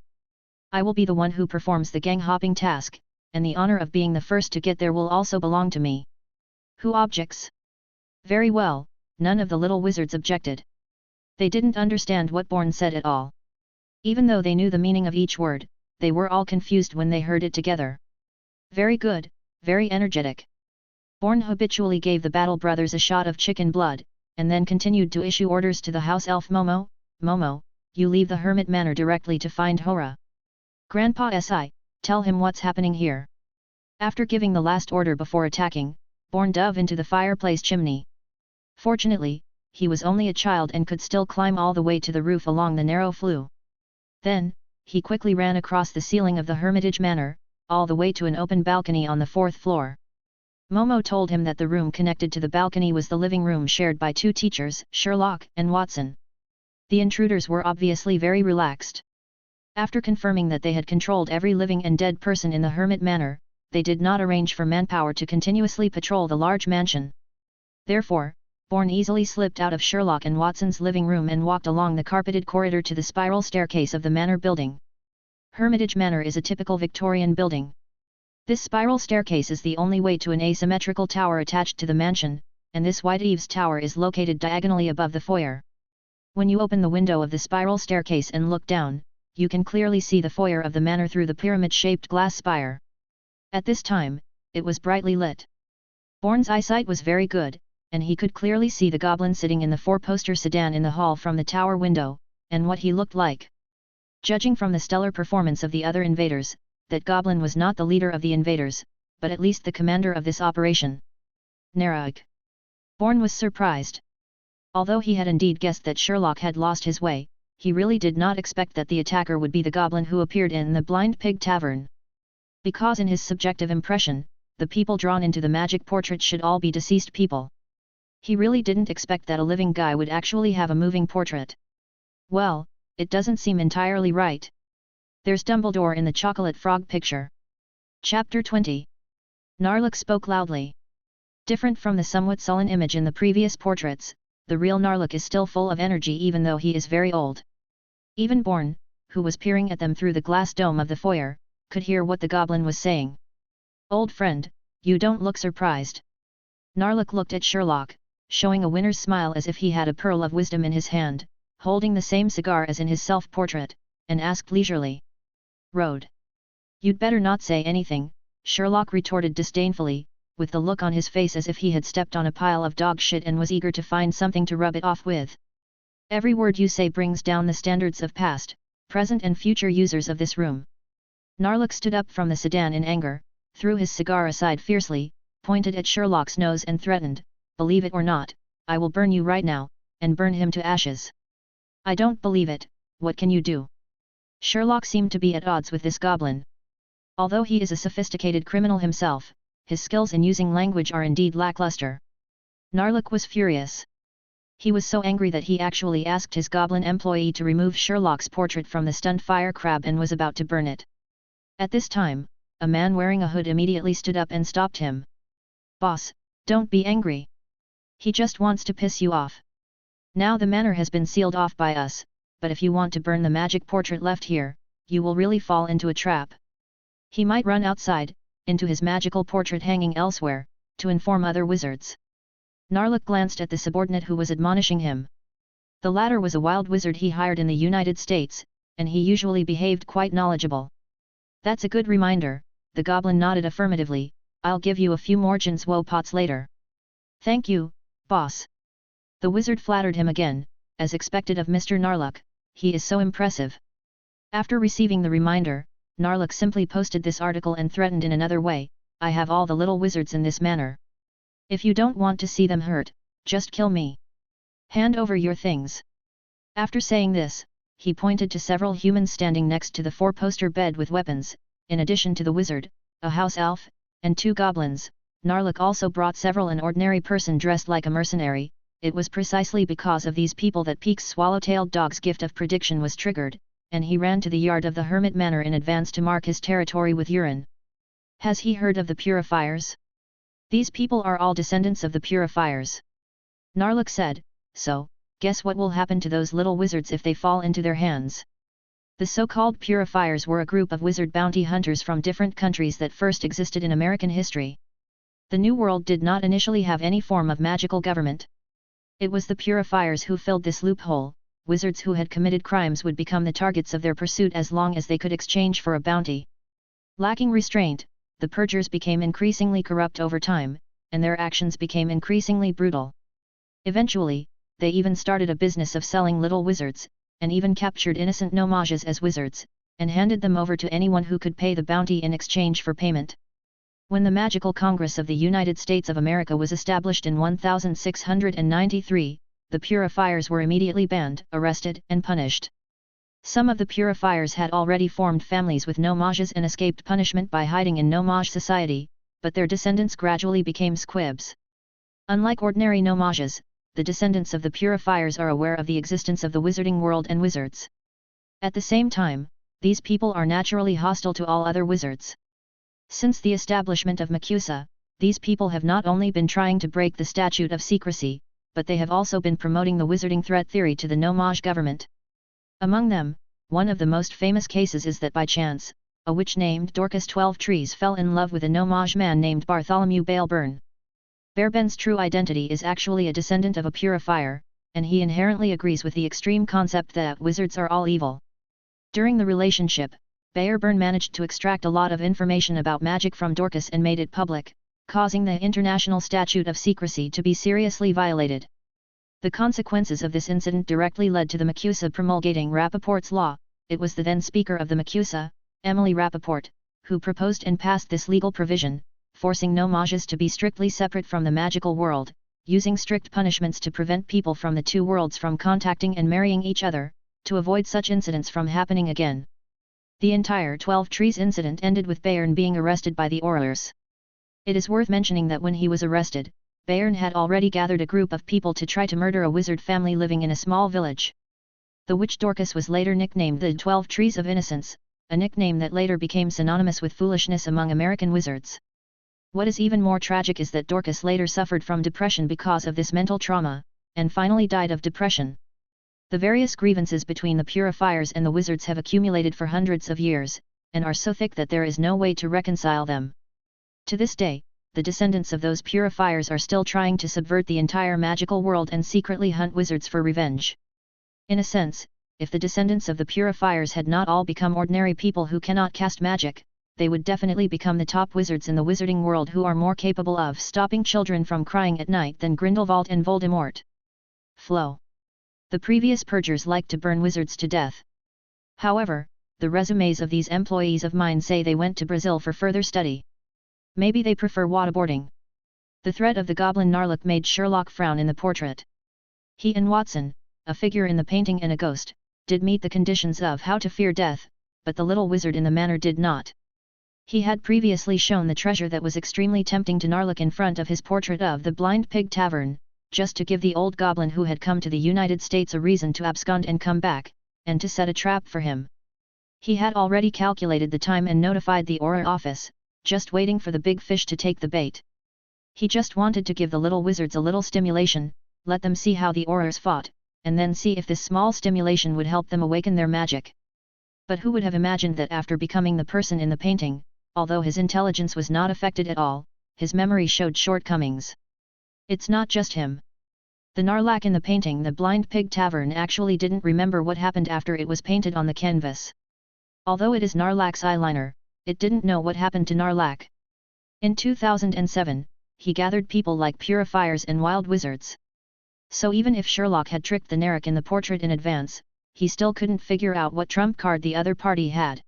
I will be the one who performs the gang-hopping task, and the honor of being the first to get there will also belong to me. Who objects? Very well, none of the little wizards objected. They didn't understand what Bourne said at all. Even though they knew the meaning of each word, they were all confused when they heard it together. Very good, very energetic. Bourne habitually gave the battle brothers a shot of chicken blood, and then continued to issue orders to the house elf Momo. "Momo, you leave the Hermit Manor directly to find Hora. Grandpa Si, tell him what's happening here. After giving the last order before attacking, Bourne dove into the fireplace chimney. Fortunately, he was only a child and could still climb all the way to the roof along the narrow flue. Then, he quickly ran across the ceiling of the Hermitage Manor, all the way to an open balcony on the 4th floor. Momo told him that the room connected to the balcony was the living room shared by 2 teachers, Sherlock and Watson. The intruders were obviously very relaxed. After confirming that they had controlled every living and dead person in the Hermit Manor, they did not arrange for manpower to continuously patrol the large mansion. Therefore, Bourne easily slipped out of Sherlock and Watson's living room and walked along the carpeted corridor to the spiral staircase of the manor building. Hermitage Manor is a typical Victorian building. This spiral staircase is the only way to an asymmetrical tower attached to the mansion, and this white eaves tower is located diagonally above the foyer. When you open the window of the spiral staircase and look down, you can clearly see the foyer of the manor through the pyramid-shaped glass spire. At this time, it was brightly lit. Bourne's eyesight was very good, and he could clearly see the goblin sitting in the 4-poster sedan in the hall from the tower window, and what he looked like. Judging from the stellar performance of the other invaders, that goblin was not the leader of the invaders, but at least the commander of this operation. Narlac. Bourne was surprised. Although he had indeed guessed that Sherlock had lost his way, he really did not expect that the attacker would be the goblin who appeared in the Blind Pig Tavern. Because in his subjective impression, the people drawn into the magic portrait should all be deceased people. He really didn't expect that a living guy would actually have a moving portrait. Well, it doesn't seem entirely right. There's Dumbledore in the chocolate frog picture. Chapter 20. Narlac spoke loudly. Different from the somewhat sullen image in the previous portraits, the real Narlac is still full of energy even though he is very old. Even Bourne, who was peering at them through the glass dome of the foyer, could hear what the goblin was saying. Old friend, you don't look surprised. Narlac looked at Sherlock, showing a winner's smile as if he had a pearl of wisdom in his hand, holding the same cigar as in his self-portrait, and asked leisurely. Road. You'd better not say anything, Sherlock retorted disdainfully, with the look on his face as if he had stepped on a pile of dog shit and was eager to find something to rub it off with. Every word you say brings down the standards of past, present and future users of this room. Narlac stood up from the sedan in anger, threw his cigar aside fiercely, pointed at Sherlock's nose and threatened, believe it or not, I will burn you right now, and burn him to ashes. I don't believe it, what can you do? Sherlock seemed to be at odds with this goblin. Although he is a sophisticated criminal himself, his skills in using language are indeed lackluster. Narlac was furious. He was so angry that he actually asked his goblin employee to remove Sherlock's portrait from the stunned fire crab and was about to burn it. At this time, a man wearing a hood immediately stood up and stopped him. Boss, don't be angry. He just wants to piss you off. Now the manor has been sealed off by us, but if you want to burn the magic portrait left here, you will really fall into a trap. He might run outside, into his magical portrait hanging elsewhere, to inform other wizards. Narlac glanced at the subordinate who was admonishing him. The latter was a wild wizard he hired in the United States, and he usually behaved quite knowledgeable. That's a good reminder, the goblin nodded affirmatively, I'll give you a few more gins woe pots later. Thank you, boss. The wizard flattered him again, as expected of Mr. Narlac, he is so impressive. After receiving the reminder, Narlac simply posted this article and threatened in another way, I have all the little wizards in this manor. If you don't want to see them hurt, just kill me. Hand over your things. After saying this, he pointed to several humans standing next to the 4-poster bed with weapons, in addition to the wizard, a house elf, and 2 goblins. Narlac also brought several an ordinary person dressed like a mercenary. It was precisely because of these people that Peek's swallow-tailed dog's gift of prediction was triggered, and he ran to the yard of the Hermit Manor in advance to mark his territory with urine. Has he heard of the Purifiers? These people are all descendants of the Purifiers. Narlac said, so, guess what will happen to those little wizards if they fall into their hands? The so-called Purifiers were a group of wizard bounty hunters from different countries that first existed in American history. The New World did not initially have any form of magical government. It was the Purifiers who filled this loophole. Wizards who had committed crimes would become the targets of their pursuit as long as they could exchange for a bounty. Lacking restraint, the purgers became increasingly corrupt over time, and their actions became increasingly brutal. Eventually, they even started a business of selling little wizards, and even captured innocent no-mages as wizards, and handed them over to anyone who could pay the bounty in exchange for payment. When the Magical Congress of the United States of America was established in 1693, the Purifiers were immediately banned, arrested, and punished. Some of the Purifiers had already formed families with no-mages and escaped punishment by hiding in no-mage society, but their descendants gradually became squibs. Unlike ordinary no-mages, the descendants of the Purifiers are aware of the existence of the wizarding world and wizards. At the same time, these people are naturally hostile to all other wizards. Since the establishment of MACUSA, these people have not only been trying to break the statute of secrecy, but they have also been promoting the wizarding threat theory to the no-mage government. Among them, one of the most famous cases is that by chance, a witch named Dorcas 12trees fell in love with a no-mage man named Bartholomew Bale Bourne. Bourne's true identity is actually a descendant of a purifier, and he inherently agrees with the extreme concept that wizards are all evil. During the relationship, Bourne managed to extract a lot of information about magic from Dorcas and made it public, causing the international statute of secrecy to be seriously violated. The consequences of this incident directly led to the MACUSA promulgating Rappaport's law. It was the then Speaker of the MACUSA, Emily Rappaport, who proposed and passed this legal provision, forcing no-mages to be strictly separate from the magical world, using strict punishments to prevent people from the two worlds from contacting and marrying each other, to avoid such incidents from happening again. The entire 12 Trees incident ended with Bourne being arrested by the Aurors. It is worth mentioning that when he was arrested, Bourne had already gathered a group of people to try to murder a wizard family living in a small village. The witch Dorcas was later nicknamed the 12 Trees of Innocence, a nickname that later became synonymous with foolishness among American wizards. What is even more tragic is that Dorcas later suffered from depression because of this mental trauma, and finally died of depression. The various grievances between the Purifiers and the wizards have accumulated for hundreds of years, and are so thick that there is no way to reconcile them. To this day, the descendants of those Purifiers are still trying to subvert the entire magical world and secretly hunt wizards for revenge. In a sense, if the descendants of the Purifiers had not all become ordinary people who cannot cast magic, they would definitely become the top wizards in the wizarding world who are more capable of stopping children from crying at night than Grindelwald and Voldemort. Flow. The previous purgers liked to burn wizards to death. However, the resumes of these employees of mine say they went to Brazil for further study. Maybe they prefer waterboarding. The threat of the goblin Narlac made Sherlock frown in the portrait. He and Watson, a figure in the painting and a ghost, did meet the conditions of how to fear death, but the little wizard in the manor did not. He had previously shown the treasure that was extremely tempting to Narlac in front of his portrait of the Blind Pig Tavern, just to give the old goblin who had come to the United States a reason to abscond and come back, and to set a trap for him. He had already calculated the time and notified the Aura office, just waiting for the big fish to take the bait. He just wanted to give the little wizards a little stimulation, let them see how the Aurors fought, and then see if this small stimulation would help them awaken their magic. But who would have imagined that after becoming the person in the painting, although his intelligence was not affected at all, his memory showed shortcomings. It's not just him. The Narlac in the painting The Blind Pig Tavern actually didn't remember what happened after it was painted on the canvas. Although it is Narlac's eyeliner, it didn't know what happened to Narlac. In 2007, he gathered people like Purifiers and Wild Wizards. So even if Sherlock had tricked the Narlac in the portrait in advance, he still couldn't figure out what trump card the other party had.